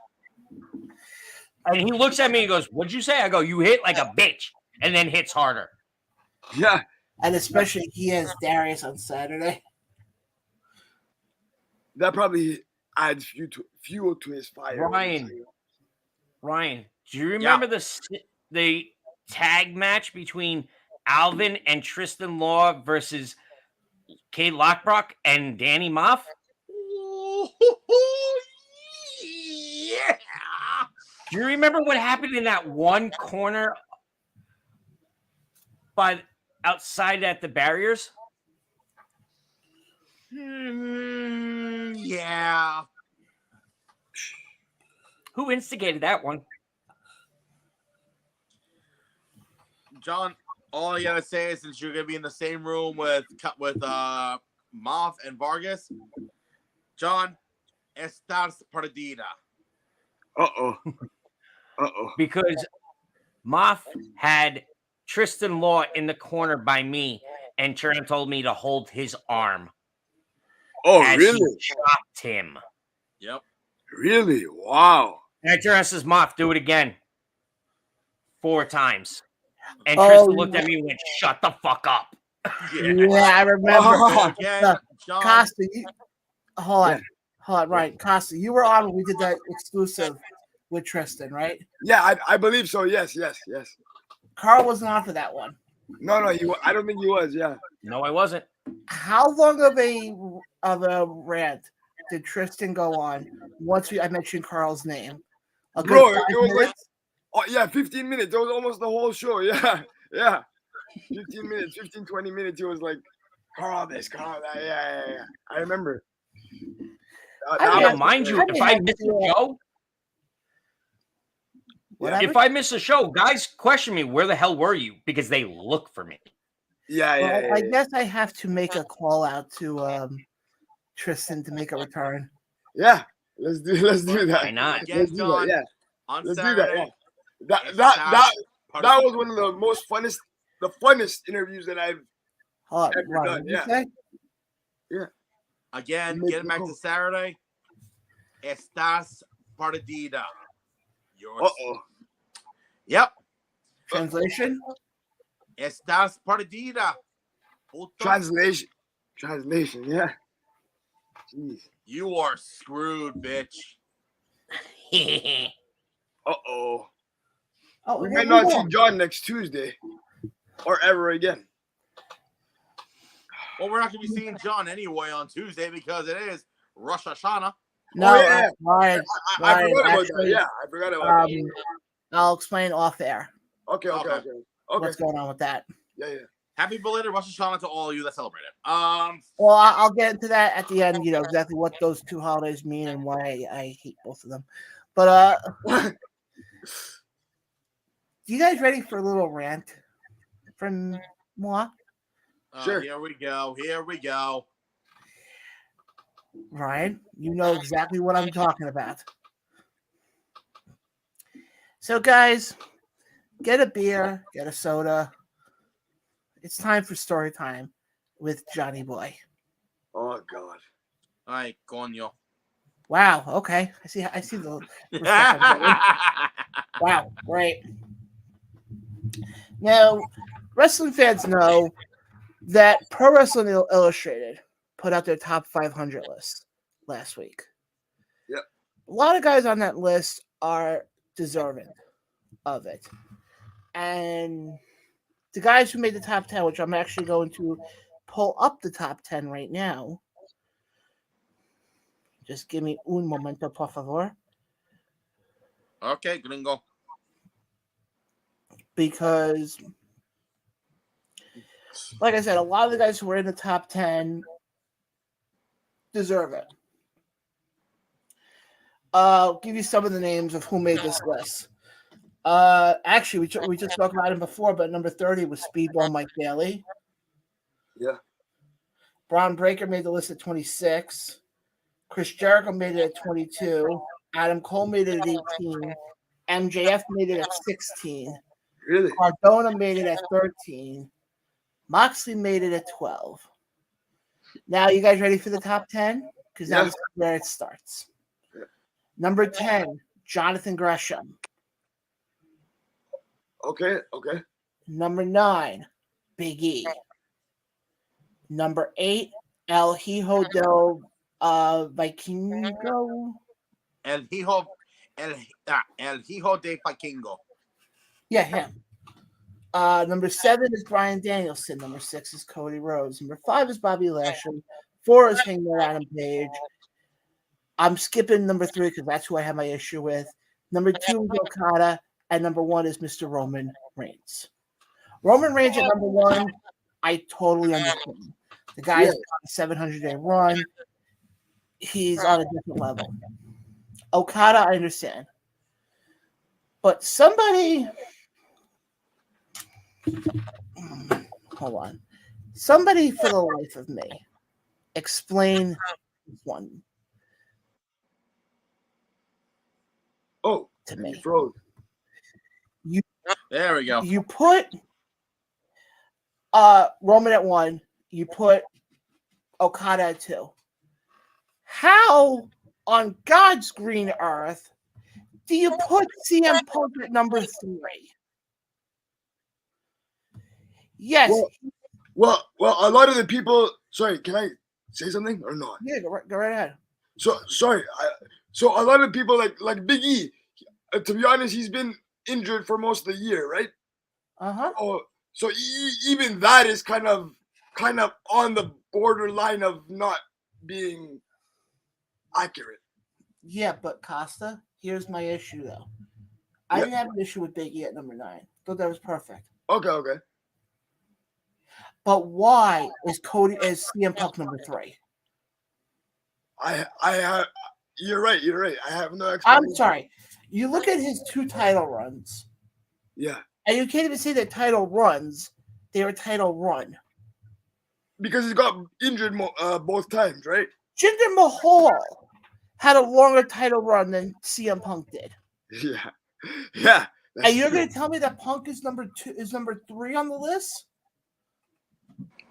Speaker 4: And he looks at me and goes, what'd you say? I go, you hit like a bitch, and then hits harder.
Speaker 3: Yeah.
Speaker 1: And especially he has Darius on Saturday.
Speaker 3: That probably adds fuel to his fire.
Speaker 4: Ryan, do you remember the tag match between Alvin and Tristan Law versus Kate Lockbrock and Danny Moff?
Speaker 6: Yeah.
Speaker 4: Do you remember what happened in that one corner outside at the barriers?
Speaker 6: Yeah.
Speaker 4: Who instigated that one?
Speaker 6: John, all I gotta say is, since you're gonna be in the same room with Moff and Vargas, John, estás perdida.
Speaker 4: Because Moff had Tristan Law in the corner by me, and Turner told me to hold his arm.
Speaker 3: Oh,
Speaker 4: as
Speaker 3: really?
Speaker 4: He chopped him.
Speaker 6: Yep.
Speaker 3: Really? Wow.
Speaker 4: And Turner says, Moff, do it again. 4 times. And Tristan looked at me and went, shut the fuck up.
Speaker 1: Yeah, I remember.
Speaker 6: Again, John.
Speaker 1: Costa, hold on, right. Costa, you were on when we did that exclusive with Tristan, right?
Speaker 3: Yeah, I believe so. Yes.
Speaker 1: Carl wasn't on for that one.
Speaker 3: No, I don't think he was. Yeah.
Speaker 4: No, I wasn't.
Speaker 1: How long of a rant did Tristan go on once I mentioned Carl's name?
Speaker 3: Bro, it was like 15 minutes. That was almost the whole show. Yeah. 15 minutes, 20 minutes. It was like, Carl this, Carl that. Yeah. I remember.
Speaker 4: Mind you, if I miss a show, if I miss a show, guys question me, where the hell were you? Because they look for me.
Speaker 3: Yeah.
Speaker 1: I guess I have to make a call out to Tristan to make a return.
Speaker 3: Yeah, let's do that.
Speaker 4: Why not?
Speaker 6: Again,
Speaker 3: Let's do
Speaker 6: John,
Speaker 3: that. Yeah,
Speaker 6: on
Speaker 3: let's
Speaker 6: Saturday.
Speaker 3: do that. Yeah.
Speaker 6: it's
Speaker 3: That
Speaker 6: Saturday.
Speaker 3: was one of the most funnest interviews that I've
Speaker 1: Hold on,
Speaker 3: ever
Speaker 1: Ron,
Speaker 3: done.
Speaker 1: what did you
Speaker 3: Yeah.
Speaker 1: say?
Speaker 6: Again,
Speaker 3: Make
Speaker 6: getting
Speaker 3: it
Speaker 6: back
Speaker 3: cool.
Speaker 6: to Saturday. Estás perdida. Yours.
Speaker 3: Uh-oh.
Speaker 6: Yep.
Speaker 1: Translation?
Speaker 6: Estás perdida. Puta.
Speaker 3: Translation, yeah. Jeez.
Speaker 6: You are screwed, bitch.
Speaker 3: Uh-oh.
Speaker 1: Oh,
Speaker 3: We
Speaker 1: what
Speaker 3: might
Speaker 1: we
Speaker 3: not see
Speaker 1: doing?
Speaker 3: John next Tuesday or ever again.
Speaker 6: Well, we're not going to be seeing John anyway on Tuesday because it is Rosh Hashanah.
Speaker 1: No,
Speaker 3: yeah.
Speaker 1: Ryan,
Speaker 3: I
Speaker 1: Ryan,
Speaker 3: forgot about
Speaker 1: actually,
Speaker 3: that. Yeah, I forgot about that.
Speaker 1: I'll explain off air
Speaker 3: Okay.
Speaker 1: what's going on with that.
Speaker 3: Yeah.
Speaker 6: Happy belated Rosh Hashanah to all of you that celebrate it.
Speaker 1: Well, I'll get into that at the end. You know exactly what those two holidays mean and why I hate both of them. But you guys ready for a little rant from moi?
Speaker 3: Sure.
Speaker 6: Here we go.
Speaker 1: Ryan, you know exactly what I'm talking about. So, guys, get a beer, get a soda. It's time for story time with Johnny Boy.
Speaker 3: Oh God.
Speaker 6: Ay, coño.
Speaker 1: Wow. Okay. I see the respect I'm getting. Wow. Great. Now, wrestling fans know that Pro Wrestling Illustrated put out their top 500 list last week.
Speaker 3: Yep.
Speaker 1: A lot of guys on that list are deserving of it. And the guys who made the top 10, which I'm actually going to pull up the top 10 right now. Just give me un momento, por favor.
Speaker 6: Okay, gringo.
Speaker 1: Because, like I said, a lot of the guys who were in the top 10 deserve it. I'll give you some of the names of who made this list. Actually, we just spoke about him before, but number 30 was Speedball Mike Bailey.
Speaker 3: Yeah.
Speaker 1: Braun Breaker made the list at 26. Chris Jericho made it at 22. Adam Cole made it at 18. MJF made it at 16.
Speaker 3: Really?
Speaker 1: Cardona made it at 13. Moxley made it at 12. Now, you guys ready for the top 10? Because that's where it starts.
Speaker 3: Yeah.
Speaker 1: Number 10, Jonathan Gresham.
Speaker 3: Okay.
Speaker 1: Number 9, Big E. Number 8, El Hijo del Vikingo.
Speaker 6: El Hijo de Vikingo.
Speaker 1: Yeah, him. Number 7 is Bryan Danielson. Number 6 is Cody Rhodes. Number 5 is Bobby Lashley. 4 is Hangman Adam Page. I'm skipping number 3 because that's who I have my issue with. Number 2 is Okada. And number 1 is Mr. Roman Reigns. Roman Reigns at number 1, I totally understand. The guy's on a 700-day run. He's on a different level. Okada, I understand. But somebody... Hold on. Somebody, for the life of me, explain this one to me.
Speaker 6: There we go.
Speaker 1: You put Roman at 1. You put Okada at 2. How on God's green earth do you put CM Punk at number 3? Yes.
Speaker 3: Well, a lot of the people. Sorry, can I say something or not?
Speaker 1: Yeah, go right ahead.
Speaker 3: So sorry. So a lot of people like Big E. To be honest, he's been injured for most of the year, right? So even that is kind of on the borderline of not being accurate.
Speaker 1: Yeah, but Costa, here's my issue though. I didn't have an issue with Big E at number 9. Thought that was perfect.
Speaker 3: Okay.
Speaker 1: But why is CM Punk number 3?
Speaker 3: I have. You're right. I have no explanation.
Speaker 1: I'm sorry. You look at his 2 title runs.
Speaker 3: Yeah.
Speaker 1: And you can't even say they're title runs. They were title run.
Speaker 3: Because he got injured both times, right?
Speaker 1: Jinder Mahal had a longer title run than CM Punk did.
Speaker 3: Yeah. Yeah.
Speaker 1: And you're going to tell me that Punk is number 3 on the list?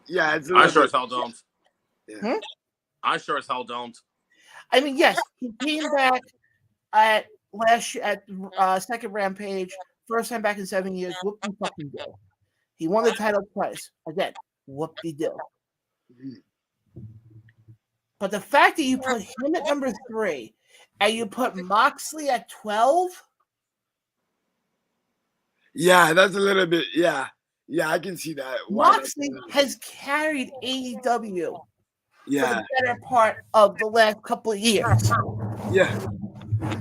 Speaker 3: Yeah, it's
Speaker 6: I sure as hell don't.
Speaker 3: Yeah.
Speaker 6: I sure as hell don't.
Speaker 1: I mean, yes, he came back at second Rampage, first time back in 7 years. Whoop-de-fucking-do. He won the title twice. Again, whoop-de-do. But the fact that you put him at number 3 and you put Moxley at 12?
Speaker 3: Yeah, that's a little bit, yeah. Yeah, I can see that.
Speaker 1: Moxley has carried AEW for
Speaker 3: Yeah.
Speaker 1: the better part of the last couple of years.
Speaker 3: Yeah.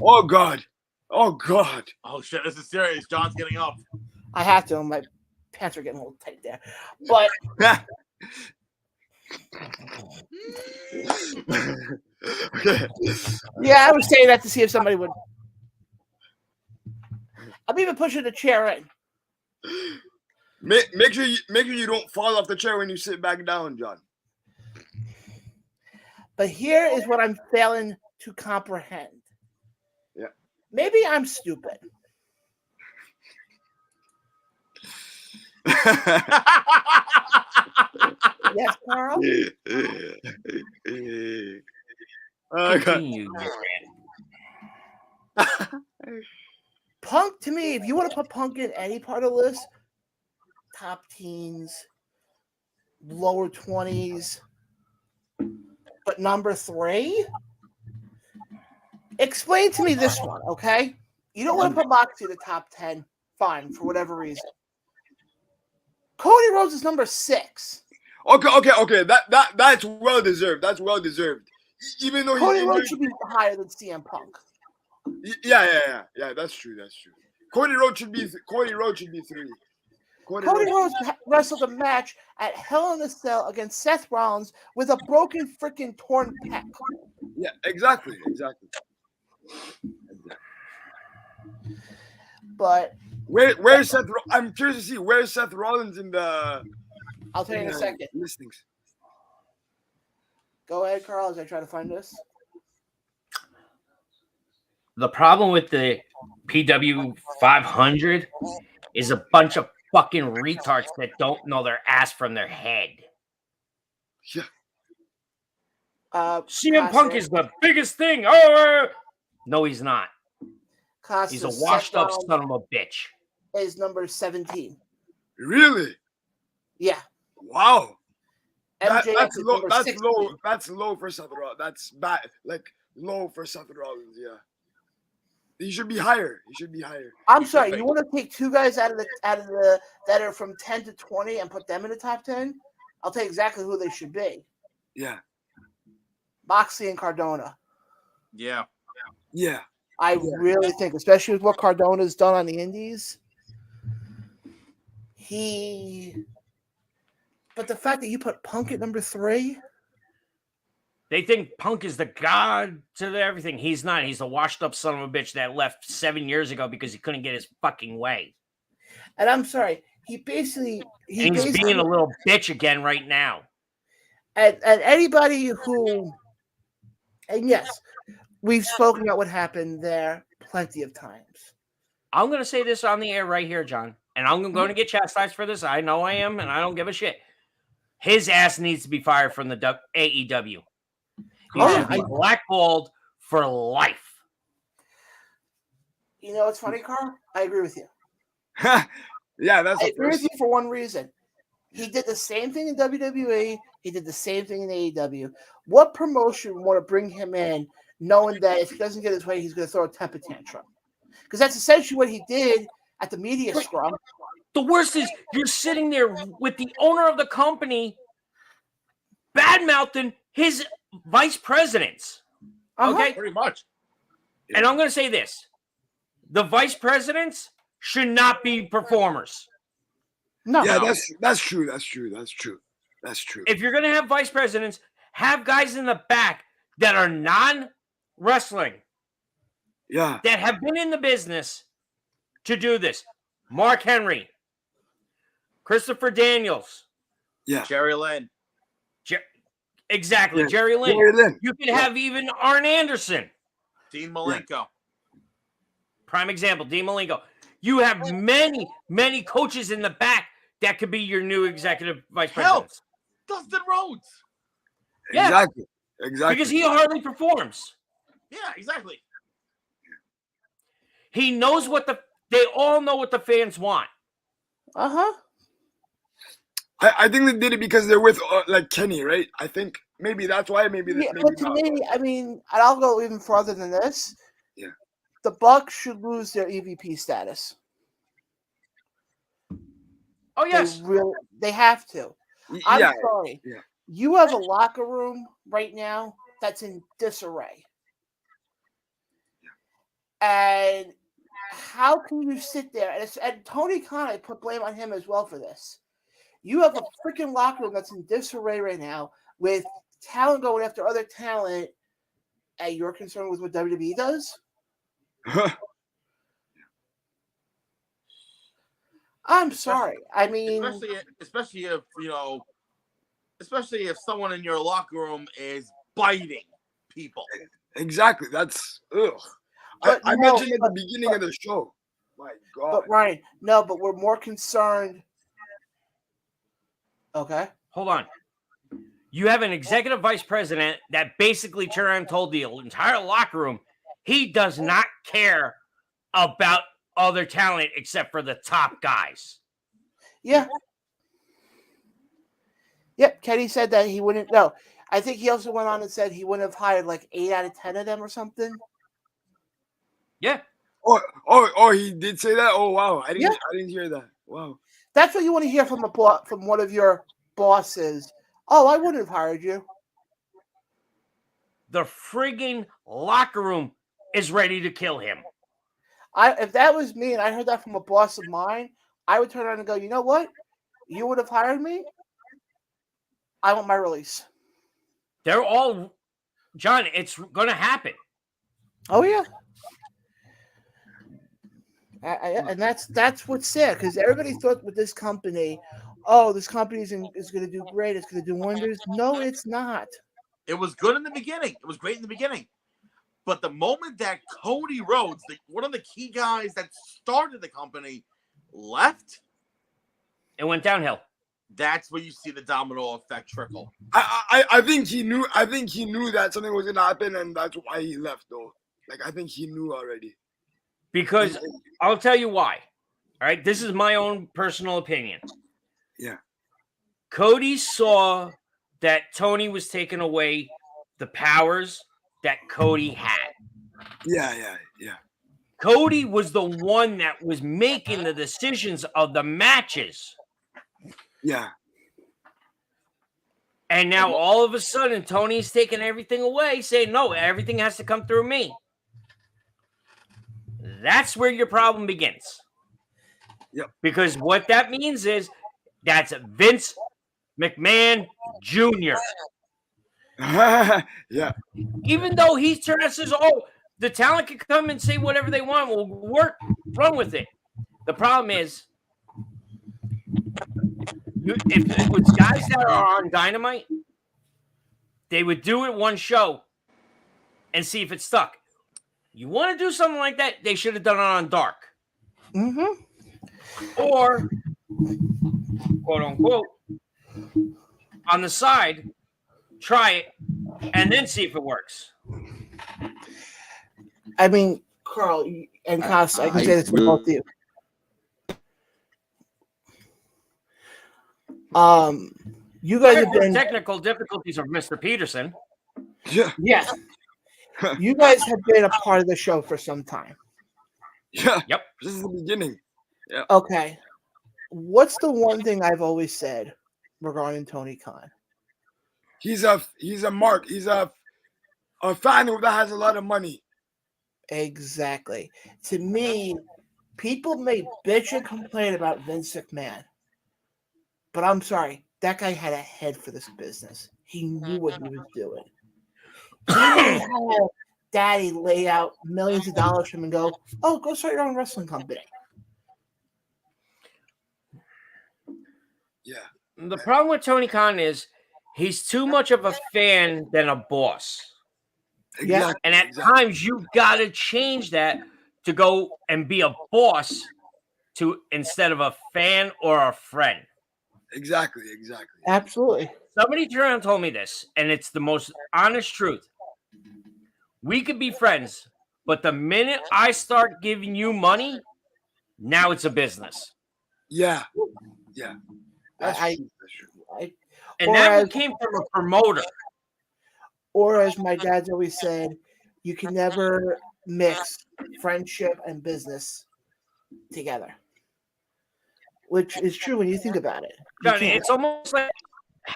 Speaker 3: Oh, God. Oh, God.
Speaker 6: Oh, shit, this is serious. John's getting up.
Speaker 1: I have to. My pants are getting a little tight there. But
Speaker 3: okay.
Speaker 1: yeah, I was saying that to see if somebody would. I'm even pushing the chair in.
Speaker 3: Make sure you don't fall off the chair when you sit back down, John.
Speaker 1: But here is what I'm failing to comprehend.
Speaker 3: Yeah.
Speaker 1: Maybe I'm stupid. Yes, Carl?
Speaker 4: Continue.
Speaker 1: Punk, to me, if you want to put Punk in any part of this, top teens, lower 20s, but number 3? Explain to me this one, okay? You don't want to put Moxley in the top 10. Fine, for whatever reason. Cody Rhodes is number 6.
Speaker 3: Okay. That's well deserved. That's well deserved. Even though
Speaker 1: Cody Rhodes should be higher than CM Punk.
Speaker 3: Yeah. That's true. Cody Rhodes should be 3.
Speaker 1: Cody Rhodes wrestled a match at Hell in a Cell against Seth Rollins with a broken freaking torn pec.
Speaker 3: Yeah, exactly.
Speaker 1: But
Speaker 3: where's Seth? I'm curious to see where's Seth Rollins in the.
Speaker 1: I'll tell you in a second.
Speaker 3: Listings.
Speaker 1: Go ahead, Carl, as I try to find this.
Speaker 4: The problem with the PW 500 is a bunch of fucking retards that don't know their ass from their head.
Speaker 3: Yeah.
Speaker 4: CM Punk is the biggest thing. Oh, no, he's not. He's a washed-up son of a bitch.
Speaker 1: Is number 17.
Speaker 3: Really?
Speaker 1: Yeah.
Speaker 3: Wow.
Speaker 1: MJF
Speaker 3: That's
Speaker 1: is
Speaker 3: low.
Speaker 1: number
Speaker 3: That's
Speaker 1: 16.
Speaker 3: low. That's low for Seth Rollins. That's bad. Like low for Seth Rollins. Yeah. He should be higher.
Speaker 1: I'm sorry. You want to take 2 guys out of the that are from 10 to 20 and put them in the top 10? I'll tell you exactly who they should be.
Speaker 3: Yeah.
Speaker 1: Moxley and Cardona.
Speaker 6: Yeah.
Speaker 1: I really think, especially with what Cardona's done on the Indies, but the fact that you put Punk at number 3,
Speaker 4: they think Punk is the god to everything. He's not. He's a washed-up son of a bitch that left 7 years ago because he couldn't get his fucking way.
Speaker 1: and I'm sorry, he's
Speaker 4: He's being a little bitch again right now.
Speaker 1: And anybody who, and yes, we've spoken about what happened there plenty of times.
Speaker 4: I'm going to say this on the air right here, John, and I'm going to get chastised for this. I know I am, and I don't give a shit. His ass needs to be fired from the AEW. He should be blackballed for life.
Speaker 1: You know what's funny, Carl? I agree with you.
Speaker 3: Yeah, that's.
Speaker 1: I agree with you for one reason. He did the same thing in WWE. He did the same thing in AEW. What promotion would want to bring him in knowing that if he doesn't get his way, he's going to throw a temper tantrum? Because that's essentially what he did at the media scrum.
Speaker 4: The worst is you're sitting there with the owner of the company bad-mouthing his vice presidents. Okay?
Speaker 6: Pretty much.
Speaker 4: And I'm going to say this. The vice presidents should not be performers.
Speaker 1: No.
Speaker 3: Yeah, that's true.
Speaker 4: If you're going to have vice presidents, have guys in the back that are non-wrestling.
Speaker 3: Yeah.
Speaker 4: That have been in the business to do this. Mark Henry. Christopher Daniels.
Speaker 3: Yeah.
Speaker 6: Jerry Lynn.
Speaker 4: Exactly, Jerry Lynn. You could have even Arn Anderson.
Speaker 6: Dean Malenko.
Speaker 4: Prime example, Dean Malenko. You have many, many coaches in the back that could be your new executive vice presidents.
Speaker 6: Dustin Rhodes.
Speaker 4: Yeah.
Speaker 3: Exactly.
Speaker 4: Because he hardly performs.
Speaker 6: Yeah, exactly.
Speaker 4: He knows they all know what the fans want.
Speaker 1: Uh-huh.
Speaker 3: I think they did it because they're with like Kenny, right? I think maybe that's why. Maybe
Speaker 1: but to me, I mean, and I'll go even farther than this.
Speaker 3: Yeah.
Speaker 1: The Bucks should lose their EVP status.
Speaker 4: Oh yes,
Speaker 1: they have to. I'm sorry.
Speaker 3: Yeah.
Speaker 1: You have a locker room right now that's in disarray. And how can you sit there? And Tony Khan, I put blame on him as well for this. You have a freaking locker room that's in disarray right now with talent going after other talent, and you're concerned with what WWE does? I'm sorry. I mean,
Speaker 6: especially if someone in your locker room is biting people.
Speaker 3: Exactly. That's I mentioned at the beginning of the show. My God.
Speaker 1: But Ryan, but we're more concerned. Okay.
Speaker 4: Hold on. You have an executive vice president that basically turned around and told the entire locker room he does not care about other talent except for the top guys.
Speaker 1: Yeah. Yep. Kenny said that he wouldn't. No, I think he also went on and said he wouldn't have hired like 8 out of 10 of them or something.
Speaker 4: Yeah.
Speaker 3: Oh, he did say that. Oh, wow. I didn't hear that. Wow.
Speaker 1: That's what you want to hear from one of your bosses. Oh, I wouldn't have hired you.
Speaker 4: The frigging locker room is ready to kill him.
Speaker 1: If that was me and I heard that from a boss of mine, I would turn around and go, you know what? You would have hired me? I want my release.
Speaker 4: They're all, John, it's going to happen.
Speaker 1: Oh, yeah. And that's what's sad, because everybody thought with this company, this company is going to do great. It's going to do wonders. No, it's not.
Speaker 6: It was good in the beginning. It was great in the beginning. But the moment that Cody Rhodes, one of the key guys that started the company, left,
Speaker 4: it went downhill.
Speaker 6: That's where you see the domino effect trickle.
Speaker 3: I think he knew. I think he knew that something was going to happen, and that's why he left. Though, like I think he knew already.
Speaker 4: Because I'll tell you why. All right, this is my own personal opinion.
Speaker 3: Yeah.
Speaker 4: Cody saw that Tony was taking away the powers that Cody had.
Speaker 3: Yeah.
Speaker 4: Cody was the one that was making the decisions of the matches.
Speaker 3: Yeah.
Speaker 4: And now all of a sudden, Tony's taking everything away, saying, no, everything has to come through me. That's where your problem begins.
Speaker 3: Yep.
Speaker 4: Because what that means is that's Vince McMahon Jr.
Speaker 3: Yeah.
Speaker 4: Even though he turns and says, the talent can come and say whatever they want, we'll run with it. The problem is, if it was guys that are on Dynamite, they would do it one show and see if it stuck. You want to do something like that, they should have done it on Dark.
Speaker 1: Mm-hmm.
Speaker 4: Or, quote unquote, on the side, try it, and then see if it works.
Speaker 1: I mean, Carl and Costa, I can say this for both of you. You guys have been
Speaker 4: technical difficulties of Mr. Peterson.
Speaker 3: Yeah.
Speaker 1: You guys have been a part of the show for some time.
Speaker 3: Yeah.
Speaker 4: Yep.
Speaker 3: This is the beginning. Yeah.
Speaker 1: Okay. What's the one thing I've always said regarding Tony Khan?
Speaker 3: He's a mark. He's a fan that has a lot of money.
Speaker 1: Exactly. To me, people may bitch and complain about Vince McMahon, but I'm sorry, that guy had a head for this business. He knew what he was doing. He didn't have Daddy lay out millions of dollars for him and go, go start your own wrestling company.
Speaker 3: Yeah.
Speaker 4: The problem with Tony Khan is He's too much of a fan than a boss.
Speaker 3: Exactly.
Speaker 4: And at times you got to change that to go and be a boss to instead of a fan or a friend.
Speaker 3: Exactly.
Speaker 1: Absolutely.
Speaker 4: Somebody turned around and told me this, and it's the most honest truth. We could be friends, but the minute I start giving you money, now it's a business.
Speaker 3: Yeah. That's
Speaker 1: I-
Speaker 3: true.
Speaker 4: And
Speaker 1: Or
Speaker 4: that
Speaker 1: as-
Speaker 4: came from a promoter.
Speaker 1: Or as my dad's always said, you can never mix friendship and business together. Which is true when you think about it. You
Speaker 4: John,
Speaker 1: can't.
Speaker 4: it's almost like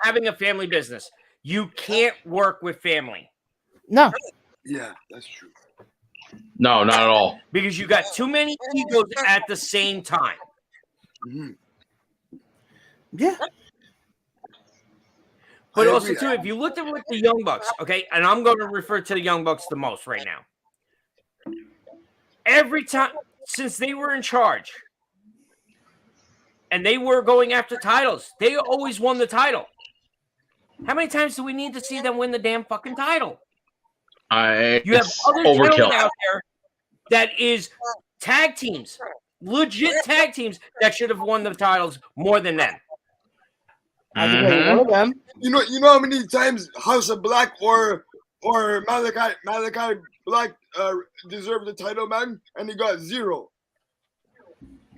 Speaker 4: having a family business. You can't work with family
Speaker 1: No.
Speaker 3: Yeah, that's true.
Speaker 2: No, not at all.
Speaker 4: because you got too many egos at the same time.
Speaker 3: Mhm.
Speaker 1: Yeah.
Speaker 4: But
Speaker 3: I
Speaker 4: also,
Speaker 3: agree.
Speaker 4: too, if you looked at with the Young Bucks, okay, and I'm going to refer to the Young Bucks the most right now. Every time since they were in charge and they were going after titles, they always won the title. How many times do we need to see them win the damn fucking title? You have
Speaker 2: It's
Speaker 4: other
Speaker 2: overkill.
Speaker 4: gentlemen out there that is tag teams, legit tag teams that should have won the titles more than them.
Speaker 1: I can tell you one of them.
Speaker 3: You know how many times House of Black or Malachi Black deserved the title, man, and he got 0.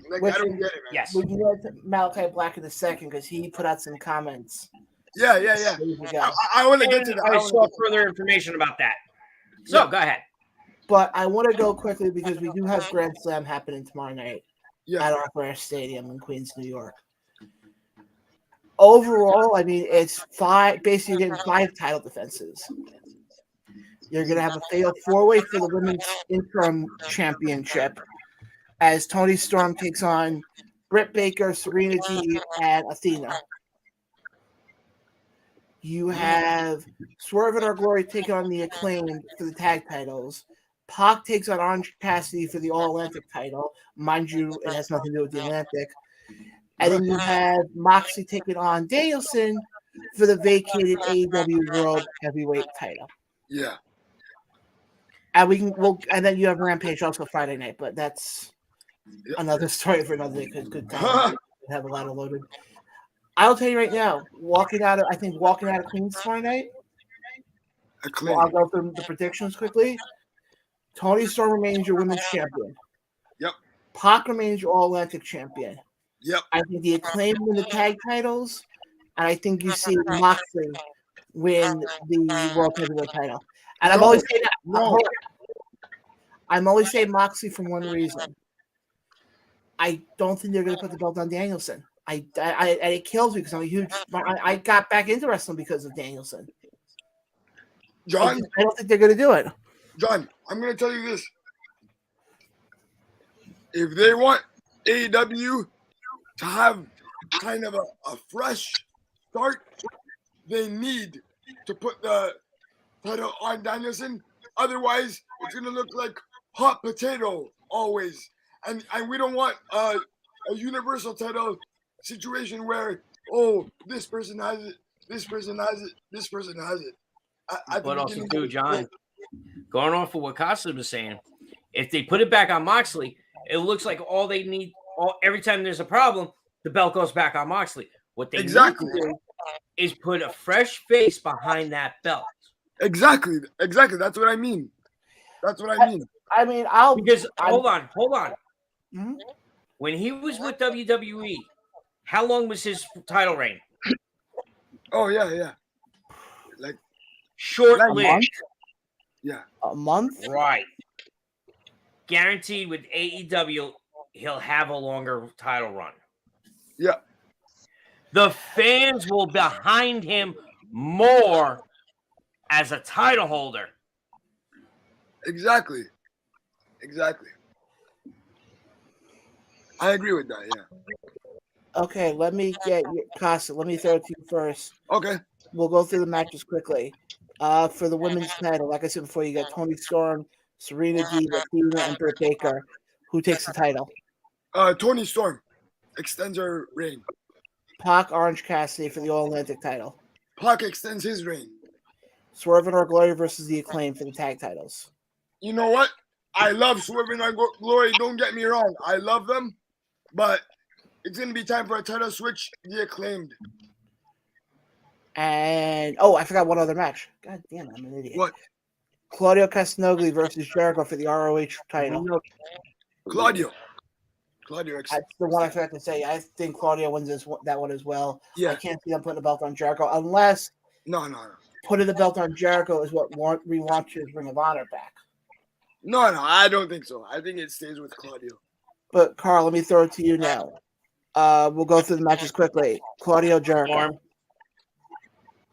Speaker 3: Like,
Speaker 1: Which-
Speaker 3: I don't get it, man.
Speaker 4: Yes.
Speaker 1: We can get to Malachi Black in a second because he put out some comments.
Speaker 3: Yeah.
Speaker 1: There you go.
Speaker 3: I want to get to
Speaker 4: And
Speaker 3: that.
Speaker 4: I saw further information about that. So go ahead.
Speaker 1: But I want to go quickly because we do have Grand Slam happening tomorrow night
Speaker 3: Yeah.
Speaker 1: at Arthur Ashe Stadium in Queens, New York. Overall, I mean, it's basically getting 5 title defenses. You're going to have a fatal 4-way for the women's interim championship as Toni Storm takes on Britt Baker, Serena Deeb, and Athena. You have Swerve and Our Glory taking on the Acclaimed for the tag titles. Pac takes on Orange Cassidy for the All Atlantic title. Mind you, it has nothing to do with the Atlantic. And then you have Moxley taking on Danielson for the vacated AEW World Heavyweight title.
Speaker 3: Yeah.
Speaker 1: And and then you have Rampage also Friday night, but that's another story for another day because good time. We have a lot of loaded. I'll tell you right now, walking out of Queens tomorrow night.
Speaker 3: Acclaim.
Speaker 1: I'll go through the predictions quickly. Toni Storm remains your women's champion.
Speaker 3: Yep.
Speaker 1: Pac remains your All Atlantic champion.
Speaker 3: Yep.
Speaker 1: I think the Acclaim win the tag titles, and I think you see Moxley win the World Heavyweight title. And I've always said that. I'm always saying Moxley for one reason. I don't think they're going to put the belt on Danielson. And it kills me because I'm a huge. I got back into wrestling because of Danielson.
Speaker 3: John,
Speaker 1: I don't think they're going to do it.
Speaker 3: John, I'm going to tell you this. If they want AEW to have kind of a fresh start, they need to put the title on Danielson. Otherwise, it's going to look like hot potato always. And we don't want a universal title situation where, this person has it, this person has it, this person has it.
Speaker 4: But also, too, John, going off of what Costa was saying, if they put it back on Moxley, it looks like all they need, every time there's a problem, the belt goes back on Moxley. What they need to do is put a fresh face behind that belt.
Speaker 3: Exactly. That's what I mean.
Speaker 4: Hold on.
Speaker 1: Mm-hmm.
Speaker 4: When he was with WWE, how long was his title reign?
Speaker 3: Oh yeah. Like
Speaker 4: short-lived.
Speaker 3: Yeah.
Speaker 1: A month?
Speaker 4: Right. Guaranteed with AEW, he'll have a longer title run.
Speaker 3: Yeah.
Speaker 4: The fans will behind him more as a title holder.
Speaker 3: Exactly. I agree with that, yeah.
Speaker 1: Okay, let me get Costa. Let me throw it to you first.
Speaker 3: Okay.
Speaker 1: We'll go through the matches quickly. For the women's title, like I said before, you got Toni Storm, Serena Deeb, Athena, and Britt Baker. Who takes the title?
Speaker 3: Toni Storm extends her reign.
Speaker 1: Pac, Orange Cassidy for the All Atlantic title.
Speaker 3: Pac extends his reign.
Speaker 1: Swerve and Our Glory versus the Acclaim for the tag titles.
Speaker 3: You know what? I love Swerve and Our Glory. Don't get me wrong. I love them, but it's gonna be time for a title switch. The Acclaimed.
Speaker 1: And I forgot one other match. God damn it, I'm an idiot.
Speaker 3: What?
Speaker 1: Claudio Castagnoli versus Jericho for the ROH title.
Speaker 3: Claudio.
Speaker 1: That's the one I forgot to say. I think Claudio wins that one as well.
Speaker 3: Yeah.
Speaker 1: I can't see them putting the belt on Jericho unless
Speaker 3: No.
Speaker 1: putting the belt on Jericho is what relaunches Ring of Honor back.
Speaker 3: No, I don't think so. I think it stays with Claudio.
Speaker 1: But Carl, let me throw it to you now. We'll go through the matches quickly. Claudio, Jericho.
Speaker 4: Storm.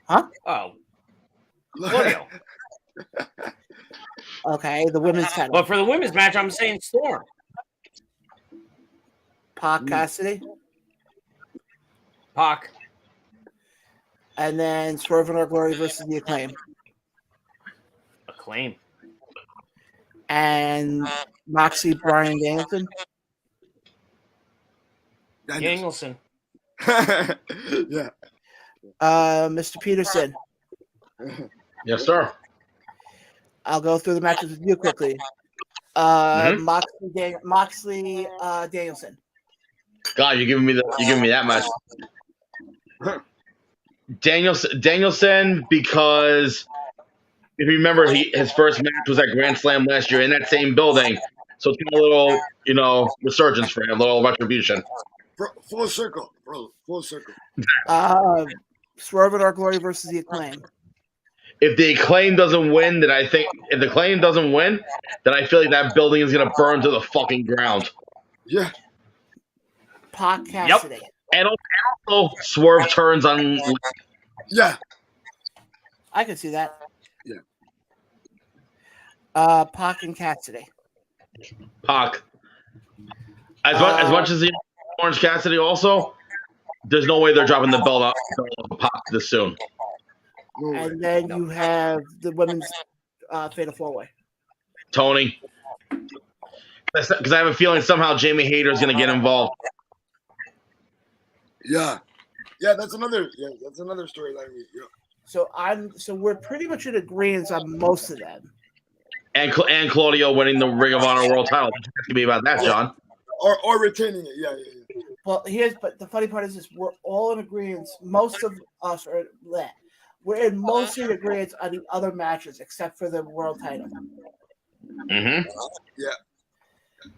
Speaker 1: Huh?
Speaker 4: Oh, Claudio.
Speaker 1: Okay, the women's title.
Speaker 4: But for the women's match, I'm saying Storm.
Speaker 1: Pac, Cassidy.
Speaker 4: Pac.
Speaker 1: And then Swerve and Our Glory versus the Acclaim.
Speaker 4: Acclaim.
Speaker 1: And Moxie, Bryan Danielson.
Speaker 4: Danielson.
Speaker 3: Yeah.
Speaker 1: Mr. Peterson.
Speaker 2: Yes, sir.
Speaker 1: I'll go through the matches with you quickly. Moxley, Danielson.
Speaker 2: God, you're giving me that match. Danielson, because if you remember, his first match was at Grand Slam last year in that same building, so it's got a little, resurgence for him, a little retribution.
Speaker 3: Full circle, bro. Full circle.
Speaker 1: Swerve and Our Glory versus the Acclaim.
Speaker 2: If the Acclaim doesn't win, then I feel like that building is gonna burn to the fucking ground.
Speaker 3: Yeah.
Speaker 1: Pac, Cassidy.
Speaker 2: Yep. And also Swerve turns on.
Speaker 3: Yeah.
Speaker 1: I can see that.
Speaker 3: Yeah.
Speaker 1: Pac and Cassidy.
Speaker 2: Pac. As much as the Orange Cassidy also, there's no way they're dropping the belt off Pac this soon.
Speaker 1: And then you have the women's Fatal 4-Way.
Speaker 2: Tony. Because I have a feeling somehow Jamie Hayter is going to get involved.
Speaker 3: Yeah. That's another storyline. Yeah.
Speaker 1: So we're pretty much in agreement on most of them.
Speaker 2: And Claudio winning the Ring of Honor World Title. What to be about that, John?
Speaker 3: Or retaining it. Yeah.
Speaker 1: Well, but the funny part is we're all in agreement. Most of us are we're in mostly agreement on the other matches except for the world title.
Speaker 2: Mm-hmm.
Speaker 3: Yeah.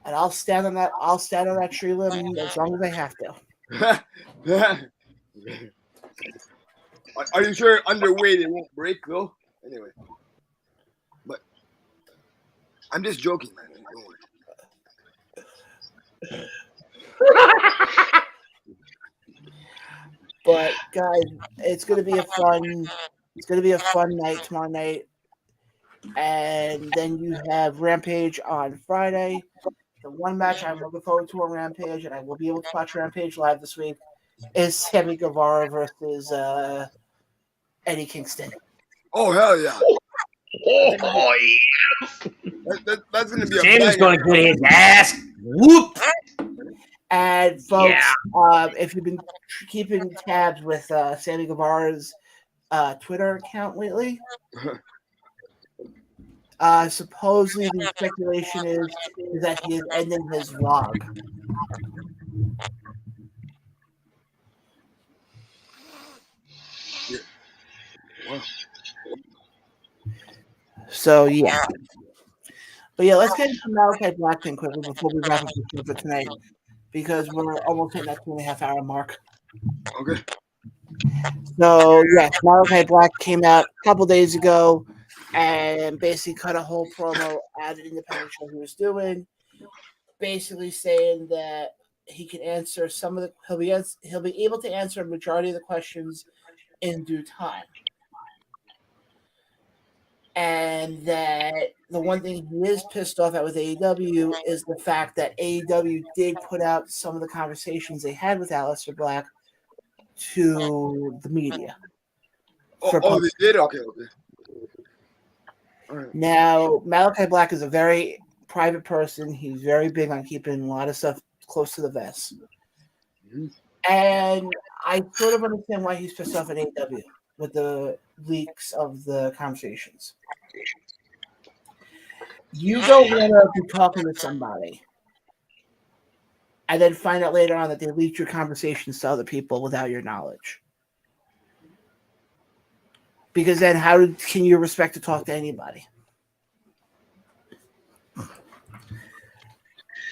Speaker 1: And I'll stand on that. I'll stand on that tree limb as long as I have to.
Speaker 3: Are you sure underweight it won't break though? Anyway, but I'm just joking, man. Don't worry.
Speaker 1: But guys, it's gonna be a fun night tomorrow night. And then you have Rampage on Friday. The one match I'm looking forward to on Rampage, and I will be able to watch Rampage live this week, is Sammy Guevara versus Eddie Kingston.
Speaker 3: Oh, hell yeah.
Speaker 2: Oh,
Speaker 3: yeah. That's going to be a
Speaker 4: Sammy's going to get his ass whooped.
Speaker 1: And folks, if you've been keeping tabs with Sammy Guevara's Twitter account lately, supposedly the speculation is that he is ending his vlog.
Speaker 3: Yeah. Wow.
Speaker 1: So yeah. But yeah, let's get into Malachi Black thing quickly before we wrap up the show for tonight, because we're almost hitting that 2.5 hour mark.
Speaker 3: Okay.
Speaker 1: So yes, Malachi Black came out a couple days ago and basically cut a whole promo at an independent show he was doing, basically saying that he can answer some of the he'll be able to answer a majority of the questions in due time. And that the one thing he is pissed off at with AEW is the fact that AEW did put out some of the conversations they had with Aleister Black to the media.
Speaker 3: Oh, they did? Okay. All right.
Speaker 1: Now, Malachi Black is a very private person. He's very big on keeping a lot of stuff close to the vest. Mm-hmm. And I sort of understand why he's pissed off at AEW. with the leaks of the conversations. You don't want to be talking to somebody and then find out later on that they leaked your conversations to other people without your knowledge. Because then can you respect to talk to anybody?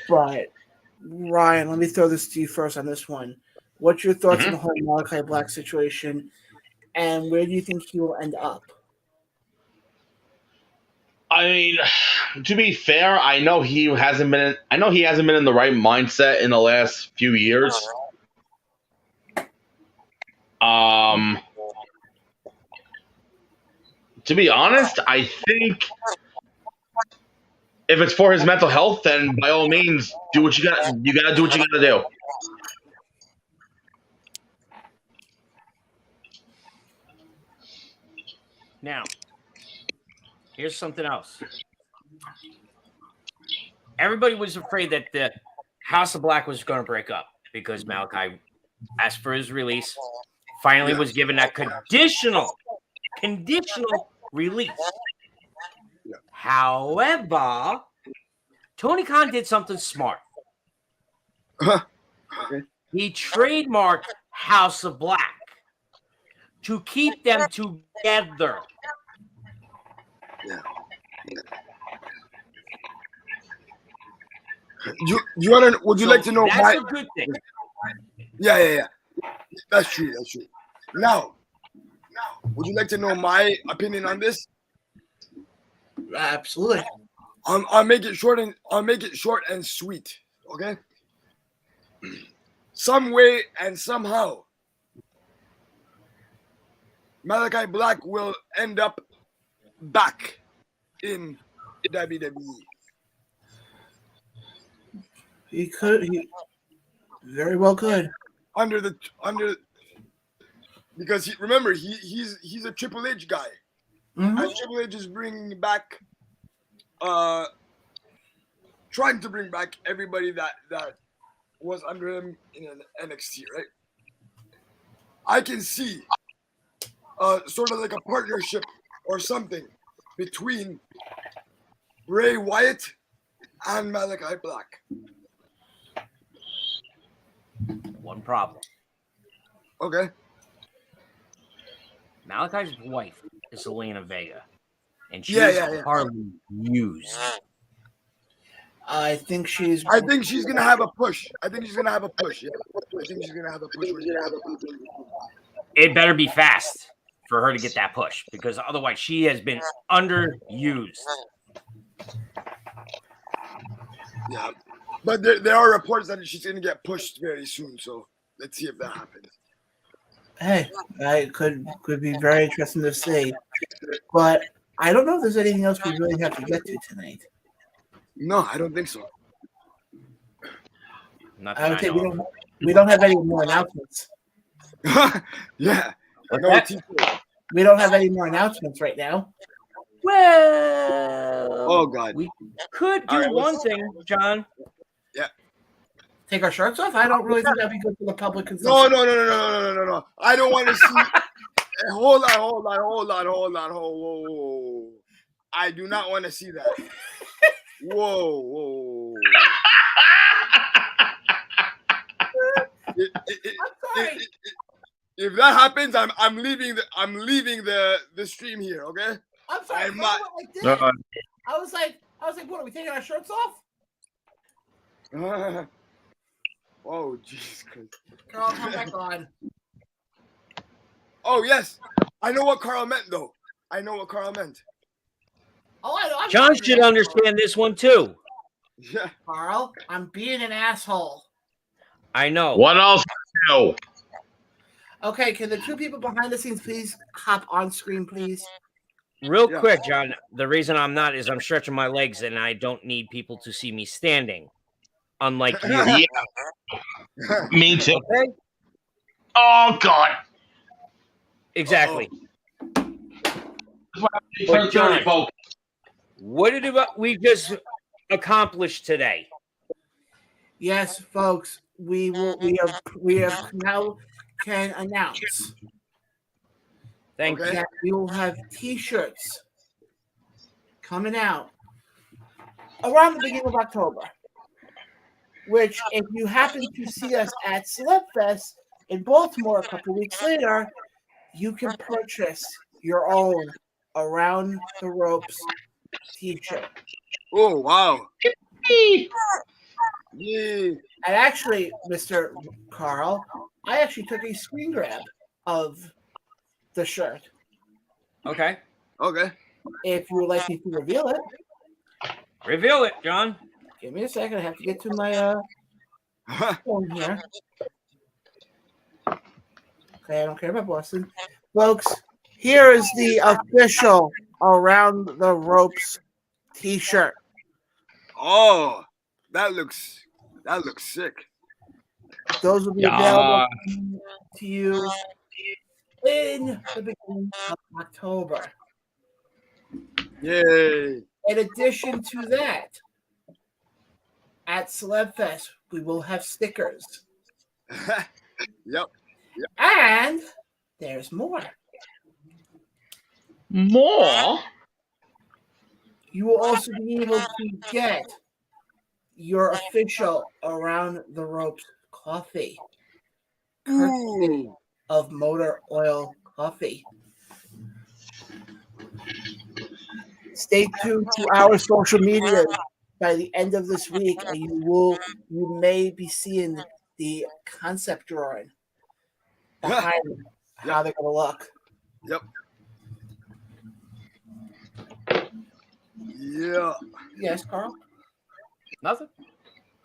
Speaker 1: But, Ryan, let me throw this to you first on this one. What's your thoughts on the whole Malachi Black situation, and where do you think he will end up?
Speaker 2: I mean, to be fair, I know he hasn't been in the right mindset in the last few years. To be honest, I think if it's for his mental health, then by all means, do what you got. You gotta do what you gotta do.
Speaker 4: Now, here's something else. Everybody was afraid that the House of Black was going to break up because Malachi asked for his release. Finally, was given that conditional release. However, Tony Khan did something smart.
Speaker 3: Okay.
Speaker 4: He trademarked House of Black to keep them together.
Speaker 3: Yeah. You want to? Would you like to know
Speaker 4: that's
Speaker 3: my?
Speaker 4: A good thing.
Speaker 3: Yeah. That's true. Now, would you like to know my opinion on this?
Speaker 1: Absolutely.
Speaker 3: I'll make it short and sweet. Okay. Some way and somehow, Malachi Black will end up back in WWE.
Speaker 1: He very well could.
Speaker 3: Because he's a Triple H guy.
Speaker 1: Mm-hmm.
Speaker 3: And Triple H is bringing back, trying to bring back everybody that was under him in an NXT, right? I can see sort of like a partnership or something between Bray Wyatt and Malachi Black.
Speaker 4: One problem.
Speaker 3: Okay.
Speaker 4: Malachi's wife is Zelina Vega, and she's hardly used.
Speaker 1: I think she's
Speaker 3: gonna have a push. Yeah. I think she's gonna have a push.
Speaker 4: It better be fast for her to get that push, because otherwise she has been underused.
Speaker 3: Yeah, but there are reports that she's gonna get pushed very soon. So let's see if that happens.
Speaker 1: Hey, it could be very interesting to see, but I don't know if there's anything else we really have to get to tonight.
Speaker 3: No, I don't think so.
Speaker 1: Okay, we don't have any more announcements.
Speaker 3: Yeah.
Speaker 1: We don't have any more announcements right now.
Speaker 4: Well,
Speaker 3: oh God,
Speaker 4: we could do one thing, John.
Speaker 3: Yeah.
Speaker 1: Take our shirts off? I don't really think that'd be good for the public consumption.
Speaker 3: No. I don't want to see. Hold on. I do not want to see that. Whoa. If that happens, I'm leaving the stream here. Okay.
Speaker 1: I'm sorry.
Speaker 3: I'm not.
Speaker 1: I was like, what are we taking our shirts off?
Speaker 3: Oh, Jesus Christ.
Speaker 1: Carl, come back on.
Speaker 3: Oh, yes. I know what Carl meant, though. Oh, I know.
Speaker 4: John should understand this one, too.
Speaker 3: Yeah.
Speaker 1: Carl, I'm being an asshole.
Speaker 4: I know.
Speaker 2: What else? No.
Speaker 1: Okay, can the two people behind the scenes please hop on screen, please?
Speaker 4: Real quick, John. The reason I'm not is I'm stretching my legs and I don't need people to see me standing. Unlike you.
Speaker 2: Yeah. Me too.
Speaker 4: Okay?
Speaker 2: Oh God.
Speaker 4: Exactly. But John, what did we just accomplish today?
Speaker 1: Yes, folks, we have now can announce
Speaker 4: Thank you.
Speaker 1: that we will have T-shirts coming out around the beginning of October. Which, if you happen to see us at Celebfest in Baltimore a couple weeks later, you can purchase your own Around the Ropes T-shirt.
Speaker 3: Oh wow! Yeah.
Speaker 1: And actually, Mr. Carl, I actually took a screen grab of the shirt.
Speaker 4: Okay.
Speaker 3: Okay.
Speaker 1: If you would like me to reveal it,
Speaker 4: Reveal it, John.
Speaker 1: give me a second. I have to get to my phone here. Okay, I don't care about Boston. Folks, here is the official Around the Ropes T-shirt.
Speaker 3: Oh, that looks sick.
Speaker 1: Those will be available to you in the beginning of October.
Speaker 3: Yay!
Speaker 1: In addition to that, at Celebfest, we will have stickers.
Speaker 3: Yep.
Speaker 1: And there's more.
Speaker 2: More?
Speaker 1: You will also be able to get your official Around the Ropes coffee, courtesy of Motor Oil Coffee. Stay tuned to our social media by the end of this week, and you may be seeing the concept drawing behind how they're going to look.
Speaker 3: Yep. Yeah.
Speaker 1: Yes, Carl?
Speaker 4: Nothing.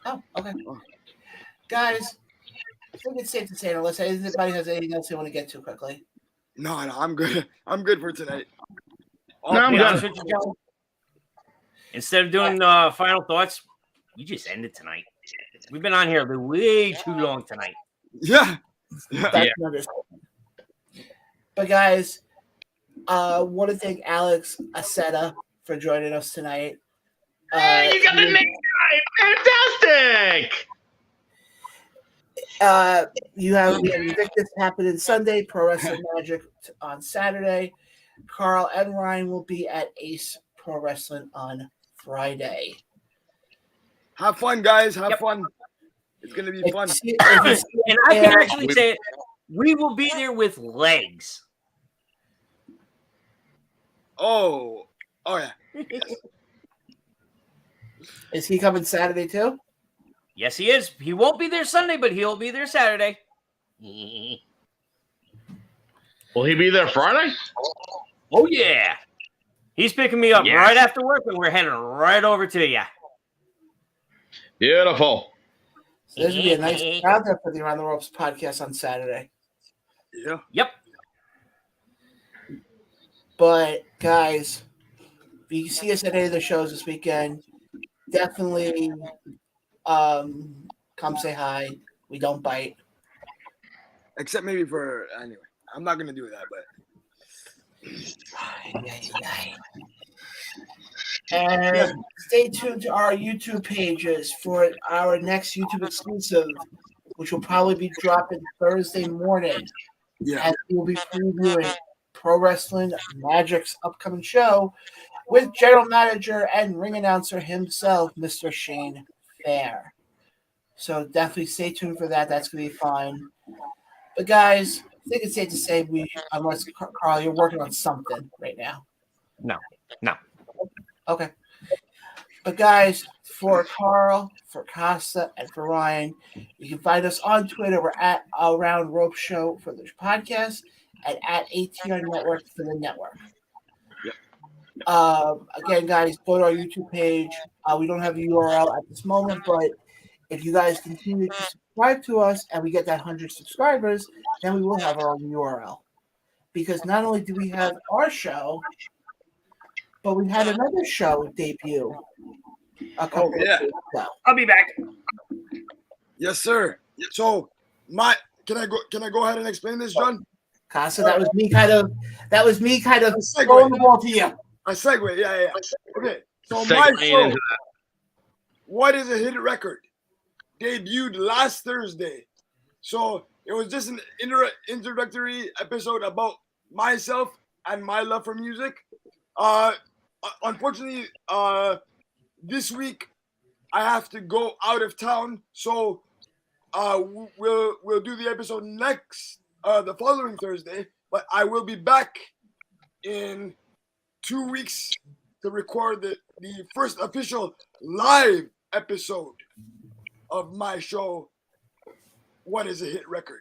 Speaker 1: Oh, okay. Guys, I think it's safe to say, unless anybody has anything else they want to get to quickly.
Speaker 3: No, I'm good. I'm good for tonight.
Speaker 2: No, I'm
Speaker 4: Be honest
Speaker 2: done.
Speaker 4: with you, John. Instead of doing final thoughts, we just ended tonight. We've been on here way too long tonight.
Speaker 3: Yeah.
Speaker 1: That's understandable. But guys, want to thank Alex Aceta for joining us tonight.
Speaker 2: Hey, you got the name right! Fantastic!
Speaker 1: We have Invictus happening Sunday, Pro Wrestling Magic on Saturday. Carl and Ryan will be at Ace Pro Wrestling on Friday.
Speaker 3: Have fun, guys. Have fun. It's gonna be fun.
Speaker 4: And I can actually say it, we will be there with legs.
Speaker 3: Oh yeah.
Speaker 1: Is he coming Saturday too?
Speaker 4: Yes, he is. He won't be there Sunday, but he'll be there Saturday.
Speaker 2: Will he be there Friday?
Speaker 4: Oh, yeah. He's picking me up right after work, and we're heading right over to you.
Speaker 2: Beautiful.
Speaker 1: So there's going to be a nice crowd there for the Around the Ropes podcast on Saturday.
Speaker 3: Yeah.
Speaker 4: Yep.
Speaker 1: But, guys, if you see us at any of the shows this weekend, definitely come say hi. We don't bite.
Speaker 3: Except maybe for anyway. I'm not gonna do that, but
Speaker 1: and stay tuned to our YouTube pages for our next YouTube exclusive, which will probably be dropping Thursday morning.
Speaker 3: yeah.
Speaker 1: As we will be previewing Pro Wrestling Magic's upcoming show with general manager and ring announcer himself, Mr. Shane Fair. So definitely stay tuned for that. That's going to be fun. But guys, I think it's safe to say unless Carl, you're working on something right now.
Speaker 4: No.
Speaker 1: Okay. But guys, for Carl, for Costa, and for Ryan, you can find us on Twitter. We're at Around Rope Show for the podcast and at ATR Network for the network. Again, guys, go to our YouTube page. We don't have a URL at this moment, but if you guys continue to subscribe to us and we get that 100 subscribers, then we will have our own URL. Because not only do we have our show, but we had another show debut a couple of days ago.
Speaker 4: I'll be back.
Speaker 3: Yes, sir. So can I go ahead and explain this, John?
Speaker 1: Casa, that was me kind of
Speaker 3: segue.
Speaker 1: throwing the ball to you.
Speaker 3: A segue, yeah. Okay. So
Speaker 2: Segue
Speaker 3: my
Speaker 2: into
Speaker 3: show,
Speaker 2: that.
Speaker 3: What is a Hit Record, debuted last Thursday. So it was just an introductory episode about myself and my love for music. Unfortunately, this week I have to go out of town, so we'll do the episode the following Thursday. But I will be back in 2 weeks to record the first official live episode of my show, What is a Hit Record.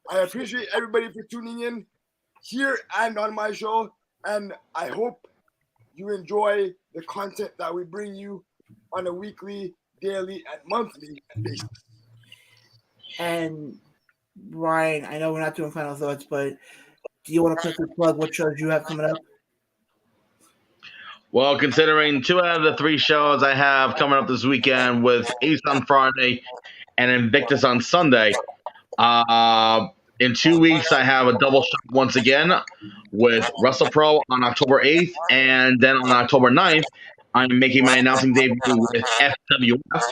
Speaker 3: I appreciate everybody for tuning in here and on my show, and I hope you enjoy the content that we bring you on a weekly, daily, and monthly basis.
Speaker 1: And Ryan, I know we're not doing final thoughts, but do you want to quickly plug what shows you have coming up?
Speaker 2: Well, considering 2 out of the 3 shows I have coming up this weekend with Ace on Friday and Invictus on Sunday, in 2 weeks I have a double shot once again with WrestlePro on October 8th, and then on October 9th, I'm making my announcing debut with FWF.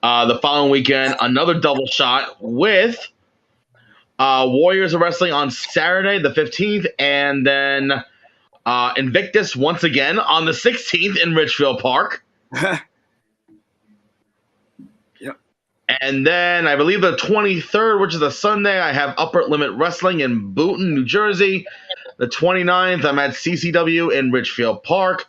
Speaker 2: The following weekend, another double shot with Warriors of Wrestling on Saturday, the 15th, and then Invictus once again on the 16th in Ridgefield Park.
Speaker 3: Yep.
Speaker 2: And then I believe the 23rd, which is a Sunday, I have Upper Limit Wrestling in Boonton, New Jersey. The 29th, I'm at CCW in Ridgefield Park.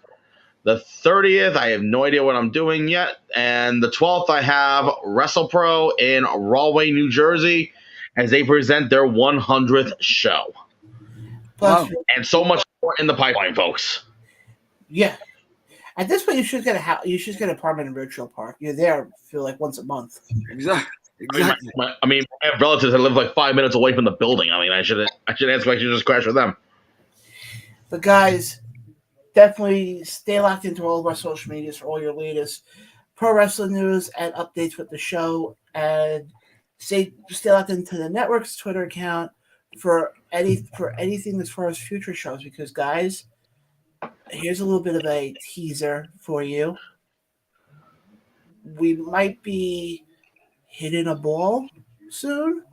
Speaker 2: The 30th, I have no idea what I'm doing yet. And the 12th, I have WrestlePro in Rahway, New Jersey, as they present their 100th show.
Speaker 1: Plus,
Speaker 2: And so much more in the pipeline, folks.
Speaker 1: yeah. At this point, you should get an apartment in Ridgefield Park. You're there, I feel like, once a month.
Speaker 3: Exactly.
Speaker 2: I have relatives that live like 5 minutes away from the building. I mean, I should just crash with them.
Speaker 1: But guys, definitely stay locked into all of our social medias for all your latest pro wrestling news and updates with the show, and stay locked into the network's Twitter account for anything as far as future shows. Because guys, here's a little bit of a teaser for you. We might be hitting a ball soon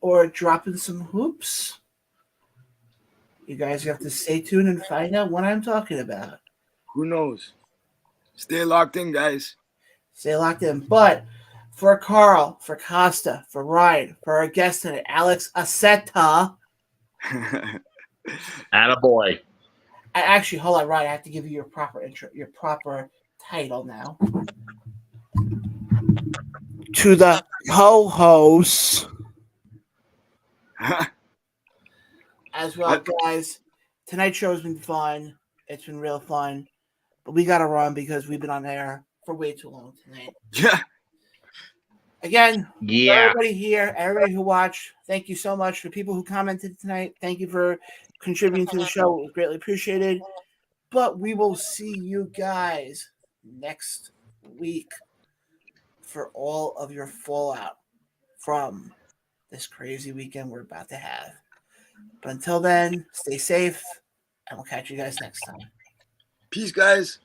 Speaker 1: or dropping some hoops. You guys have to stay tuned and find out what I'm talking about.
Speaker 3: Who knows? Stay locked in, guys.
Speaker 1: Stay locked in. But for Carl, for Costa, for Ryan, for our guest tonight, Alex Aceta.
Speaker 2: Attaboy.
Speaker 1: Actually, hold on, Ryan. I have to give you your proper intro, your proper title now. To the co-hosts. As well, guys. Tonight's show has been fun. It's been real fun. But we got to run because we've been on air for way too long tonight.
Speaker 3: Yeah.
Speaker 1: Again,
Speaker 2: Yeah.
Speaker 1: everybody here, everybody who watched, thank you so much. For people who commented tonight, thank you for contributing to the show. It was greatly appreciated. But we will see you guys next week for all of your fallout from this crazy weekend we're about to have. But until then, stay safe, and we'll catch you guys next time.
Speaker 3: Peace, guys.